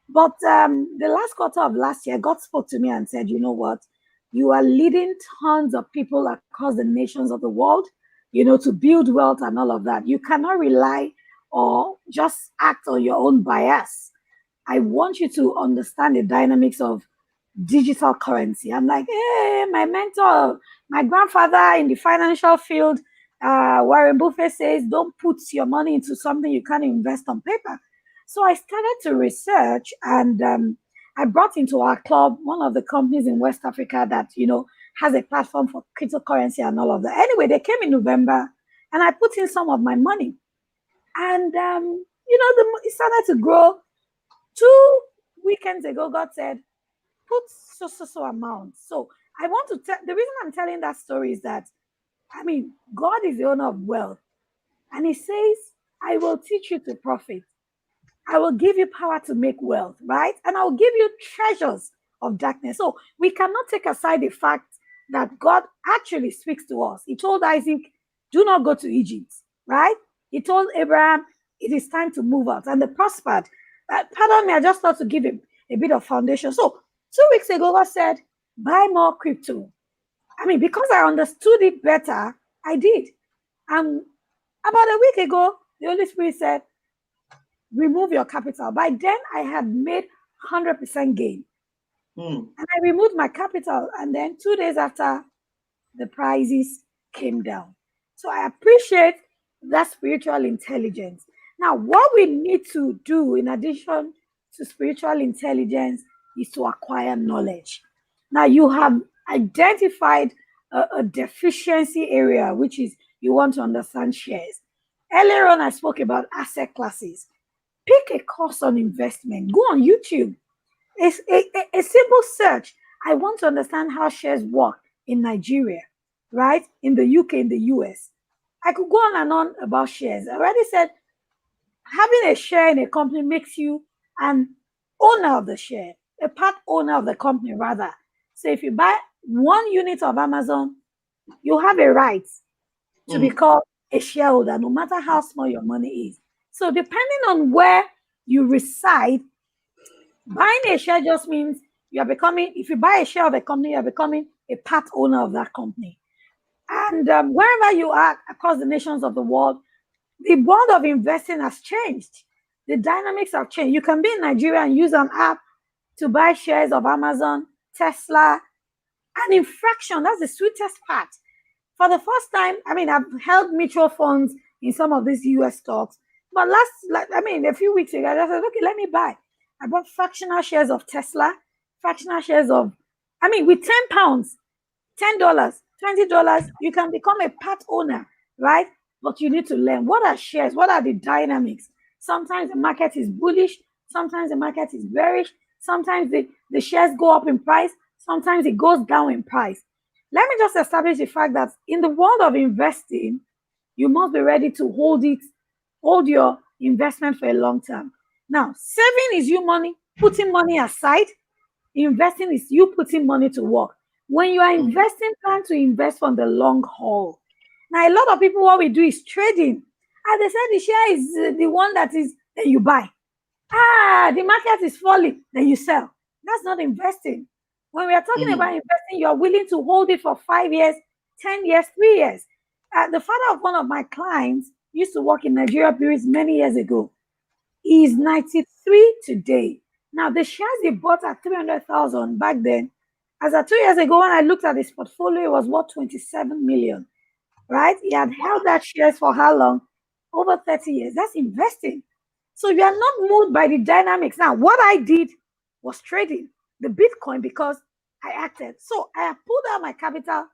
But the last quarter of last year, God spoke to me and said, you know what? You are leading tons of people across the nations of the world, to build wealth and all of that. You cannot rely or just act on your own bias. I want you to understand the dynamics of digital currency. I'm like, hey, my mentor, my grandfather in the financial field, Warren Buffett says, don't put your money into something you can't invest on paper. So I started to research, and I brought into our club one of the companies in West Africa that, has a platform for cryptocurrency and all of that. Anyway, they came in November, and I put in some of my money. And, it started to grow. 2 weekends ago, God said, put so amount. So I want to tell, the reason I'm telling that story is that, God is the owner of wealth. And he says, I will teach you to profit. I will give you power to make wealth, right? And I'll give you treasures of darkness. So we cannot take aside the fact that God actually speaks to us. He told Isaac, do not go to Egypt, right? He told Abraham, it is time to move out. And they prospered. Pardon me, I just thought to give a bit of foundation. So 2 weeks ago, God said, buy more crypto. I mean, because I understood it better, I did. And about a week ago, the Holy Spirit said, remove your capital. By then, I had made 100% gain. And I removed my capital. And then 2 days after, the prices came down. So I appreciate that spiritual intelligence. Now, what we need to do in addition to spiritual intelligence is to acquire knowledge. Now, you have identified a deficiency area, which is you want to understand shares. Earlier on, I spoke about asset classes. Pick a course on investment. Go on YouTube. It's a simple search. I want to understand how shares work in Nigeria, right? In the UK, in the US. I could go on and on about shares. I already said having a share in a company makes you an owner of the share, a part owner of the company, rather. So if you buy 1 unit of Amazon, you have a right to become a shareholder, no matter how small your money is. So depending on where you reside, buying a share just means you are becoming, if you buy a share of a company, you're becoming a part owner of that company. And wherever you are across the nations of the world, the world of investing has changed. The dynamics have changed. You can be in Nigeria and use an app to buy shares of Amazon, Tesla, and in fraction. That's the sweetest part. For the first time, I mean, I've held mutual funds in some of these US stocks, but a few weeks ago, I said, okay, let me buy. I bought fractional shares of Tesla, fractional shares of, with £10, $10, $20, you can become a part owner, right? But you need to learn what are shares, what are the dynamics. Sometimes the market is bullish, sometimes the market is bearish, sometimes the shares go up in price, sometimes it goes down in price. Let me just establish the fact that in the world of investing, you must be ready to hold your investment for a long term. Now, saving is you putting money aside. Investing is you putting money to work. When you are investing, plan to invest on the long haul. Now, a lot of people, what we do is trading. And they say the share is the one that is, then you buy. The market is falling, then you sell. That's not investing. When we are talking about investing, you are willing to hold it for 5 years, 10 years, 3 years. The father of one of my clients used to work in Nigeria Breweries many years ago. He is 93 today. Now, the shares he bought at 300,000 back then, as of 2 years ago, when I looked at his portfolio, it was worth 27 million, right? He had held that shares for how long? Over 30 years. That's investing. So you are not moved by the dynamics. Now, what I did was trading the Bitcoin because I acted. So I have pulled out my capital.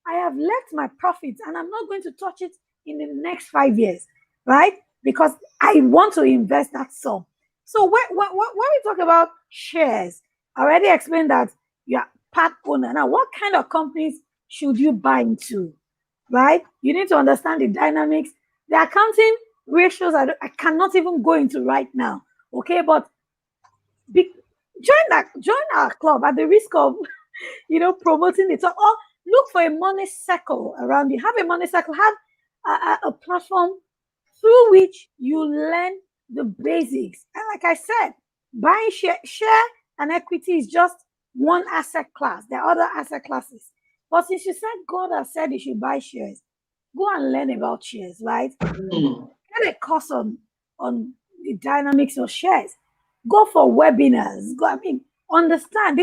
I have left my profits, and I'm not going to touch it in the next 5 years, right? Because I want to invest that sum. So when we talk about shares, I already explained that you are part owner. Now, what kind of companies should you buy into, right? You need to understand the dynamics. The accounting ratios I cannot even go into right now, okay? But join our club at the risk of, promoting it. Or look for a money circle around you. Have a money circle. Have a platform through which you learn the basics. And like I said, buying share and equity is just one asset class. There are other asset classes. But since you said God has said you should buy shares, go and learn about shares, right? Get a course on the dynamics of shares. Go for webinars. Understand.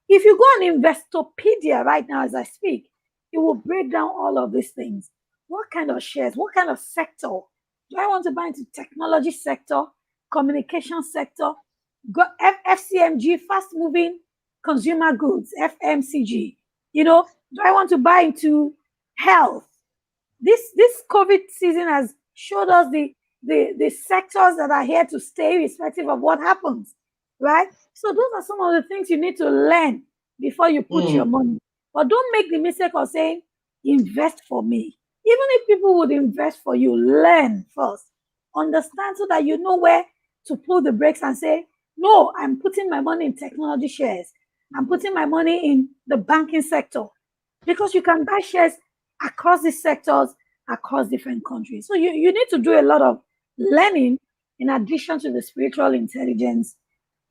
If you go on Investopedia right now as I speak, it will break down all of these things. What kind of shares? What kind of sector? Do I want to buy into technology sector, communication sector, FCMG, fast moving consumer goods, FMCG? Do I want to buy into health? This COVID season has showed us the sectors that are here to stay, irrespective of what happens, right? So those are some of the things you need to learn before you put your money. But don't make the mistake of saying, invest for me. Even if people would invest for you, learn first. Understand so that you know where to pull the brakes and say, no, I'm putting my money in technology shares. I'm putting my money in the banking sector. Because you can buy shares across these sectors, across different countries. So you need to do a lot of learning in addition to the spiritual intelligence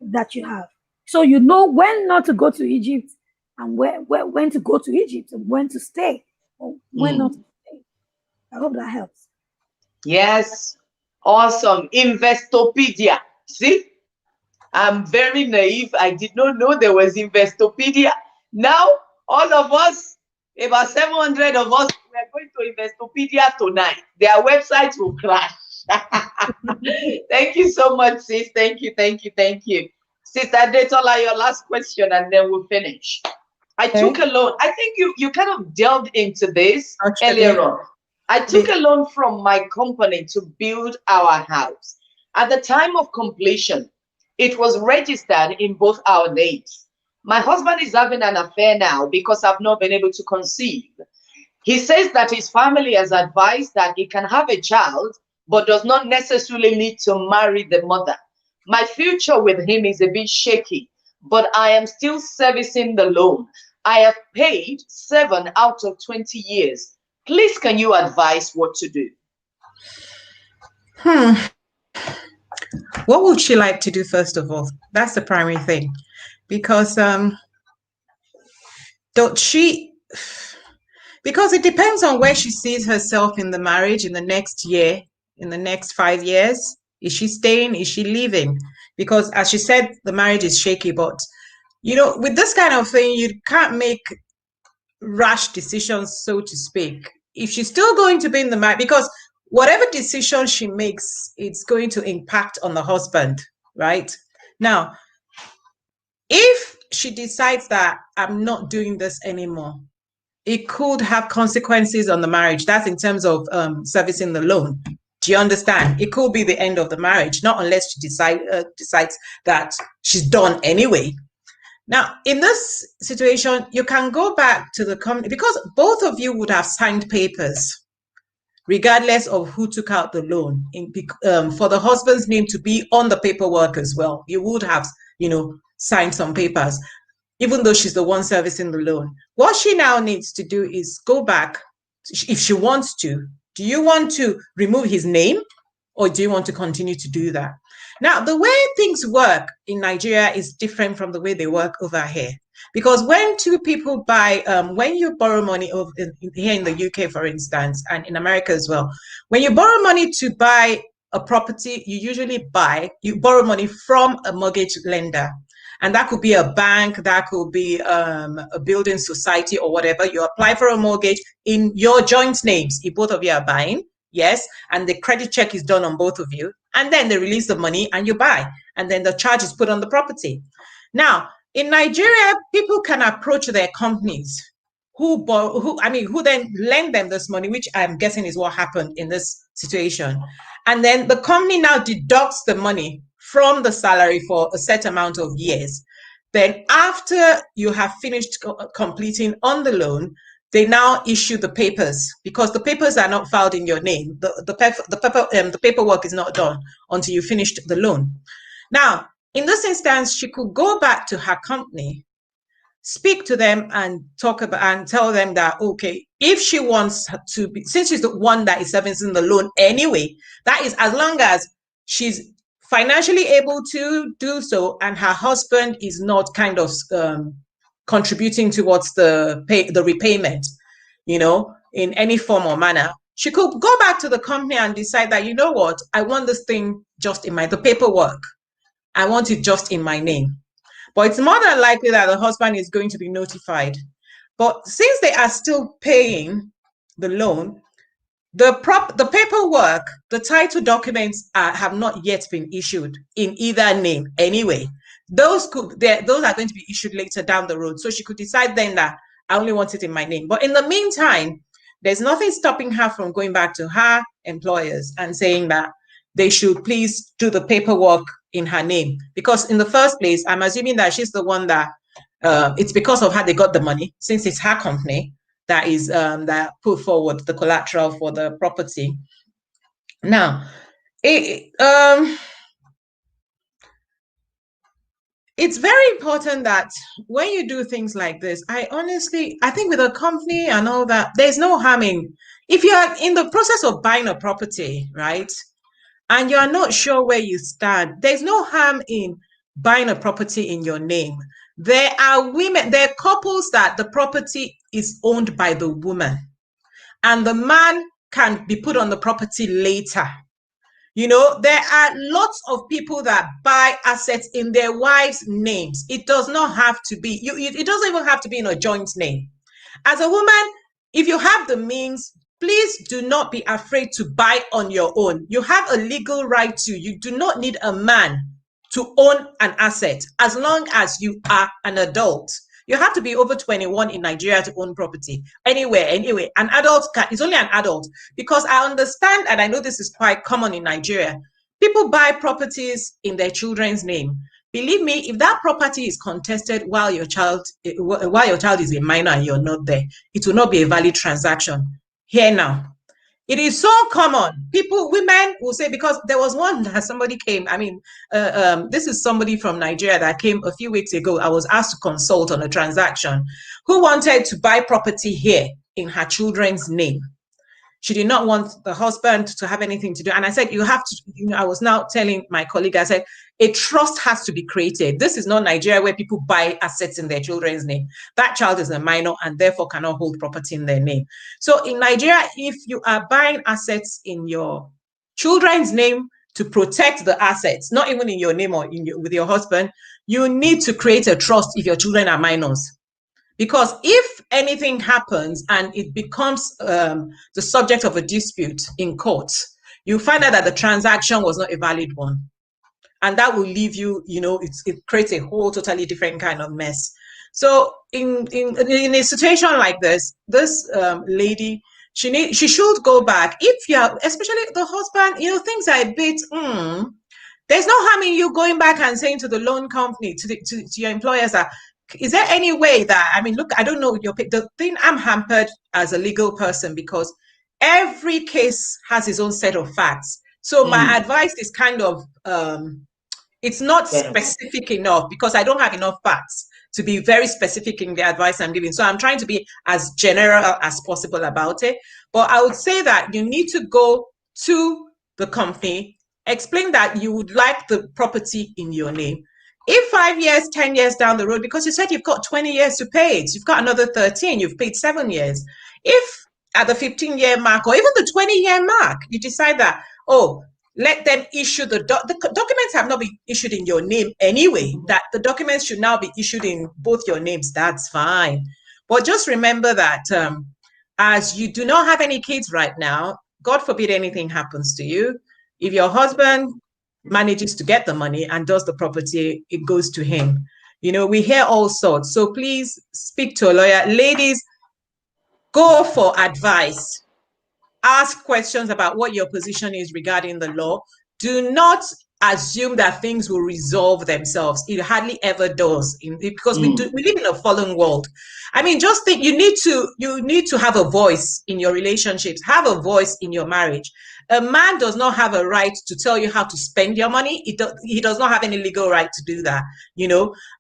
that you have. So you know when not to go to Egypt and when to go to Egypt and when to stay or when not to stay. I hope that helps. Yes, awesome. Investopedia. See, I'm very naive. I did not know there was Investopedia. Now, all of us, about 700 of us, we are going to Investopedia tonight. Their websites will crash. Thank you so much, sis. Thank you, thank you, thank you. Sister Adetola, your last question, and then we'll finish. I took a loan. I think you kind of delved into this earlier on. I took a loan from my company to build our house. At the time of completion, it was registered in both our names. My husband is having an affair now because I've not been able to conceive. He says that his family has advised that he can have a child, but does not necessarily need to marry the mother. My future with him is a bit shaky, but I am still servicing the loan. I have paid 7 out of 20 years. Please, can you advise what to do? What would she like to do, first of all? That's the primary thing. Because because it depends on where she sees herself in the marriage in the next year, in the next 5 years. Is she staying? Is she leaving? Because as she said, the marriage is shaky, but with this kind of thing, you can't make rash decisions, so to speak. If she's still going to be in the marriage, because whatever decision she makes, it's going to impact on the husband, right? Now, if she decides that I'm not doing this anymore, it could have consequences on the marriage. That's in terms of servicing the loan. Do you understand? It could be the end of the marriage, not unless she decides that she's done anyway. Now, in this situation, you can go back to the company because both of you would have signed papers, regardless of who took out the loan, for the husband's name to be on the paperwork as well. You would have, signed some papers, even though she's the one servicing the loan. What she now needs to do is go back, if she wants to. Do you want to remove his name, or do you want to continue to do that? Now, the way things work in Nigeria is different from the way they work over here. Because when two people buy, when you borrow money here in the UK, for instance, and in America as well, when you borrow money to buy a property, you borrow money from a mortgage lender. And that could be a bank, that could be a building society or whatever. You apply for a mortgage in your joint names if both of you are buying. Yes, and the credit check is done on both of you, and then they release the money and you buy, and then the charge is put on the property. Now, in Nigeria, people can approach their companies who then lend them this money, which I'm guessing is what happened in this situation. And then the company now deducts the money from the salary for a set amount of years. Then after you have finished completing on the loan, they now issue the papers, because the papers are not filed in your name. The paperwork is not done until you finished the loan. Now, in this instance, she could go back to her company, speak to them and talk about and tell them that, okay, if she wants to be, since she's the one that is servicing the loan anyway, that is as long as she's financially able to do so and her husband is not kind of contributing towards the repayment, in any form or manner, she could go back to the company and decide that, what, I want this thing just in the paperwork. I want it just in my name. But it's more than likely that the husband is going to be notified. But since they are still paying the loan, the paperwork, the title documents have not yet been issued in either name anyway. Those are going to be issued later down the road. So she could decide then that I only want it in my name. But in the meantime, there's nothing stopping her from going back to her employers and saying that they should please do the paperwork in her name. Because in the first place, I'm assuming that she's the one that it's because of her they got the money, since it's her company that is that put forward the collateral for the property. Now, it's very important that when you do things like this, I think with a company and all that, there's no harm in, if you are in the process of buying a property, right, and you are not sure where you stand, there's no harm in buying a property in your name. There are women, there are couples that the property is owned by the woman and the man can be put on the property later. You know, there are lots of people that buy assets in their wives' names. It does not have to be, it doesn't even have to be in a joint name. As a woman, if you have the means, please do not be afraid to buy on your own. You have a legal right to. You do not need a man to own an asset as long as you are an adult. You have to be over 21 in Nigeria to own property. Anyway, an adult is only an adult, because I understand, and I know this is quite common in Nigeria. People buy properties in their children's name. Believe me, if that property is contested while your child is a minor and you're not there, it will not be a valid transaction. Here now. It is so common. Women will say, because there was one that somebody came, this is somebody from Nigeria that came a few weeks ago. I was asked to consult on a transaction, who wanted to buy property here in her children's name. She did not want the husband to have anything to do. And I said, you have to, I was now telling my colleague, I said, a trust has to be created. This is not Nigeria where people buy assets in their children's name. That child is a minor and therefore cannot hold property in their name. So in Nigeria, if you are buying assets in your children's name to protect the assets, not even in your name or with your husband, you need to create a trust if your children are minors. Because if anything happens and it becomes the subject of a dispute in court, you find out that the transaction was not a valid one. And that will leave you, it creates a whole totally different kind of mess. So in a situation like this lady, she should go back. If you're, especially the husband, things are a bit, there's no harm in you going back and saying to the loan company, to your employers that, is there any way that, look, I don't know, the thing, I'm hampered as a legal person because every case has its own set of facts. So my advice is kind of, it's not specific enough because I don't have enough facts to be very specific in the advice I'm giving. So I'm trying to be as general as possible about it. But I would say that you need to go to the company, explain that you would like the property in your name. If 5 years, 10 years down the road, because you said you've got 20 years to pay it, you've got another 13, you've paid 7 years. If at the 15-year mark or even the 20-year mark, you decide that, let them issue the documents have not been issued in your name anyway, that the documents should now be issued in both your names, that's fine. But just remember that as you do not have any kids right now, God forbid anything happens to you, if your husband manages to get the money and does the property, it goes to him. We hear all sorts. So please speak to a lawyer. Ladies, go for advice. Ask questions about what your position is regarding the law. Do not assume that things will resolve themselves. It hardly ever does, because we live in a fallen world. Just think you need to have a voice in your relationships, have a voice in your marriage. A man does not have a right to tell you how to spend your money. He does not have any legal right to do that,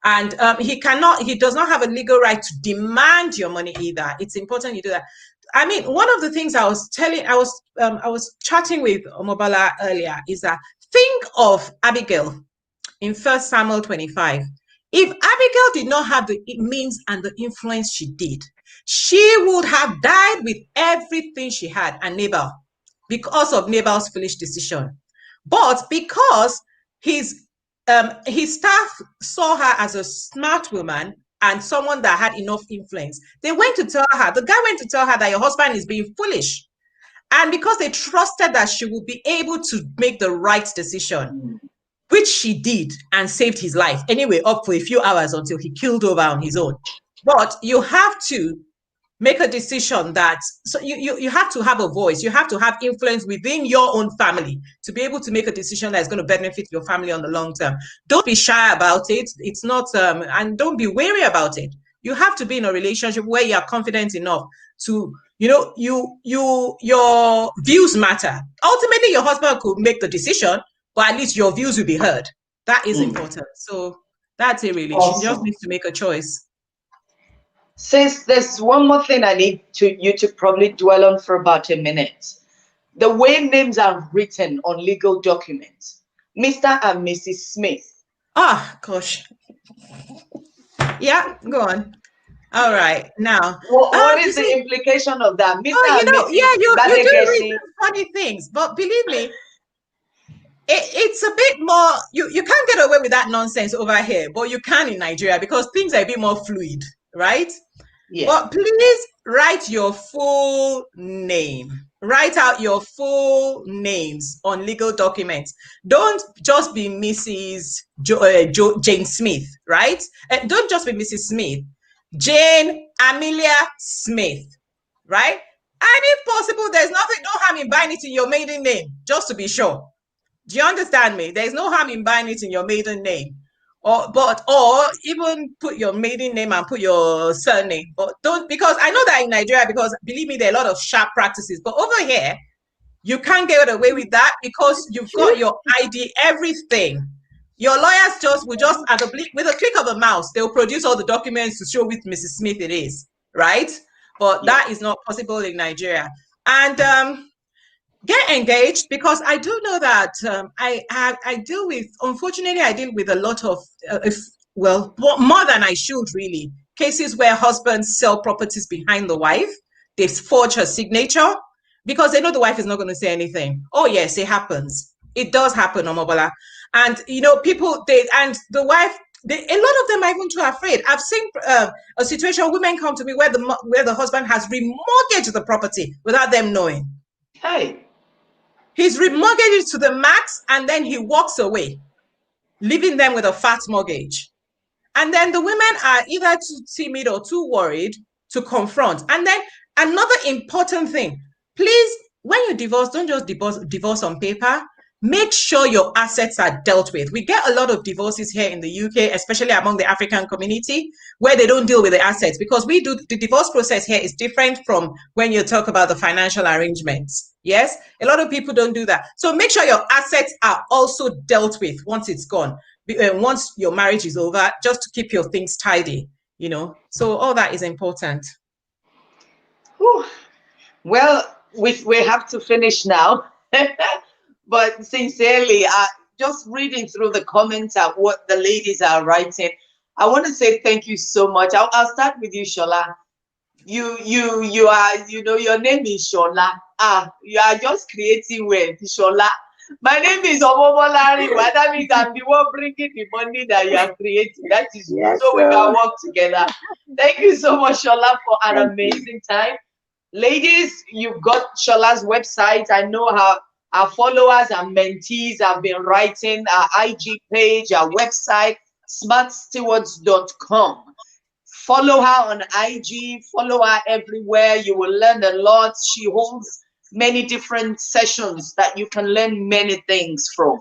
and he does not have a legal right to demand your money either. It's important you do that. One of the things I was chatting with Omobala earlier is that think of Abigail in 1 Samuel 25. If Abigail did not have the means and the influence she did, she would have died with everything she had and Nabal, because of Nabal's foolish decision. But because his staff saw her as a smart woman and someone that had enough influence, the guy went to tell her that your husband is being foolish. And because they trusted that she would be able to make the right decision, which she did and saved his life anyway, up for a few hours until he killed over on his own. But you have to make a decision that, so you have to have a voice, you have to have influence within your own family to be able to make a decision that's going to benefit your family on the long term. Don't be shy about it. It's not, and don't be wary about it. You have to be in a relationship where you are confident enough to, your views matter. Ultimately, your husband could make the decision, but at least your views will be heard. That is important. So that's it really. Awesome. She just needs to make a choice. Sis, there's one more thing I need you to probably dwell on for about a minute. The way names are written on legal documents. Mr. and Mrs. Smith. Ah, gosh. Yeah, go on. All right, now, What you is the see, implication of that? oh, you know, yeah, you do read Meeting. some funny things, but believe me, it's a bit more. You can't get away with that nonsense over here, but you can in Nigeria because things are a bit more fluid, right? Yeah. But please write your full name. Write out your full names on legal documents. Don't just be Mrs. Jane Smith, right? Don't just be Mrs. Smith. Jane Amelia Smith, right? And if possible, there's no harm in buying it in your maiden name, just to be sure. Do you understand me? There's no harm in buying it in your maiden name. Or even put your maiden name and put your surname. But don't, because I know that in Nigeria, because believe me, there are a lot of sharp practices. But over here, you can't get away with that because you've got your ID, everything. Your lawyers will just with a click of a mouse, they'll produce all the documents to show which Mrs. Smith it is, right? But that is not possible in Nigeria. And get engaged, because I do know that I deal with, unfortunately, I deal with a lot of, more than I should really, cases where husbands sell properties behind the wife. They forge her signature because they know the wife is not going to say anything. Oh yes, it happens. It does happen, Omobola. And you know, and the wife, a lot of them are even too afraid. I've seen a situation, women come to me where the husband has remortgaged the property without them knowing. Hey. He's remortgaged it to the max, and then he walks away, leaving them with a fat mortgage. And then the women are either too timid or too worried to confront. And then another important thing, please, when you divorce, don't just divorce on paper. Make sure your assets are dealt with. We get a lot of divorces here in the UK, especially among the African community, where they don't deal with the assets, because the divorce process here is different from when you talk about the financial arrangements. Yes, a lot of people don't do that. So make sure your assets are also dealt with once it's gone. Once your marriage is over, just to keep your things tidy, you know. So all that is important. Whew. Well, we have to finish now. But sincerely, just reading through the comments at what the ladies are writing, I want to say thank you so much. I'll start with you, Shola. You are, you know, your name is Shola. You are just creating with Shola. My name is Omobolari. That means I'm the one bringing the money that you are creating. That is Yes, so we sir. can work together. Thank you so much, Shola, for an amazing time. Ladies, you've got Shola's website. I know how our followers and mentees have been writing, our IG page, our website, smartstewards.com. Follow her on IG, follow her everywhere. You will learn a lot. She holds many different sessions that you can learn many things from.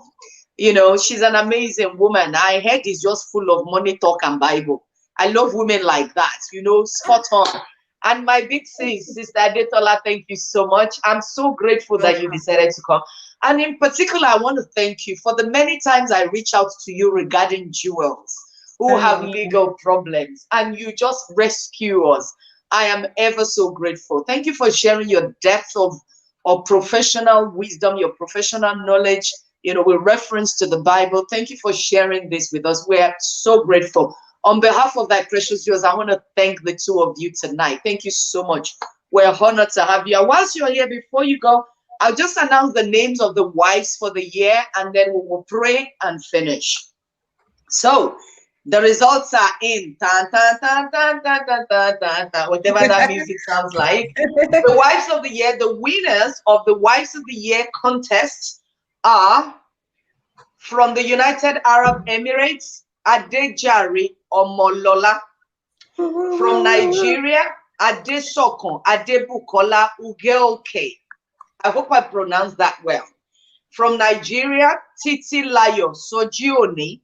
You know, she's an amazing woman. Her head is just full of money talk and Bible. I love women like that, you know, spot on. And my big sis, Sister Adetola, thank you so much. I'm so grateful that you decided to come. And in particular, I want to thank you for the many times I reach out to you regarding jewels who have legal problems, and you just rescue us. I am ever so grateful. Thank you for sharing your depth of professional wisdom, your professional knowledge, you know, with reference to the Bible. Thank you for sharing this with us. We're so grateful. On behalf of Thy Precious Jewels, I want to thank the two of you tonight. Thank you so much. We're honored to have you. And whilst you're here, before you go, I'll just announce the names of the wives for the year, and then we will pray and finish. So, the results are in. Tan, tan, tan, tan, tan, tan, tan, tan, tan, whatever that music sounds like. The Wives of the Year, the winners of the Wives of the Year contest are from the United Arab Emirates, Adejari Omolola. From Nigeria, Adesokon Adebukola Ugelke. I hope I pronounced that well. From Nigeria, Titilayo Sojioni.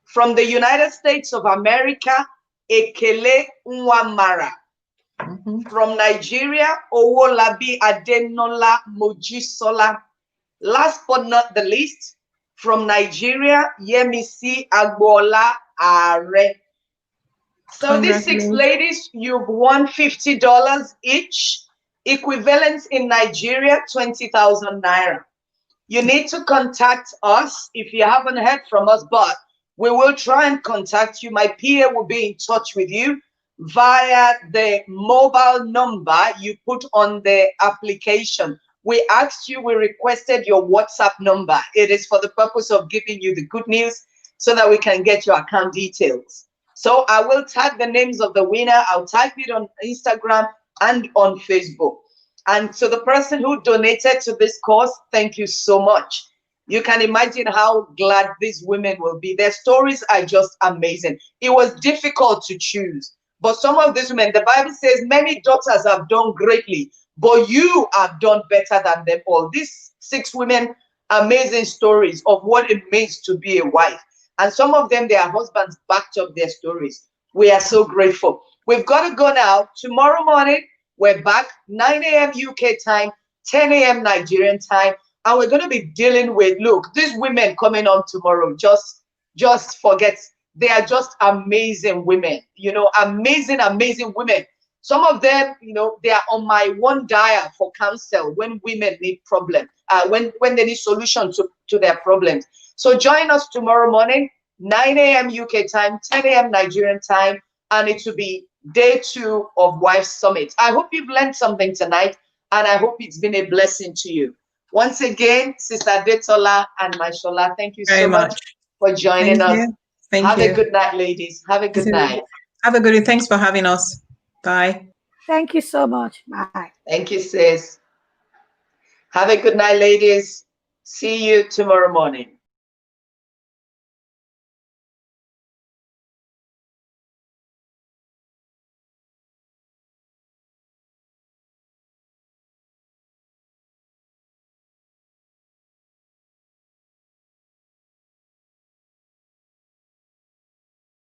From the United States of America, Ekele Nwamara. From Nigeria, Owolabi Adenola Mojisola. Last but not the least, from Nigeria, Yemisi Agbola Are. So these 6 ladies, you've won $50 each, equivalent in Nigeria, 20,000 naira. You need to contact us if you haven't heard from us, but We will try and contact you. My PA will be in touch with you via the mobile number you put on the application. We asked you, we requested your WhatsApp number. It is for the purpose of giving you the good news so that we can get your account details. So I will tag the names of the winner. I'll type it on Instagram and on Facebook. And so the person who donated to this cause, thank you so much. You can imagine how glad these women will be. Their stories are just amazing. It was difficult to choose, but some of these women, the Bible says, many daughters have done greatly, but you have done better than them all. These 6 women, amazing stories of what it means to be a wife. And some of them, their husbands backed up their stories. We are so grateful. We've got to go now. Tomorrow morning, we're back, 9 a.m. UK time, 10 a.m. Nigerian time. And we're going to be dealing with, look, these women coming on tomorrow, just forget. They are just amazing women, you know, amazing women. Some of them, you know, they are on my one dial for counsel when women need problems, when they need solutions to their problems. So join us tomorrow morning, 9 a.m. UK time, 10 a.m. Nigerian time, and it will be day 2 of Wives Summit. I hope you've learned something tonight, and I hope it's been a blessing to you. Once again, Sister Adetola and Mashola, thank you so much for joining us. Have a good night, ladies. Have a good night. Have a good night. Thanks for having us. Bye. Thank you so much. Bye. Thank you, sis. Have a good night, ladies. See you tomorrow morning.